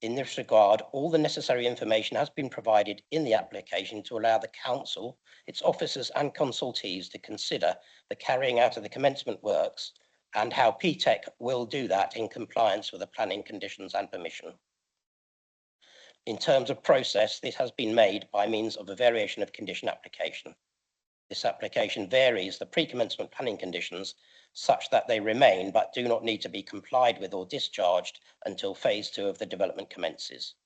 In this regard, all the necessary information has been provided in the application to allow the council, its officers and consultees to consider the carrying out of the commencement works and how PTEC will do that in compliance with the planning conditions and permission. In terms of process, this has been made by means of a variation of condition application. This application varies the pre-commencement planning conditions such that they remain but do not need to be complied with or discharged until phase 2 of the development commences.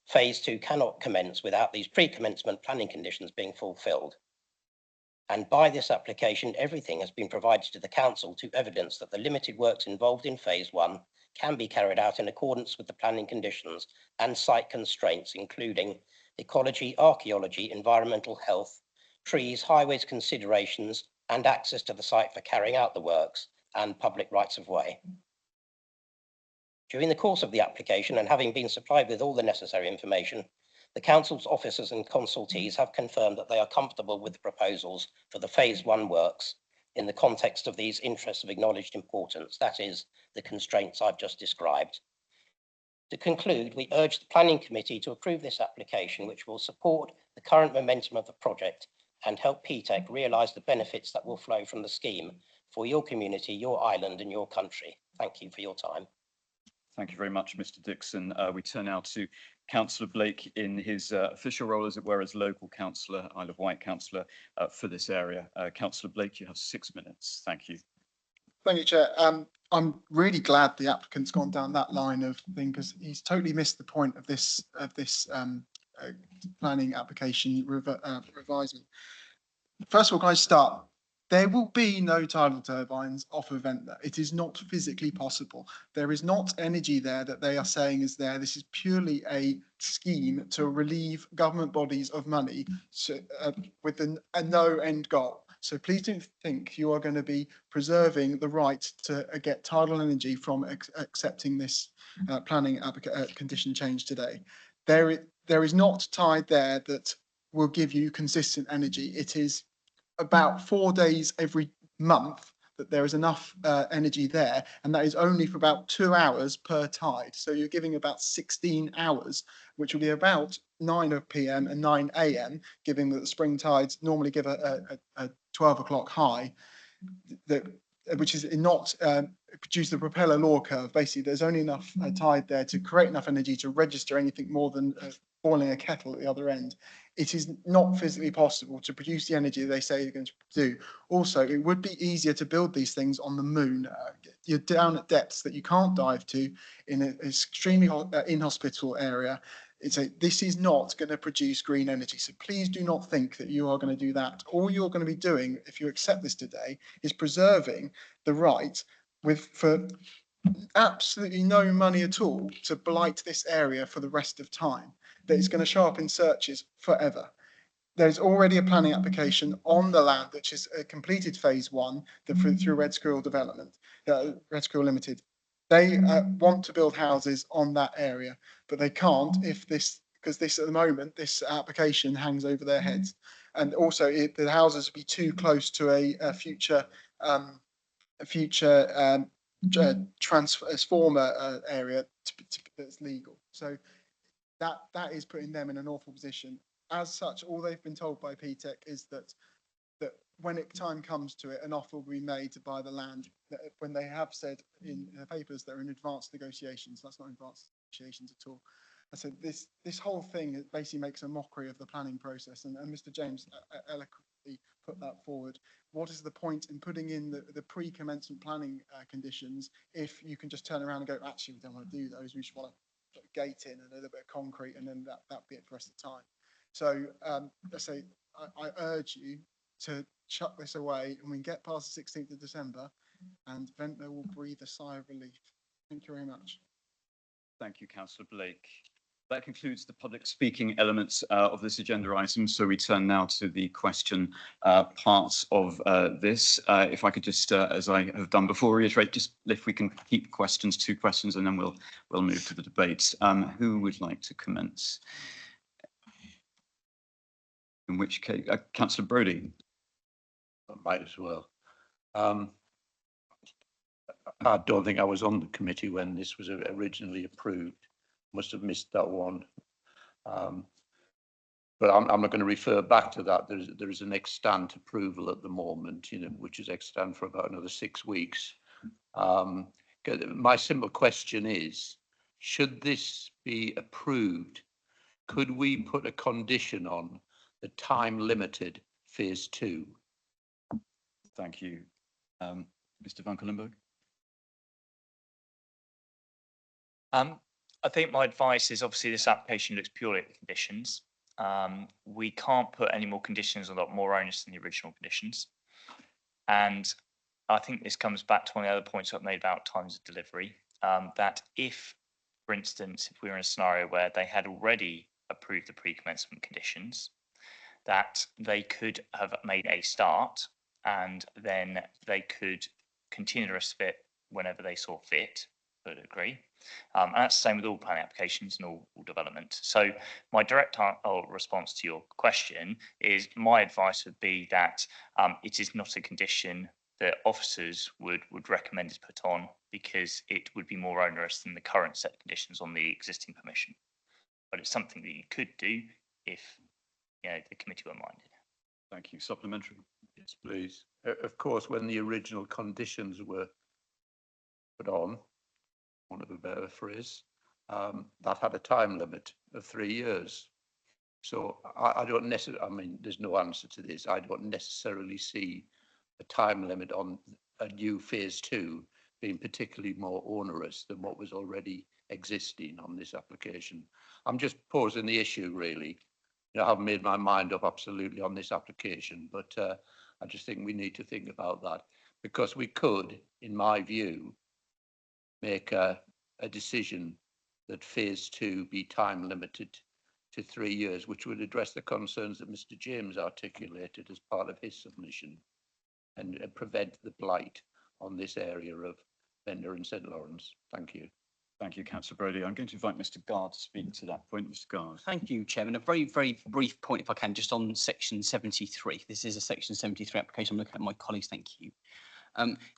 Phase 2 cannot commence without these pre-commencement planning conditions being fulfilled. And by this application, everything has been provided to the council to evidence that the limited works involved in phase 1 can be carried out in accordance with the planning conditions and site constraints, including ecology, archaeology, environmental health, trees, highways considerations, and access to the site for carrying out the works, and public rights of way. During the course of the application, and having been supplied with all the necessary information, the council's officers and consultees have confirmed that they are comfortable with the proposals for the phase 1 works in the context of these interests of acknowledged importance, that is, the constraints I've just described. To conclude, we urge the Planning Committee to approve this application, which will support the current momentum of the project and help PTEC realise the benefits that will flow from the scheme for your community, your island and your country. Thank you for your time. Thank you very much, Mr. Dixon. We turn now to Councillor Blake in his official role, as it were, as local councillor, Isle of Wight councillor for this area. Councillor Blake, you have 6 minutes. Thank you. Thank you, Chair. I'm really glad the applicant's gone down that line of thing, because he's totally missed the point of this planning application revisement. First of all, can I start? There will be no tidal turbines off of Ventnor. It is not physically possible. There is not energy there that they are saying is there. This is purely a scheme to relieve government bodies of money with a no end goal. So please don't think you are going to be preserving the right to get tidal energy from accepting this planning condition change today. There is not tide there that will give you consistent energy. It is about 4 days every month that there is enough energy there, and that is only for about 2 hours per tide. So you're giving about 16 hours, which will be about 9 p.m. and 9 a.m., given that the spring tides normally give a 12 o'clock high, which is not produce the propeller law curve. Basically, there's only enough tide there to create enough energy to register anything more than boiling a kettle at the other end. It is not physically possible to produce the energy they say you're going to do. Also, it would be easier to build these things on the moon. You're down at depths that you can't dive to in an extremely inhospitable area. This is not going to produce green energy. So please do not think that you are going to do that. All you're going to be doing, if you accept this today, is preserving the right for absolutely no money at all to blight this area for the rest of time. That is going to show up in searches forever. There's already a planning application on the land which is completed phase 1 through Red Squirrel Development, Red Squirrel Limited. They want to build houses on that area, but they can't because this at the moment, this application hangs over their heads. And also the houses will be too close to a future transformer area that's legal. So that is putting them in an awful position. As such, all they've been told by PTEC is that when time comes to it, an offer will be made to buy the land. When they have said in the papers they're in advanced negotiations, that's not advanced negotiations at all. And so this whole thing basically makes a mockery of the planning process. And Mr. James eloquently put that forward. What is the point in putting in the pre-commencement planning conditions if you can just turn around and go, actually, we don't want to do those. We just want to put a gate in and a little bit of concrete, and then that be it for the rest of the time. So let's say I urge you to chuck this away, and we can get past the 16th of December and Ventnor will breathe a sigh of relief. Thank you very much. Thank you, Councillor Blake. That concludes the public speaking elements of this agenda item. So we turn now to the question parts of this. If I could just, as I have done before, reiterate, just if we can keep questions, 2 questions, and then we'll move to the debate. Who would like to commence? In which case, Councillor Brodie. I might as well. I don't think I was on the committee when this was originally approved. Must have missed that one. But I'm not going to refer back to that. There is an extant approval at the moment, which is extant for about another 6 weeks. My simple question is, should this be approved, could we put a condition on the time limited phase 2? Thank you. Mr. van Kullenberg. I think my advice is obviously this application looks purely at the conditions. We can't put any more conditions on that more onerous than the original conditions. And I think this comes back to one of the other points I've made about times of delivery, that if, for instance, if we were in a scenario where they had already approved the pre-commencement conditions, that they could have made a start and then they could continue the rest of it whenever they saw fit, I would agree. And that's the same with all planning applications and all development. So my direct response to your question is my advice would be that it is not a condition that officers would recommend is put on, because it would be more onerous than the current set of conditions on the existing permission. But it's something that you could do if the committee were minded. Thank you. Supplementary. Yes, please. Of course, when the original conditions were put on, one of a better phrase, that had a time limit of 3 years. So I don't necessarily, I mean, there's no answer to this. I don't necessarily see a time limit on a new phase 2 being particularly more onerous than what was already existing on this application. I'm just posing the issue, really. I haven't made my mind up absolutely on this application, but I just think we need to think about that, because we could, in my view, make a decision that phase 2 be time limited to 3 years, which would address the concerns that Mr. James articulated as part of his submission and prevent the blight on this area of Ventnor and St Lawrence. Thank you. Thank you, Councillor Brodie. I'm going to invite Mr. Gard to speak to that point. Mr. Gard. Thank you, Chairman. A very, very brief point, if I can, just on section 73. This is a section 73 application. I'm looking at my colleagues. Thank you.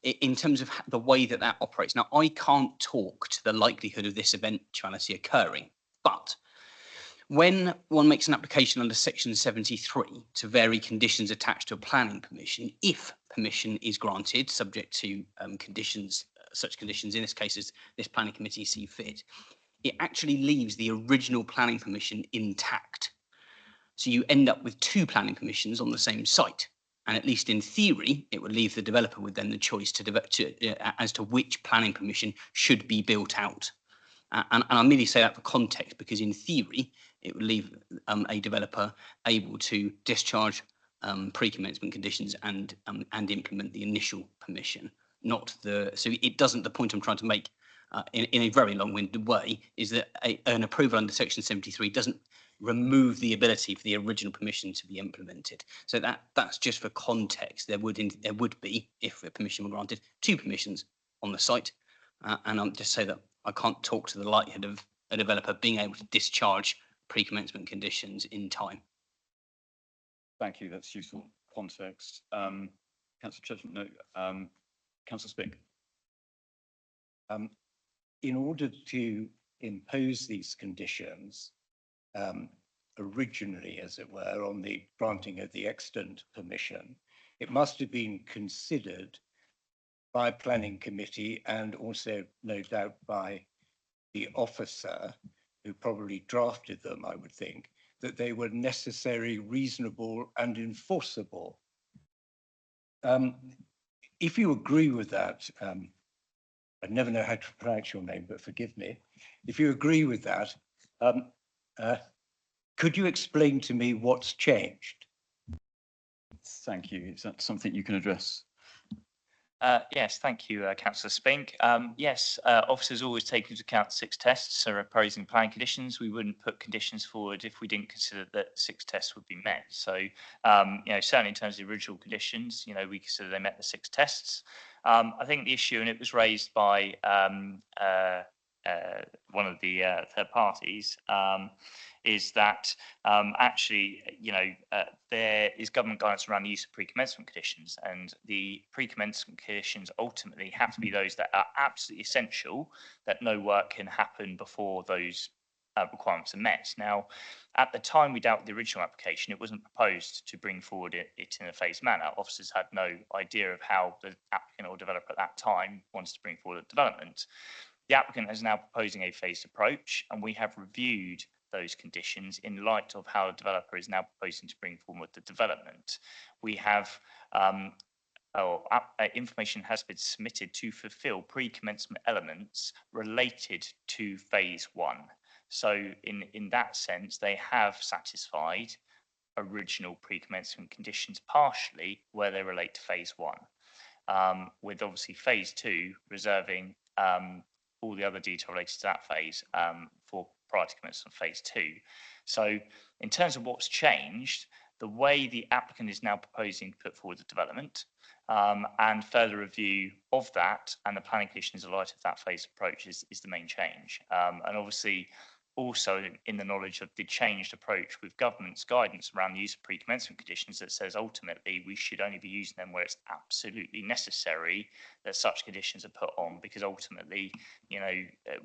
In terms of the way that operates. Now, I can't talk to the likelihood of this eventuality occurring, but when one makes an application under section 73 to vary conditions attached to a planning permission, if permission is granted, subject to conditions, such conditions, in this case, as this planning committee see fit, it actually leaves the original planning permission intact. So you end up with 2 planning permissions on the same site. And at least in theory, it would leave the developer with then the choice as to which planning permission should be built out. And I merely say that for context, because in theory, it would leave a developer able to discharge pre-commencement conditions and implement the initial permission. So it doesn't, the point I'm trying to make in a very long-winded way is that an approval under section 73 doesn't remove the ability for the original permission to be implemented. So that's just for context. There would be, if a permission were granted, 2 permissions on the site. And I'll just say that I can't talk to the likelihood of a developer being able to discharge pre-commencement conditions in time. Thank you. That's useful context. Councillor Churchman, no. Councillor Spink. In order to impose these conditions, originally, as it were, on the granting of the extant permission, it must have been considered by planning committee and also, no doubt, by the officer who probably drafted them, I would think, that they were necessary, reasonable and enforceable. If you agree with that, I never know how to pronounce your name, but forgive me. If you agree with that, could you explain to me what's changed? Thank you. Is that something you can address? Yes, thank you, Councillor Spink. Yes, officers always take into account 6 tests, so opposing planning conditions. We wouldn't put conditions forward if we didn't consider that 6 tests would be met. So, certainly in terms of the original conditions, we consider they met the 6 tests. I think the issue, and it was raised by one of the third parties, is that actually, there is government guidance around the use of pre-commencement conditions, and the pre-commencement conditions ultimately have to be those that are absolutely essential, that no work can happen before those requirements are met. Now, at the time we dealt with the original application, it wasn't proposed to bring forward it in a phased manner. Officers had no idea of how the applicant or developer at that time wanted to bring forward a development. The applicant is now proposing a phased approach, and we have reviewed those conditions in light of how the developer is now proposing to bring forward the development. We have information has been submitted to fulfil pre-commencement elements related to phase 1. So in that sense, they have satisfied original pre-commencement conditions partially where they relate to phase 1, with obviously phase 2 reserving all the other detail related to that phase for prior to commencement of phase 2. So in terms of what's changed, the way the applicant is now proposing to put forward the development and further review of that and the planning conditions in light of that phase approach is the main change. And obviously also in the knowledge of the changed approach with government's guidance around the use of pre-commencement conditions that says ultimately we should only be using them where it's absolutely necessary that such conditions are put on, because ultimately,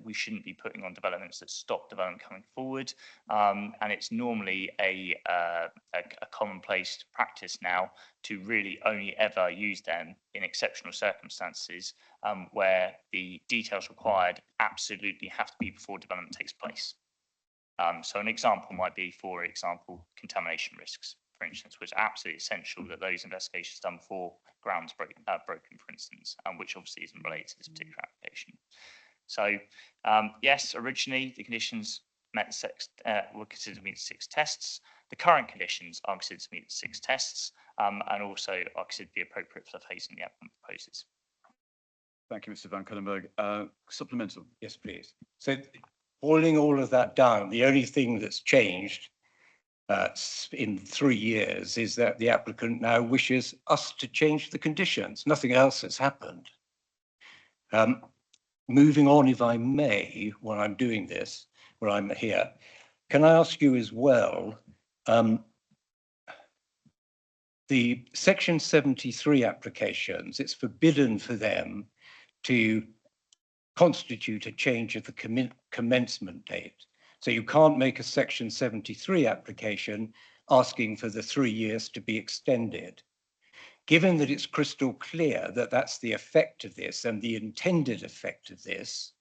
we shouldn't be putting on developments that stop development coming forward. And it's normally a commonplace practice now to really only ever use them in exceptional circumstances where the details required absolutely have to be before development takes place. So an example might be, for example, contamination risks, for instance, which is absolutely essential that those investigations done before grounds broken, for instance, which obviously isn't related to this particular application. So yes, originally the conditions met were considered to meet 6 tests. The current conditions are considered to meet 6 tests and also are considered to be appropriate for the phasing the applicant proposes. Thank you, Mr. Van Cuylenburg. Supplemental. Yes, please. So boiling all of that down, the only thing that's changed in 3 years is that the applicant now wishes us to change the conditions. Nothing else has happened. Moving on, if I may, while I'm doing this, while I'm here, can I ask you as well, the Section 73 applications, it's forbidden for them to constitute a change of the commencement date. So you can't make a Section 73 application asking for the 3 years to be extended. Given that it's crystal clear that that's the effect of this and the intended effect of this,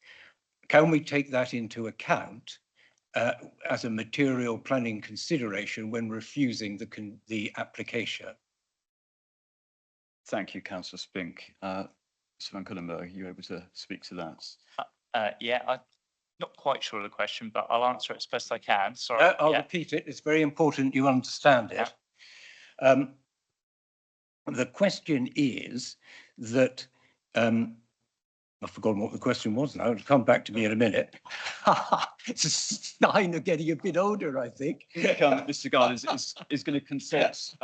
can we take that into account as a material planning consideration when refusing the application? Thank you, Councillor Spink. Mr. Van Cuylenburg, are you able to speak to that? Yeah, I'm not quite sure of the question, but I'll answer it as best I can. Sorry. I'll repeat it. It's very important you understand it. Yeah. The question is that, I've forgotten what the question was now. It'll come back to me in a minute. It's a sign of getting a bit older, I think. Mr. Gard is going to consult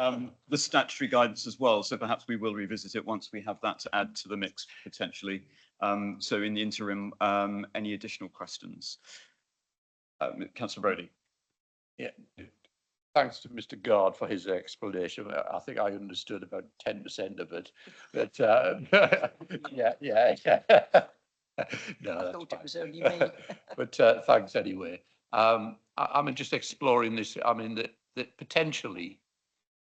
the statutory guidance as well, so perhaps we will revisit it once we have that to add to the mix potentially. So in the interim, any additional questions? Councillor Brodie. Yeah. Thanks to Mr. Gard for his explanation. I think I understood about 10% of it, but yeah. No, I thought fine. it was only me. But thanks anyway. I'm just exploring this. I mean, that potentially,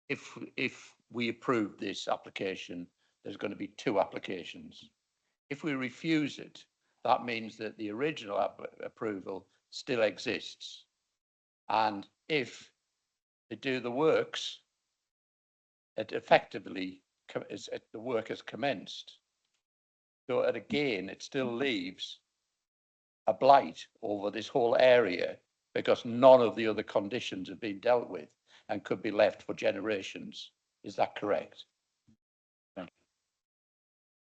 if we approve this application, there's going to be 2 applications. If we refuse it, that means that the original approval still exists, and if they do the works, it effectively the work has commenced. So and again, it still leaves a blight over this whole area because none of the other conditions have been dealt with and could be left for generations. Is that correct?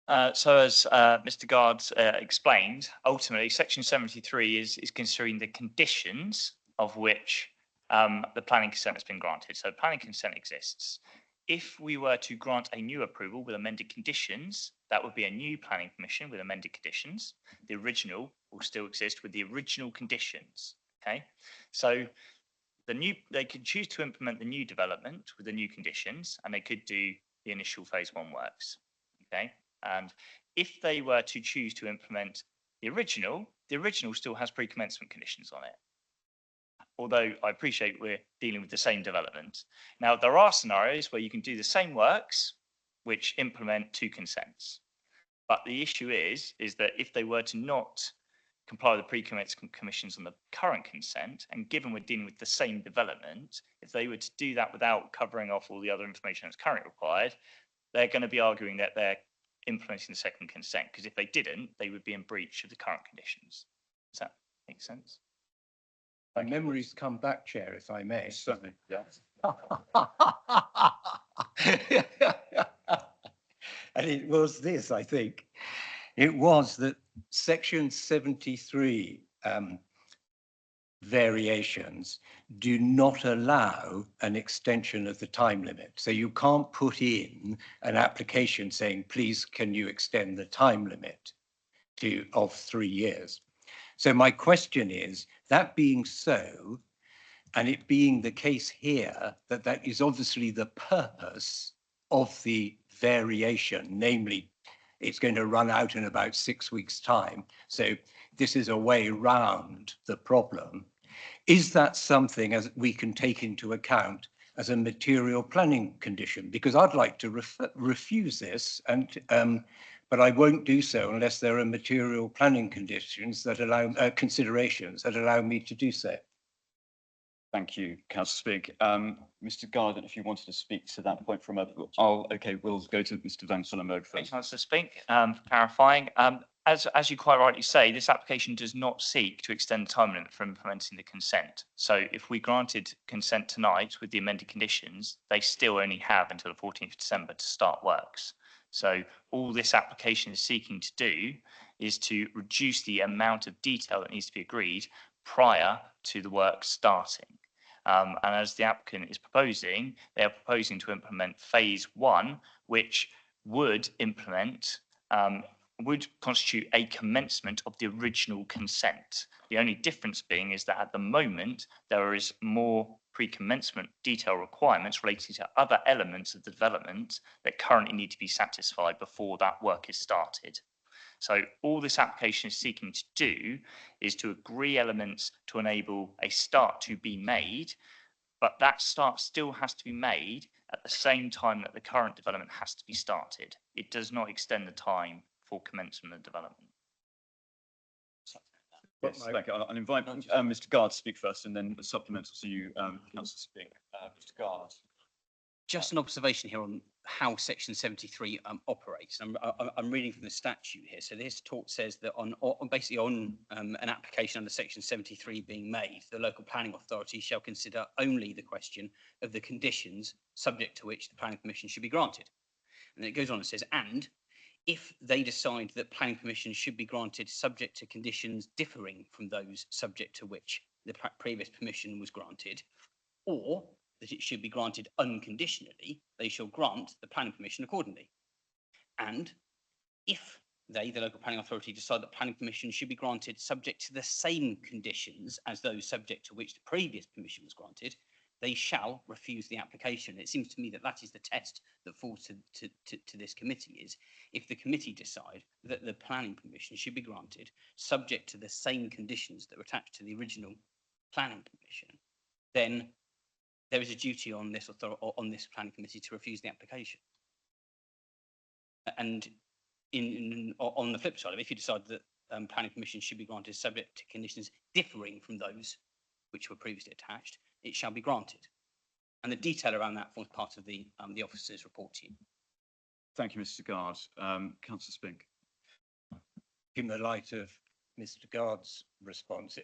So as Mr. Guard explained, ultimately Section 73 is considering the conditions of which the planning consent has been granted. So planning consent exists. If we were to grant a new approval with amended conditions, that would be a new planning permission with amended conditions. The original will still exist with the original conditions. Okay, so they could choose to implement the new development with the new conditions, and they could do the initial phase 1 works. Okay, and if they were to choose to implement the original still has pre-commencement conditions on it. Although I appreciate we're dealing with the same development. Now, there are scenarios where you can do the same works, which implement 2 consents. But the issue is that if they were to not comply with the pre-commencement conditions on the current consent, and given we're dealing with the same development, if they were to do that without covering off all the other information that's currently required, they're going to be arguing that they're implementing the second consent, because if they didn't, they would be in breach of the current conditions. Does that make sense? My memories come back, Chair, if I may. Certainly, yes. And it was this, I think. It was that Section 73 variations do not allow an extension of the time limit. So you can't put in an application saying, please, can you extend the time limit of 3 years? So my question is, that being so, and it being the case here, that is obviously the purpose of the variation, namely, it's going to run out in about 6 weeks' time. So this is a way round the problem. Is that something as we can take into account as a material planning condition? Because I'd like to refuse this, and but I won't do so unless there are material planning conditions that allow considerations that allow me to do so. Thank you, Councillor Spink. Mr. Garden, if you wanted to speak to that point from okay, we'll go to Mr. Van Sollenberg first. Councillor Spink, for clarifying. As you quite rightly say, this application does not seek to extend the time limit for implementing the consent. So if we granted consent tonight with the amended conditions, they still only have until the 14th of December to start works. So all this application is seeking to do is to reduce the amount of detail that needs to be agreed prior to the work starting. And as the applicant is proposing, they are proposing to implement phase 1, which would constitute a commencement of the original consent. The only difference being is that at the moment, there is more pre-commencement detail requirements relating to other elements of the development that currently need to be satisfied before that work is started. So all this application is seeking to do is to agree elements to enable a start to be made, but that start still has to be made at the same time that the current development has to be started. It does not extend the time for commencement of development. Yes, thank you. I'll invite Mr. Guard to speak first, and then the supplemental to you, Councillor Spink. Mr. Guard. Just an observation here on how Section 73 operates. I'm reading from the statute here. So this talk says that on an application under Section 73 being made, the local planning authority shall consider only the question of the conditions subject to which the planning permission should be granted. And then it goes on and says, and if they decide that planning permission should be granted subject to conditions differing from those subject to which the previous permission was granted, or that it should be granted unconditionally, they shall grant the planning permission accordingly. And if they, the local planning authority, decide that planning permission should be granted subject to the same conditions as those subject to which the previous permission was granted, they shall refuse the application. It seems to me that that is the test that falls to this committee, is if the committee decide that the planning permission should be granted subject to the same conditions that were attached to the original planning permission, then there is a duty on this planning committee to refuse the application. And on the flip side, if you decide that planning permission should be granted subject to conditions differing from those which were previously attached, it shall be granted. And the detail around that forms part of the officer's report to you. Thank you, Mr. Guard. Councillor Spink. In the light of Mr. Guard's response,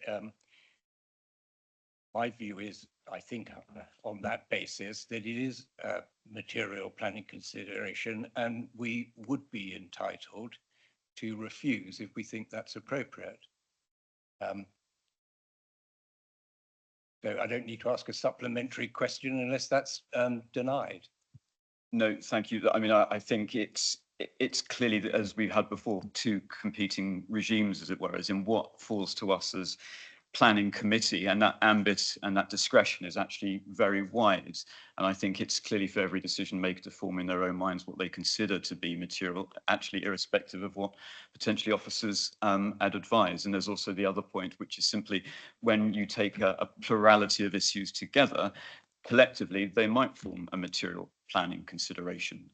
My view is, I think, on that basis, that it is a material planning consideration, and we would be entitled to refuse if we think that's appropriate. So I don't need to ask a supplementary question unless that's denied. No, thank you. I mean, I think it's clearly, that, as we've had before, two competing regimes, as it were, as in what falls to us as planning committee, and that ambit and that discretion is actually very wide. And I think it's clearly for every decision maker to form in their own minds what they consider to be material, actually irrespective of what potentially officers had advised. And there's also the other point, which is simply when you take a plurality of issues together, collectively, they might form a material planning consideration.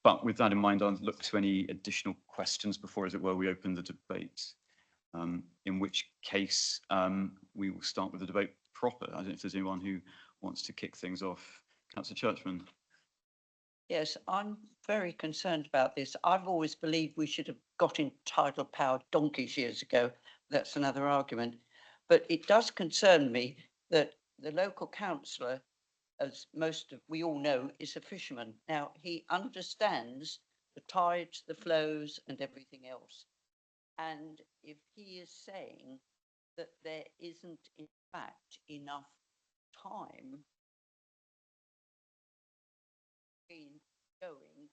But with that in mind, I'll look to any additional questions before, as it were, we open the debate. In which case, we will start with the debate proper. I don't know if there's anyone who wants to kick things off. Councillor Churchman. Yes, I'm very concerned about this. I've always believed we should have got in tidal power donkeys years ago. That's another argument. But it does concern me that the local councillor, as we all know, is a fisherman. Now, he understands the tides, the flows and everything else. And if he is saying that there isn't, in fact, enough time in going,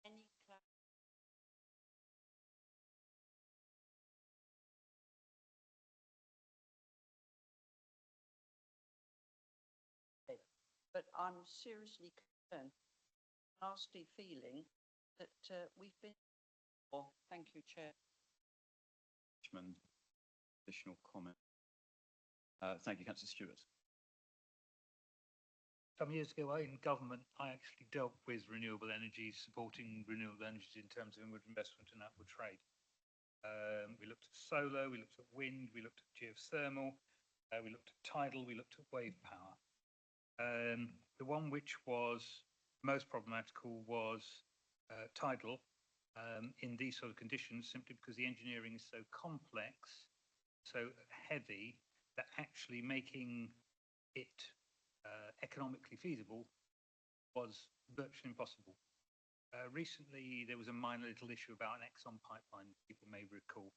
any but I'm seriously concerned, nasty feeling that we've been. Oh, thank you, Chair. Additional comment. Thank you, Councillor Stewart. Some years ago in government, I actually dealt with renewable energy, supporting renewable energies in terms of inward investment and outward trade. We looked at solar, we looked at wind, we looked at geothermal, we looked at tidal, we looked at wave power. The one which was most problematical was tidal in these sort of conditions, simply because the engineering is so complex, so heavy, that actually making it economically feasible was virtually impossible. Recently, there was a minor little issue about an Exxon pipeline, people may recall.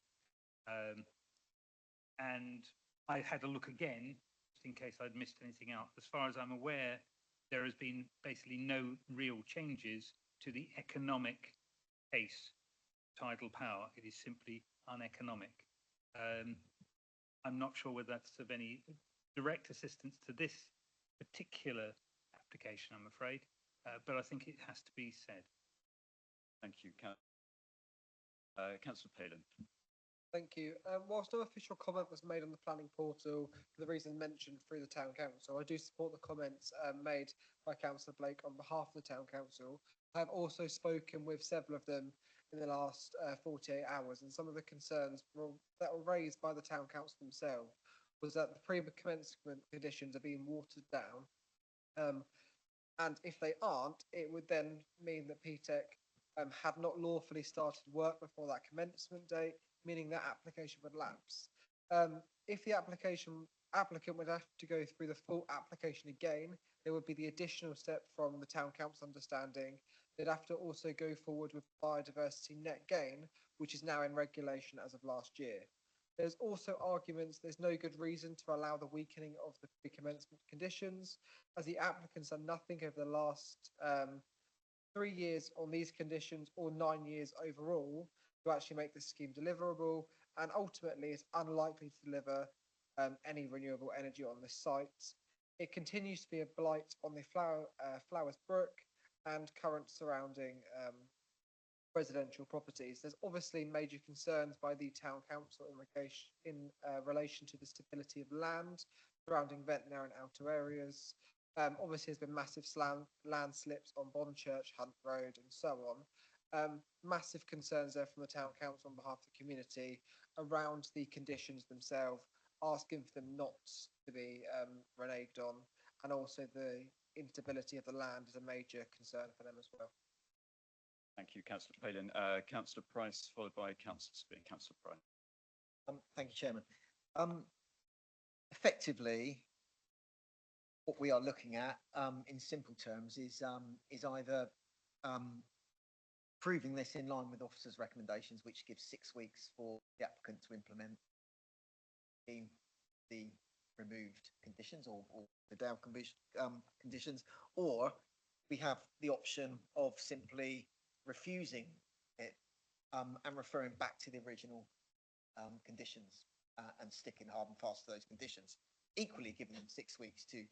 And I had a look again, just in case I'd missed anything out. As far as I'm aware, there has been basically no real changes to the economic case tidal power. It is simply uneconomic. I'm not sure whether that's of any direct assistance to this particular application, I'm afraid, but I think it has to be said. Thank you. Councillor Palin. Thank you. Whilst no official comment was made on the planning portal for the reasons mentioned through the Town Council, I do support the comments made by Councillor Blake on behalf of the Town Council. I have also spoken with several of them in the last 48 hours, and some of the concerns that were raised by the Town Council themselves was that the pre-commencement conditions are being watered down. And if they aren't, it would then mean that PTEC had not lawfully started work before that commencement date, meaning that application would lapse. If the applicant would have to go through the full application again, there would be the additional step from the Town Council understanding. They'd have to also go forward with biodiversity net gain, which is now in regulation as of last year. There's also arguments there's no good reason to allow the weakening of the pre-commencement conditions, as the applicants done nothing over the last 3 years on these conditions, or 9 years overall, to actually make this scheme deliverable, and ultimately it's unlikely to deliver any renewable energy on this site. It continues to be a blight on the Flowers Brook and current surrounding residential properties. There's obviously major concerns by the Town Council in relation to the stability of land surrounding Ventnor and outer areas. Obviously, there's been massive landslips on Bonchurch, Hunt Road, and so on. Massive concerns there from the Town Council on behalf of the community around the conditions themselves, asking for them not to be reneged on, and also the instability of the land is a major concern for them as well. Thank you, Councillor Palin. Councillor Price, followed by Councillor Spear. Councillor Price. Thank you, Chairman. Effectively, what we are looking at, in simple terms, is either proving this in line with officers' recommendations, which gives 6 weeks for the applicant to implement the removed conditions or the down conditions, or we have the option of simply refusing it and referring back to the original conditions and sticking hard and fast to those conditions, equally giving them 6 weeks to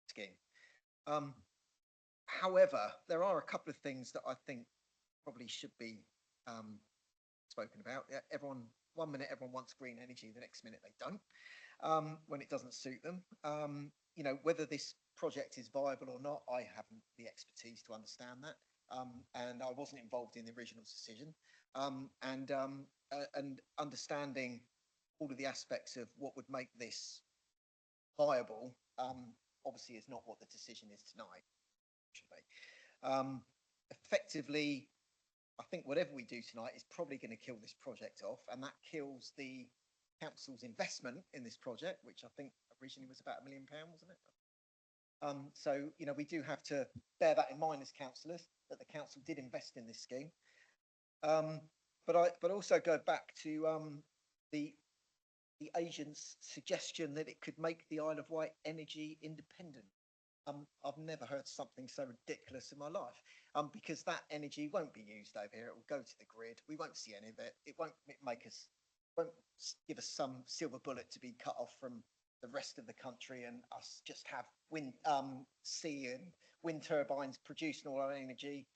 scheme. However, there are a couple of things that I think probably should be spoken about. Yeah, everyone, 1 minute everyone wants green energy, the next minute they don't, when it doesn't suit them. You know, whether this project is viable or not, I haven't the expertise to understand that, and I wasn't involved in the original decision. And understanding all of the aspects of what would make this viable, obviously is not what the decision is tonight. Effectively, I think whatever we do tonight is probably going to kill this project off, and that kills the council's investment in this project, which I think originally was about £1 million, wasn't it? So, you know, we do have to bear that in mind as councillors, that the council did invest in this scheme. But also go back to the agent's suggestion that it could make the Isle of Wight energy independent. I've never heard something so ridiculous in my life, because that energy won't be used over here. It will go to the grid. We won't see any of it. It won't give us some silver bullet to be cut off from the rest of the country and us just have sea and wind turbines producing all our energy.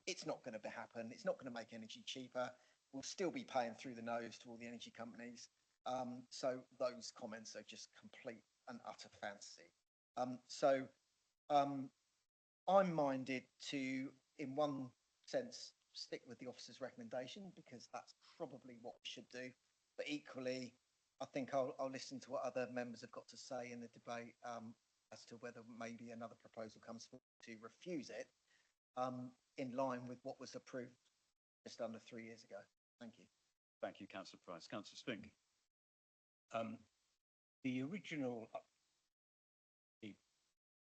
It's not going to happen. It's not going to make energy cheaper. We'll still be paying through the nose to all the energy companies. So those comments are just complete and utter fantasy. I'm minded to, in one sense, stick with the officer's recommendation, because that's probably what we should do. But equally, I think I'll listen to what other members have got to say in the debate as to whether maybe another proposal comes forward to refuse it, in line with what was approved just under 3 years ago. Thank you. Thank you, Councillor Price. Councillor Spink. The original, the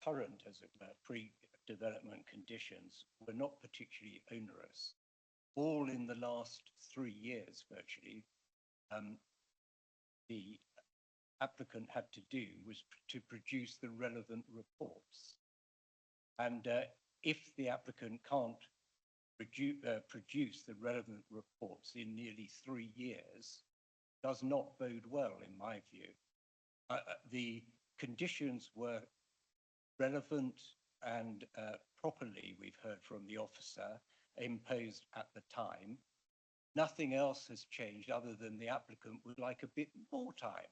current, as it were, pre-development conditions were not particularly onerous. All in the last 3 years, virtually, the applicant had to do was to produce the relevant reports. And if the applicant can't produce the relevant reports in nearly 3 years, does not bode well, in my view. The conditions were relevant and properly, we've heard from the officer, imposed at the time. Nothing else has changed other than the applicant would like a bit more time.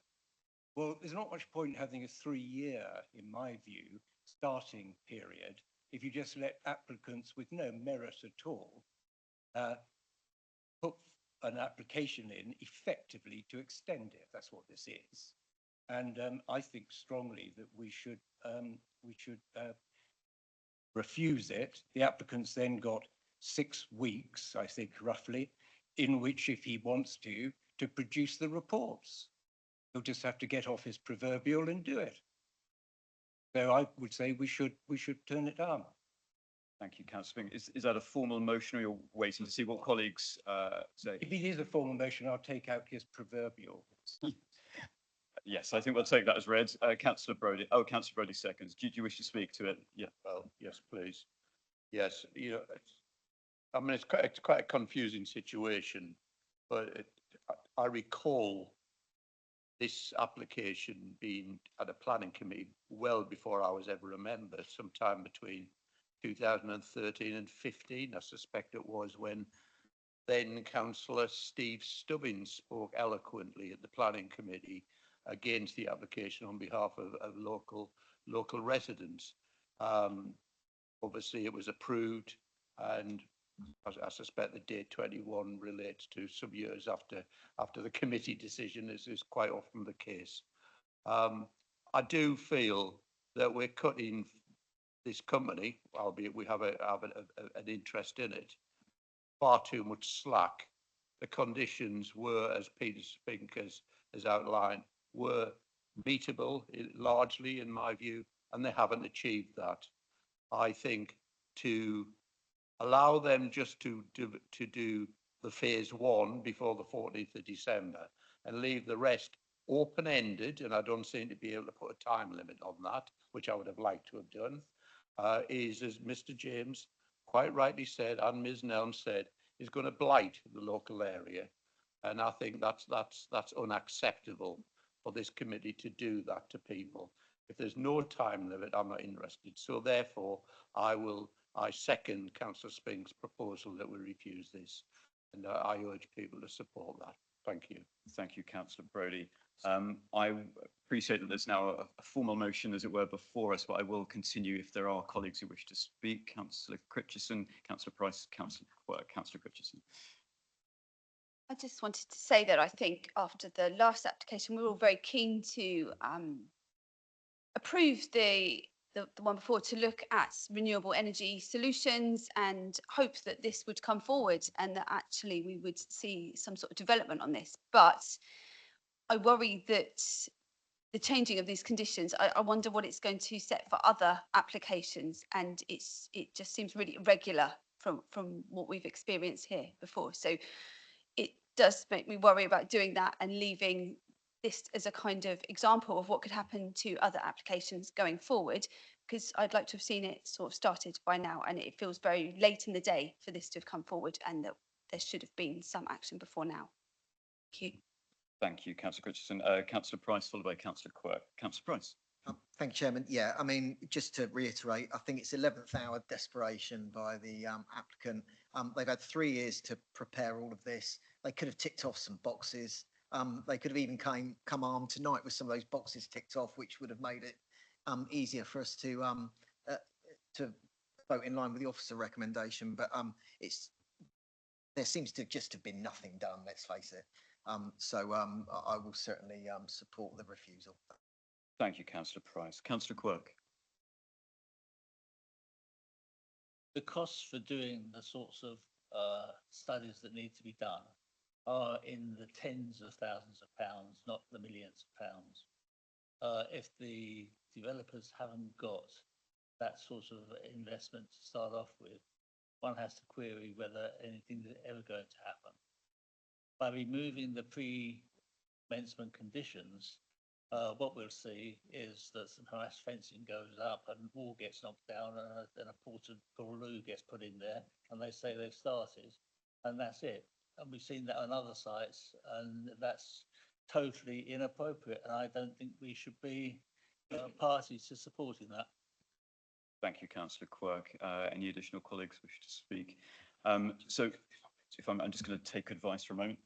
Well, there's not much point having a 3-year, in my view, starting period if you just let applicants with no merit at all put an application in effectively to extend it. That's what this is. And I think strongly that we should refuse it. The applicant's then got 6 weeks, I think, roughly, in which, if he wants to produce the reports. He'll just have to get off his proverbial and do it. So I would say we should turn it down. Thank you, Councillor Spink. Is that a formal motion, or you're waiting to see what colleagues say? If it is a formal motion, I'll take out his proverbial. Yes, I think we'll take that as read. Councillor Brodie. Oh, Councillor Brodie seconds. Do you wish to speak to it? Yeah. Well, yes, please. Yes, you know, I mean, it's quite a confusing situation, but I recall this application being at a planning committee well before I was ever a member, sometime between 2013 and 15. I suspect it was when then Councillor Steve Stubbins spoke eloquently at the planning committee against the application on behalf of local residents. Obviously, it was approved, and I suspect the date 21 relates to some years after the committee decision, as is quite often the case. I do feel that we're cutting this company, albeit we have an interest in it, far too much slack. The conditions were, as Peter Spink has outlined, were meetable largely, in my view, and they haven't achieved that. I think to allow them just to do the phase 1 before the 14th of December and leave the rest open-ended, and I don't seem to be able to put a time limit on that, which I would have liked to have done, is, as Mr. James quite rightly said, and Ms. Nelm said, is going to blight the local area. And I think that's unacceptable for this committee to do that to people. If there's no time limit, I'm not interested. So therefore, I second Councillor Spink's proposal that we refuse this. And I urge people to support that. Thank you. Thank you, Councillor Brodie. I appreciate that there's now a formal motion, as it were, before us, but I will continue if there are colleagues who wish to speak. Councillor Critchison, Councillor Price, Councillor Quirk. Councillor Critchison. I just wanted to say that I think after the last application, we were all very keen to approve the one before, to look at renewable energy solutions and hope that this would come forward and that actually we would see some sort of development on this. But I worry that the changing of these conditions, I wonder what it's going to set for other applications, and it just seems really irregular from what we've experienced here before. So it does make me worry about doing that and leaving this as a kind of example of what could happen to other applications going forward, because I'd like to have seen it sort of started by now, and it feels very late in the day for this to have come forward, and that there should have been some action before now. Thank you. Thank you, Councillor Critchison. Councillor Price, followed by Councillor Quirk. Councillor Price. Thank you, Chairman. Yeah, I mean, just to reiterate, I think it's 11th hour desperation by the applicant. They've had 3 years to prepare all of this. They could have ticked off some boxes. They could have even come armed tonight with some of those boxes ticked off, which would have made it easier for us to vote in line with the officer recommendation. But there seems to just have been nothing done, let's face it. So I will certainly support the refusal. Thank you, Councillor Price. Councillor Quirk. The costs for doing the sorts of studies that need to be done are in the tens of thousands of pounds, not the millions of pounds. If the developers haven't got that sort of investment to start off with, one has to query whether anything is ever going to happen. By removing the pre-commencement conditions, what we'll see is that some harass fencing goes up and wall gets knocked down, and a portaloo gets put in there, and they say they've started, and that's it. And we've seen that on other sites, and that's totally inappropriate, and I don't think we should be parties to supporting that. Thank you, Councillor Quirk. Any additional colleagues wish to speak? So if I'm just going to take advice for a moment.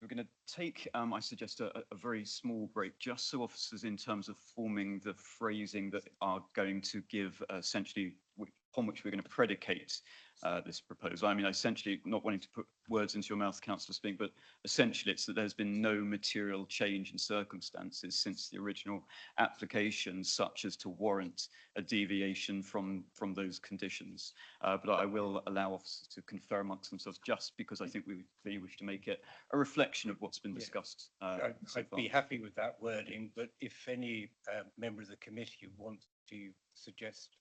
We're going to take, I suggest, a very small break, just so officers, in terms of forming the phrasing that are going to give essentially upon which we're going to predicate this proposal. I mean, essentially, not wanting to put words into your mouth, Councillor Spink, but essentially it's that there's been no material change in circumstances since the original application, such as to warrant a deviation from those conditions. But I will allow officers to confer amongst themselves, just because I think we wish to make it a reflection of what's been discussed. I'd be happy with that wording, but if any member of the committee wants to suggest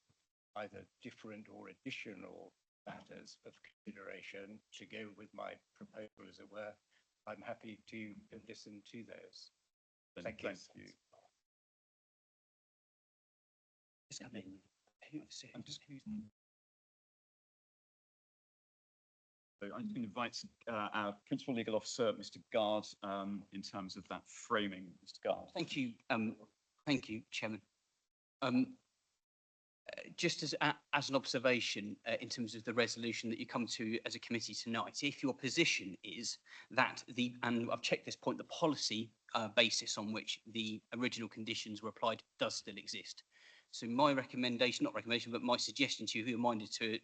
either different or additional matters of consideration to go with my proposal, as it were, I'm happy to listen to those. Thank you. So I'm just going to invite our Principal Legal Officer, Mr. Guard, in terms of that framing. Mr. Guard. Thank you, Chairman. Just as an observation, in terms of the resolution that you come to as a committee tonight, if your position is that and I've checked this point, the policy basis on which the original conditions were applied does still exist. So my recommendation, not recommendation, but my suggestion to you, who are minded to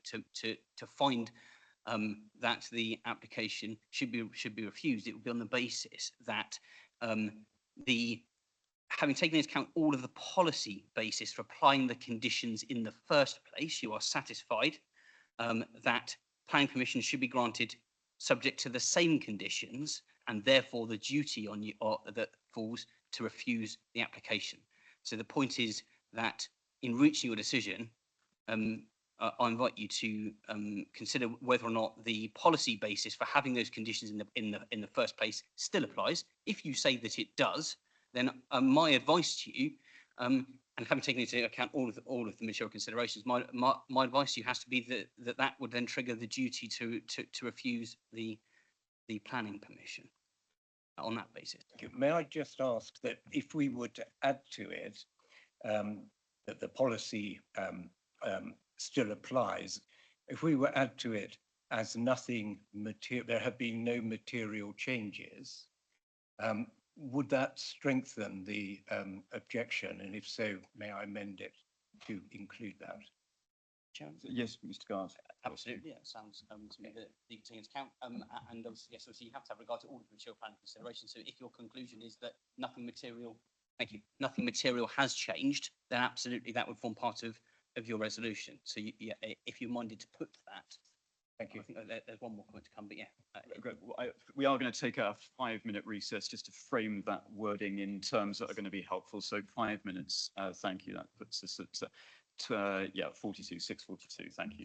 find that the application should be refused, it would be on the basis that having taken into account all of the policy basis for applying the conditions in the first place, you are satisfied that planning permission should be granted subject to the same conditions, and therefore the duty on you that falls to refuse the application. So the point is that in reaching your decision, I invite you to consider whether or not the policy basis for having those conditions in the first place still applies. If you say that it does, then my advice to you, and having taken into account all of the material considerations, my advice to you has to be that would then trigger the duty to refuse the planning permission on that basis. May I just ask that if we were to add to it that the policy still applies, if we were to add to it as nothing material, there have been no material changes, would that strengthen the objection? And if so, may I amend it to include that? Yes, Mr. Gard. Absolutely, yeah, sounds to me that you take into account, and obviously, yes, obviously you have to have regard to all of the material planning considerations. So if your conclusion is that nothing material, thank you, nothing material has changed, then absolutely that would form part of your resolution. So yeah, if you're minded to put that. Thank you. I think there's one more point to come, but yeah. Great. Well, we are going to take a 5-minute recess just to frame that wording in terms that are going to be helpful. So 5 minutes. Thank you. That puts us at 6:42. Thank you.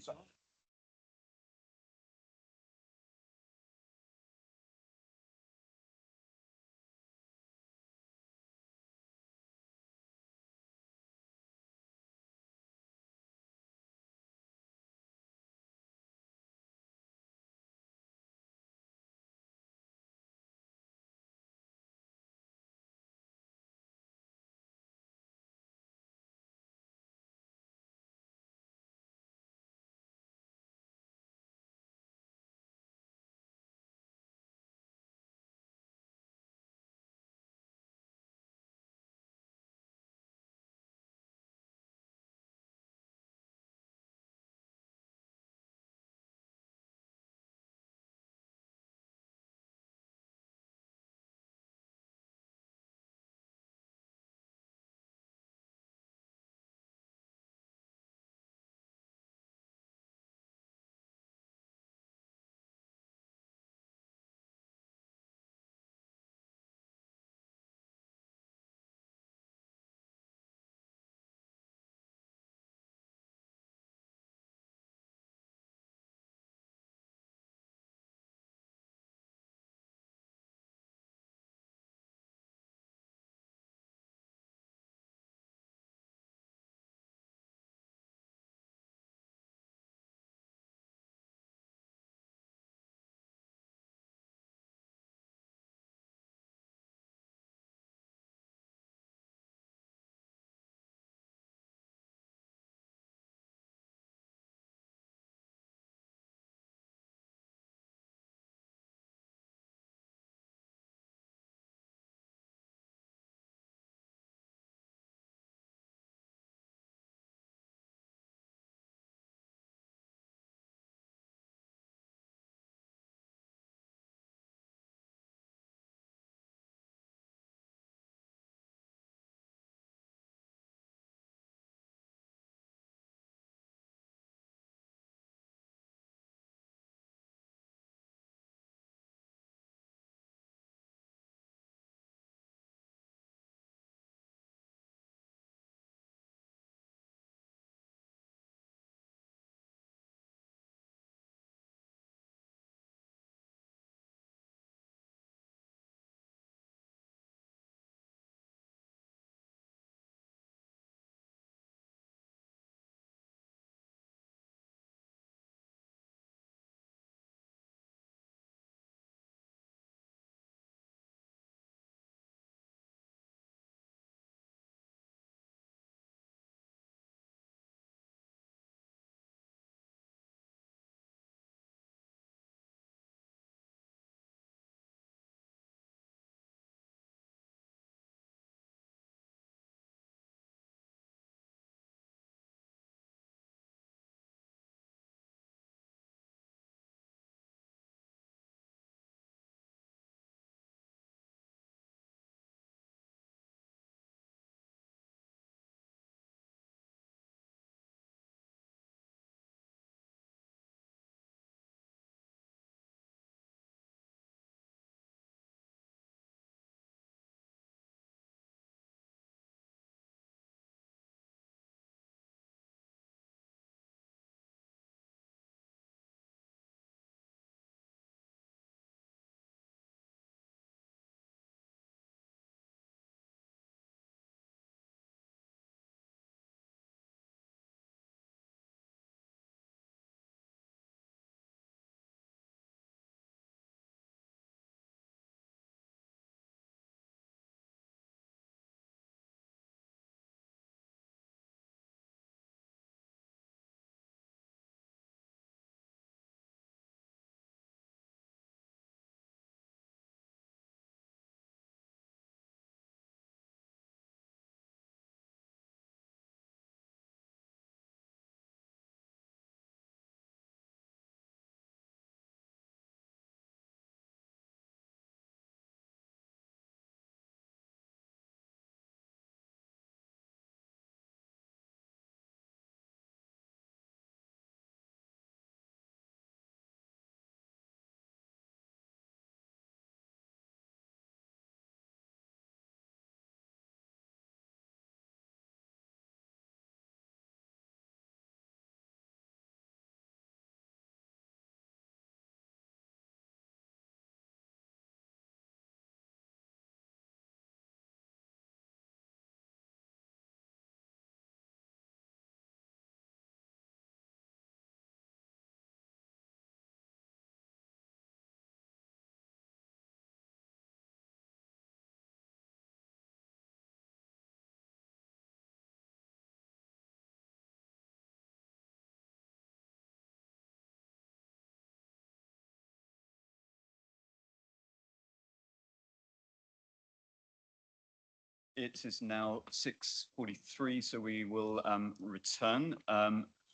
It is now 6:43, so we will return.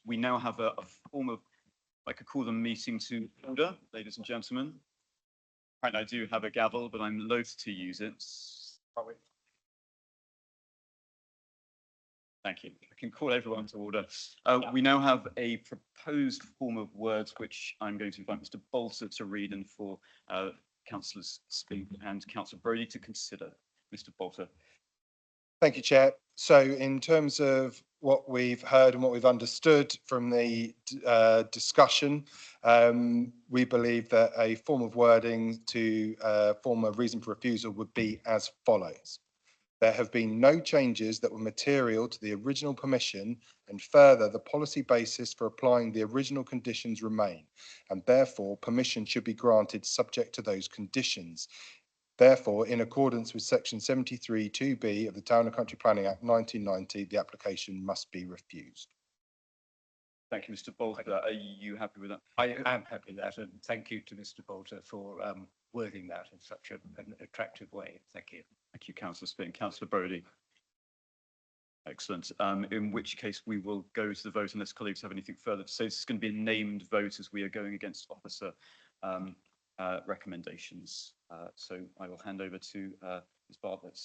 We now have a form of, I could call the meeting to order, ladies and gentlemen. And I do have a gavel, but I'm loath to use it. Thank you. I can call everyone to order. We now have a proposed form of words, which I'm going to invite Mr. Bolter to read and for councillors Spink and Councillor Brodie to consider. Mr. Bolter. Thank you, Chair. So in terms of what we've heard and what we've understood from the discussion, we believe that a form of wording to form a reason for refusal would be as follows. There have been no changes that were material to the original permission, and further, the policy basis for applying the original conditions remain, and therefore permission should be granted subject to those conditions. Therefore, in accordance with section 73 2B of the Town and Country Planning Act 1990, the application must be refused. Thank you, Mr. Bolter. Are you happy with that? I am happy with that, and thank you to Mr. Bolter for wording that in such an attractive way. Thank you. Thank you, Councillor Spink. Councillor Brodie. Excellent. In which case we will go to the vote unless colleagues have anything further to say. This is going to be a named vote as we are going against officer recommendations. So I will hand over to Ms. Bartlett.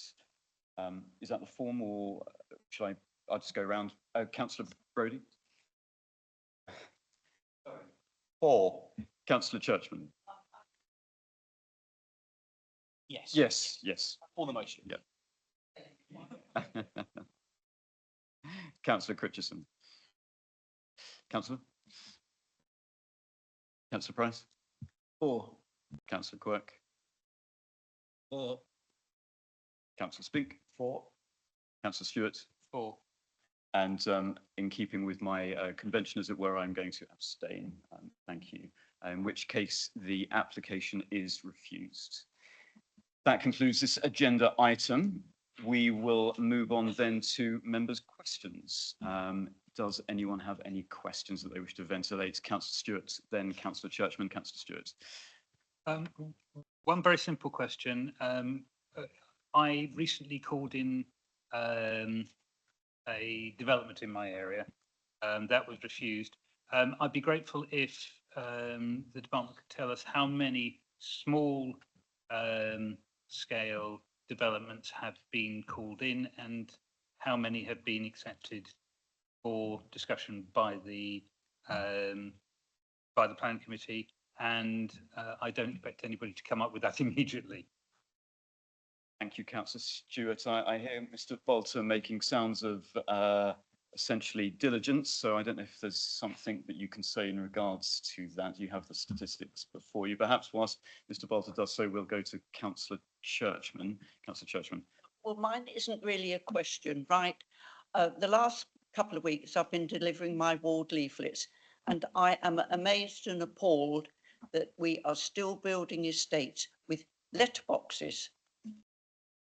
Is that the form, or shall I'll just go around. Councillor Brodie. For. Councillor Churchman. Yes. Yes, yes. For the motion. Yeah. Councillor Critchison. Councillor? Councillor Price? For. Councillor Quirk? For. Councillor Spink? For. Councillor Stewart? For. And in keeping with my convention, as it were, I'm going to abstain. Thank you. In which case the application is refused. That concludes this agenda item. We will move on then to members' questions. Does anyone have any questions that they wish to ventilate? Councillor Stewart, then Councillor Churchman, Councillor Stewart. One very simple question. I recently called in a development in my area that was refused. I'd be grateful if the department could tell us how many small scale developments have been called in and how many have been accepted for discussion by the planning committee, and I don't expect anybody to come up with that immediately. Thank you, Councillor Stewart. I hear Mr. Bolter making sounds of essentially diligence, so I don't know if there's something that you can say in regards to that. You have the statistics before you. Perhaps whilst Mr. Bolter does so, we'll go to Councillor Churchman. Councillor Churchman. Well, mine isn't really a question, right? The last couple of weeks I've been delivering my ward leaflets, and I am amazed and appalled that we are still building estates with letterboxes.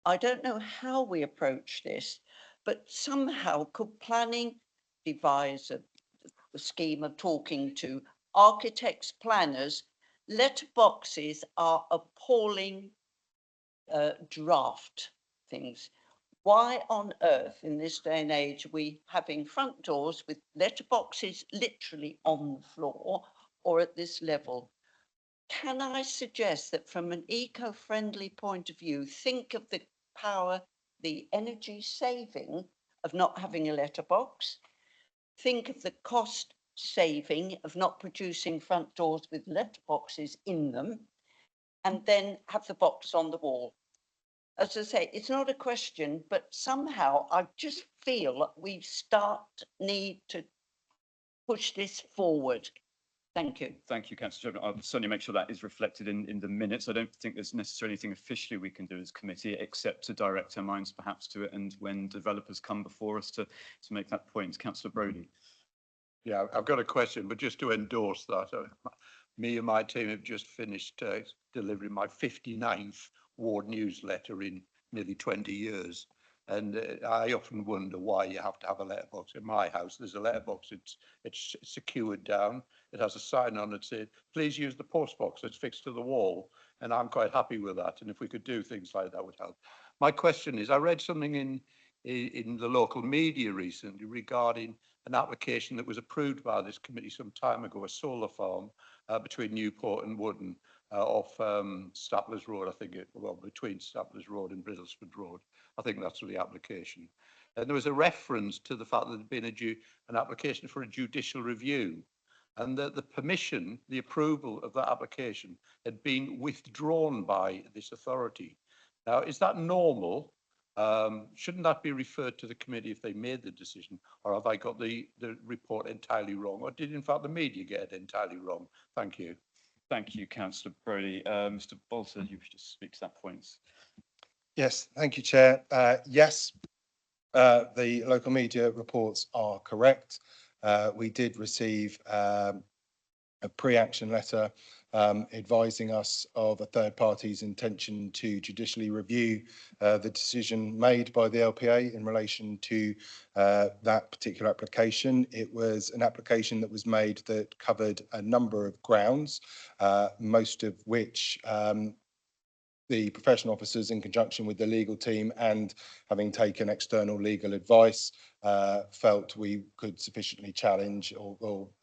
I don't know how we approach this, but somehow could planning devise a scheme of talking to architects, planners? Letterboxes are appalling draft things. Why on earth in this day and age are we having front doors with letterboxes literally on the floor or at this level? Can I suggest that from an eco-friendly point of view, think of the power, the energy saving of not having a letterbox, think of the cost saving of not producing front doors with letterboxes in them, and then have the box on the wall. As I say, it's not a question, but somehow I just feel we need to push this forward. Thank you. Thank you, Councillor Churchman. I'll certainly make sure that is reflected in the minutes. I don't think there's necessarily anything officially we can do as committee, except to direct our minds perhaps to it, and when developers come before us to make that point. Councillor Brodie. Yeah, I've got a question, but just to endorse that, me and my team have just finished delivering my 59th ward newsletter in nearly 20 years. And I often wonder why you have to have a letterbox. In my house, there's a letterbox. It's secured down. It has a sign on it saying, please use the post box that's fixed to the wall. And I'm quite happy with that. And if we could do things like that would help. My question is, I read something in the local media recently regarding an application that was approved by this committee some time ago, a solar farm between Newport and Wooden off Staplers Road, I think between Staplers Road and Bristlesford Road. I think that's the application. And there was a reference to the fact that there'd been an application for a judicial review, and that the permission, the approval of that application had been withdrawn by this authority. Now, is that normal? Shouldn't that be referred to the committee if they made the decision, or have I got the report entirely wrong, or did in fact the media get it entirely wrong? Thank you. Thank you, Councillor Brodie. Mr. Bolter, you wish to speak to that point? Yes, thank you, Chair. Yes, the local media reports are correct. We did receive a pre-action letter advising us of a third party's intention to judicially review the decision made by the LPA in relation to that particular application. It was an application that was made that covered a number of grounds, most of which the professional officers, in conjunction with the legal team and having taken external legal advice, felt we could sufficiently challenge or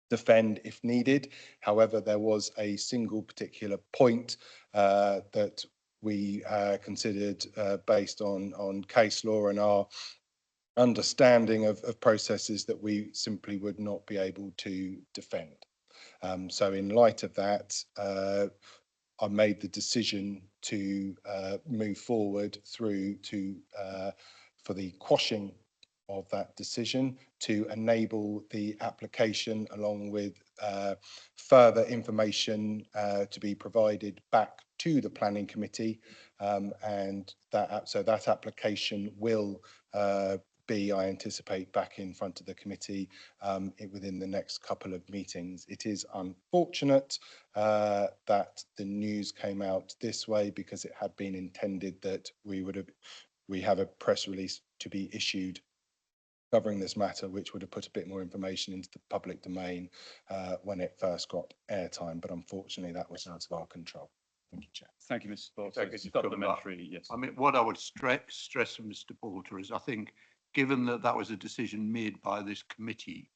defend if needed. However, there was a single particular point that we considered based on case law and our understanding of processes that we simply would not be able to defend. So in light of that, I made the decision to move forward through to for the quashing of that decision to enable the application, along with further information to be provided back to the planning committee, and that application will be, I anticipate, back in front of the committee within the next couple of meetings. It is unfortunate that the news came out this way, because it had been intended that we have a press release to be issued covering this matter, which would have put a bit more information into the public domain when it first got airtime. But unfortunately, that was out of our control. Thank you, Chair. Thank you, Mr. Bolter. Thank you, supplementary, yes. I mean, what I would stress from Mr. Bolter is, I think, given that that was a decision made by this committee,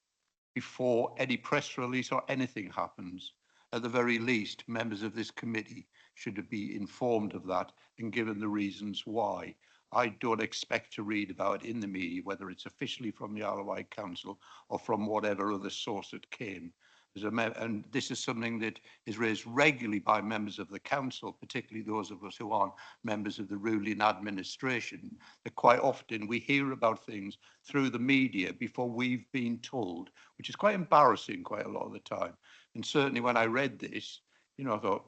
before any press release or anything happens, at the very least, members of this committee should be informed of that and given the reasons why. I don't expect to read about it in the media, whether it's officially from the Isle of Wight Council or from whatever other source it came. And this is something that is raised regularly by members of the council, particularly those of us who aren't members of the ruling administration, that quite often we hear about things through the media before we've been told, which is quite embarrassing quite a lot of the time. And certainly when I read this, you know, I thought,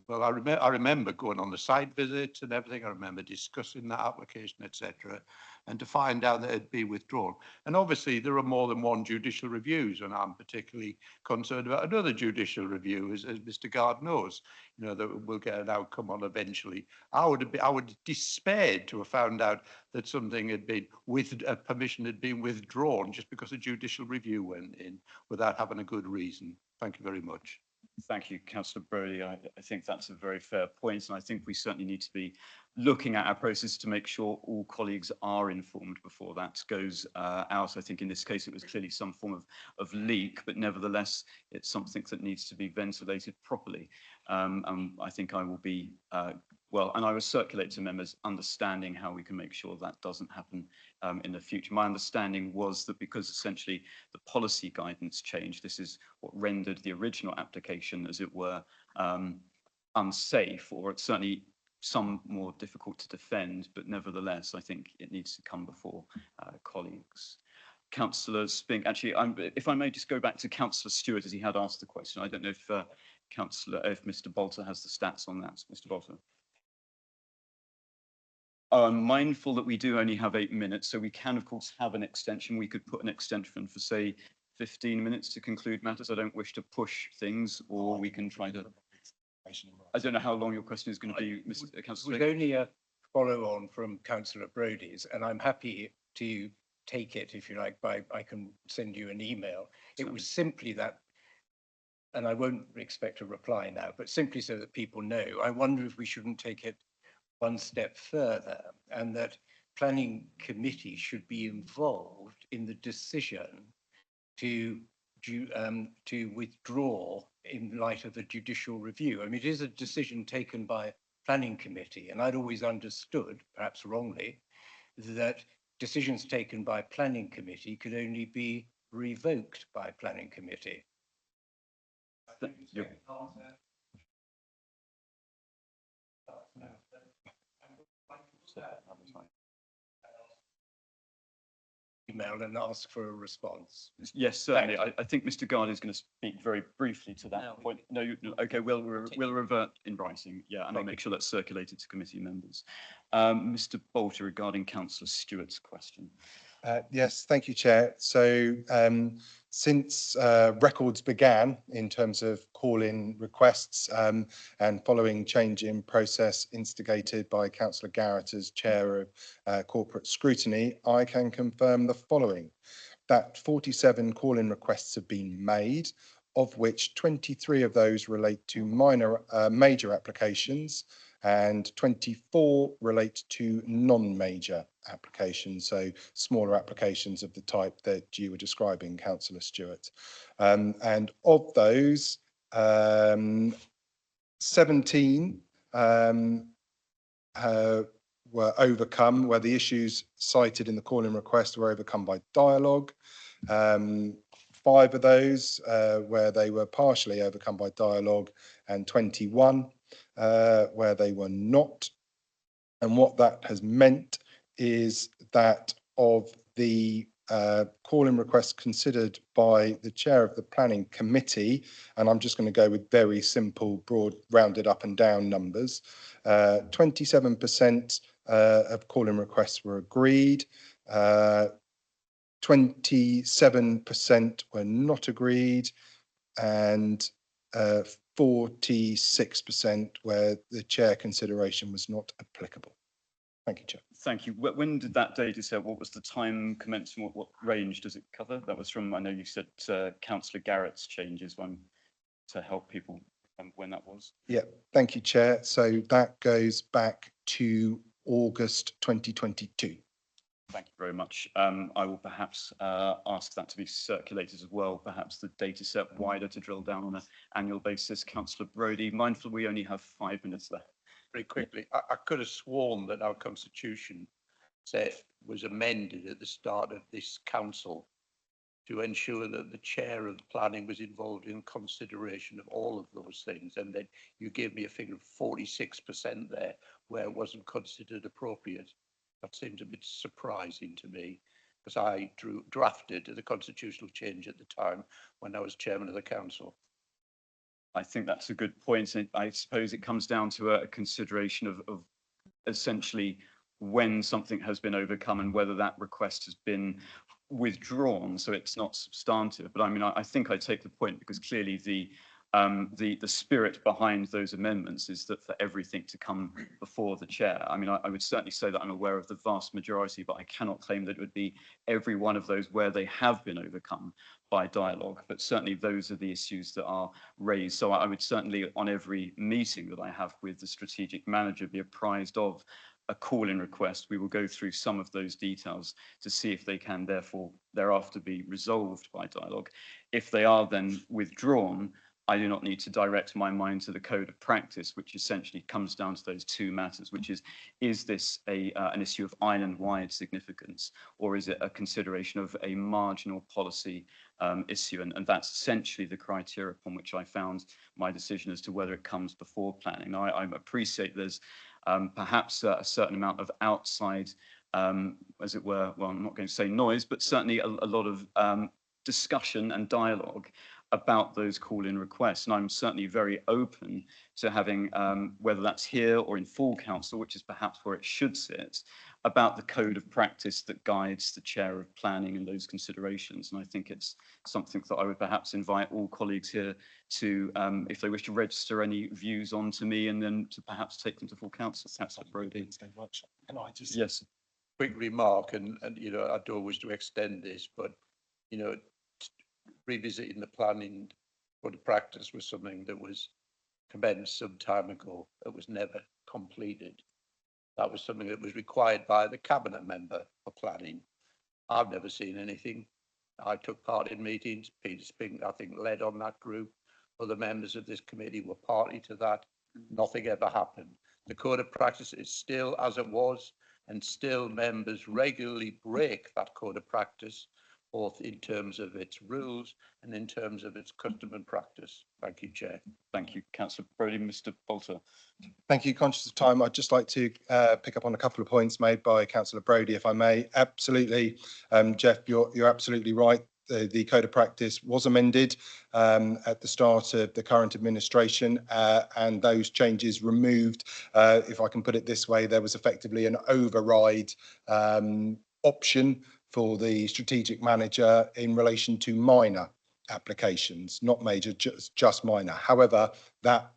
well, I remember going on the site visits and everything. I remember discussing that application, etc., and to find out that it had been withdrawn. And obviously, there are more than one judicial reviews, and I'm particularly concerned about another judicial review, as Mr. Gard knows, you know, that we'll get an outcome on eventually. I would despaired to have found out that something had been permission had been withdrawn just because a judicial review went in without having a good reason. Thank you very much. Thank you, Councillor Brodie. I think that's a very fair point, and I think we certainly need to be looking at our process to make sure all colleagues are informed before that goes out. I think in this case it was clearly some form of leak, but nevertheless it's something that needs to be ventilated properly. And I think I will be, and I will circulate to members understanding how we can make sure that doesn't happen in the future. My understanding was that because essentially the policy guidance changed, this is what rendered the original application, as it were, unsafe, or it's certainly some more difficult to defend, but nevertheless, I think it needs to come before colleagues. Councillor Spink, actually, if I may just go back to Councillor Stewart, as he had asked the question. I don't know if if Mr. Bolter has the stats on that. Mr. Bolter. I'm mindful that we do only have 8 minutes, so we can, of course, have an extension. We could put an extension for, say, 15 minutes to conclude matters. I don't wish to push things, or we can try to... I don't know how long your question is going to be, Mr. Councillor. It was only a follow on from Councillor Brodie's, and I'm happy to take it, if you like, I can send you an email. It was simply that and I won't expect a reply now, but simply so that people know, I wonder if we shouldn't take it one step further, and that planning committee should be involved in the decision to withdraw in light of the judicial review. I mean, it is a decision taken by planning committee, and I'd always understood, perhaps wrongly, that decisions taken by planning committee could only be revoked by planning committee. Email and ask for a response. Yes, certainly. I think Mr. Gard is going to speak very briefly to that point. No, okay, we'll revert in writing. Yeah, and I'll make sure that's circulated to committee members. Mr. Bolter, regarding Councillor Stewart's question. Yes, thank you, Chair. So since records began in terms of call-in requests and following change in process instigated by Councillor Garrett as Chair of Corporate Scrutiny, I can confirm the following: that 47 call-in requests have been made, of which 23 of those relate to major applications and 24 relate to non-major applications, so smaller applications of the type that you were describing, Councillor Stewart. And of those, 17 were overcome, where the issues cited in the call-in request were overcome by dialogue. 5 of those where they were partially overcome by dialogue, and 21 where they were not. And what that has meant is that of the call-in requests considered by the chair of the planning committee, and I'm just going to go with very simple, broad, rounded up and down numbers, 27% of call-in requests were agreed, 27% were not agreed, and 46% where the chair consideration was not applicable. Thank you, Chair. Thank you. When did that data set, what was the time commencing, what range does it cover? That was from, I know you said Councillor Garrett's changes one to help people when that was. Yeah, thank you, Chair. So that goes back to August 2022. Thank you very much. I will perhaps ask that to be circulated as well, perhaps the data set wider to drill down on an annual basis. Councillor Brodie, mindful we only have 5 minutes left. Very quickly, I could have sworn that our constitution said was amended at the start of this council to ensure that the chair of planning was involved in consideration of all of those things, and then you gave me a figure of 46% there where it wasn't considered appropriate. That seems a bit surprising to me, because I drafted the constitutional change at the time when I was chairman of the council. I think that's a good point. And I suppose it comes down to a consideration of essentially when something has been overcome and whether that request has been withdrawn, so it's not substantive. But I mean, I think I take the point, because clearly the spirit behind those amendments is that for everything to come before the chair. I mean, I would certainly say that I'm aware of the vast majority, but I cannot claim that it would be every one of those where they have been overcome by dialogue. But certainly those are the issues that are raised. So I would certainly, on every meeting that I have with the strategic manager, be apprised of a call-in request. We will go through some of those details to see if they can therefore thereafter be resolved by dialogue. If they are then withdrawn, I do not need to direct my mind to the code of practice, which essentially comes down to those 2 matters, which is this an issue of island-wide significance, or is it a consideration of a marginal policy issue? And that's essentially the criteria upon which I found my decision as to whether it comes before planning. Now, I appreciate there's perhaps a certain amount of outside, as it were, well, I'm not going to say noise, but certainly a lot of discussion and dialogue about those call-in requests. And I'm certainly very open to having, whether that's here or in full council, which is perhaps where it should sit, about the code of practice that guides the chair of planning and those considerations. And I think it's something that I would perhaps invite all colleagues here to, if they wish to register any views on to me, and then to perhaps take them to full council. Councillor Brodie. Can I just yes, quick remark, and you know, I don't wish to extend this, but you know, revisiting the planning code of practice was something that was commenced some time ago. It was never completed. That was something that was required by the cabinet member for planning. I've never seen anything. I took part in meetings. Peter Spink, I think, led on that group. Other members of this committee were party to that. Nothing ever happened. The code of practice is still as it was, and still members regularly break that code of practice, both in terms of its rules and in terms of its custom and practice. Thank you, Chair. Thank you, Councillor Brodie. Mr. Bolter. Thank you. Conscious of time, I'd just like to pick up on a couple of points made by Councillor Brodie, if I may. Absolutely, Jeff, you're absolutely right. The code of practice was amended at the start of the current administration, and those changes removed, if I can put it this way, there was effectively an override option for the strategic manager in relation to minor applications, not major, just minor. However, that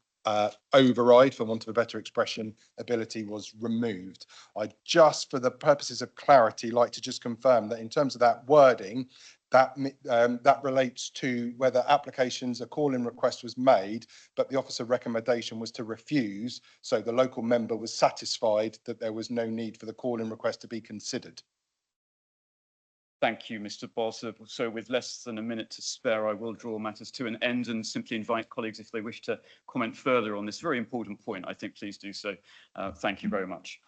override, for want of a better expression, ability was removed. I just, for the purposes of clarity, like to just confirm that in terms of that wording, that relates to whether applications, a call-in request was made, but the officer recommendation was to refuse. So the local member was satisfied that there was no need for the call-in request to be considered. Thank you, Mr. Bolter. So with less than a minute to spare, I will draw matters to an end and simply invite colleagues, if they wish to comment further on this very important point, I think please do so. Thank you very much.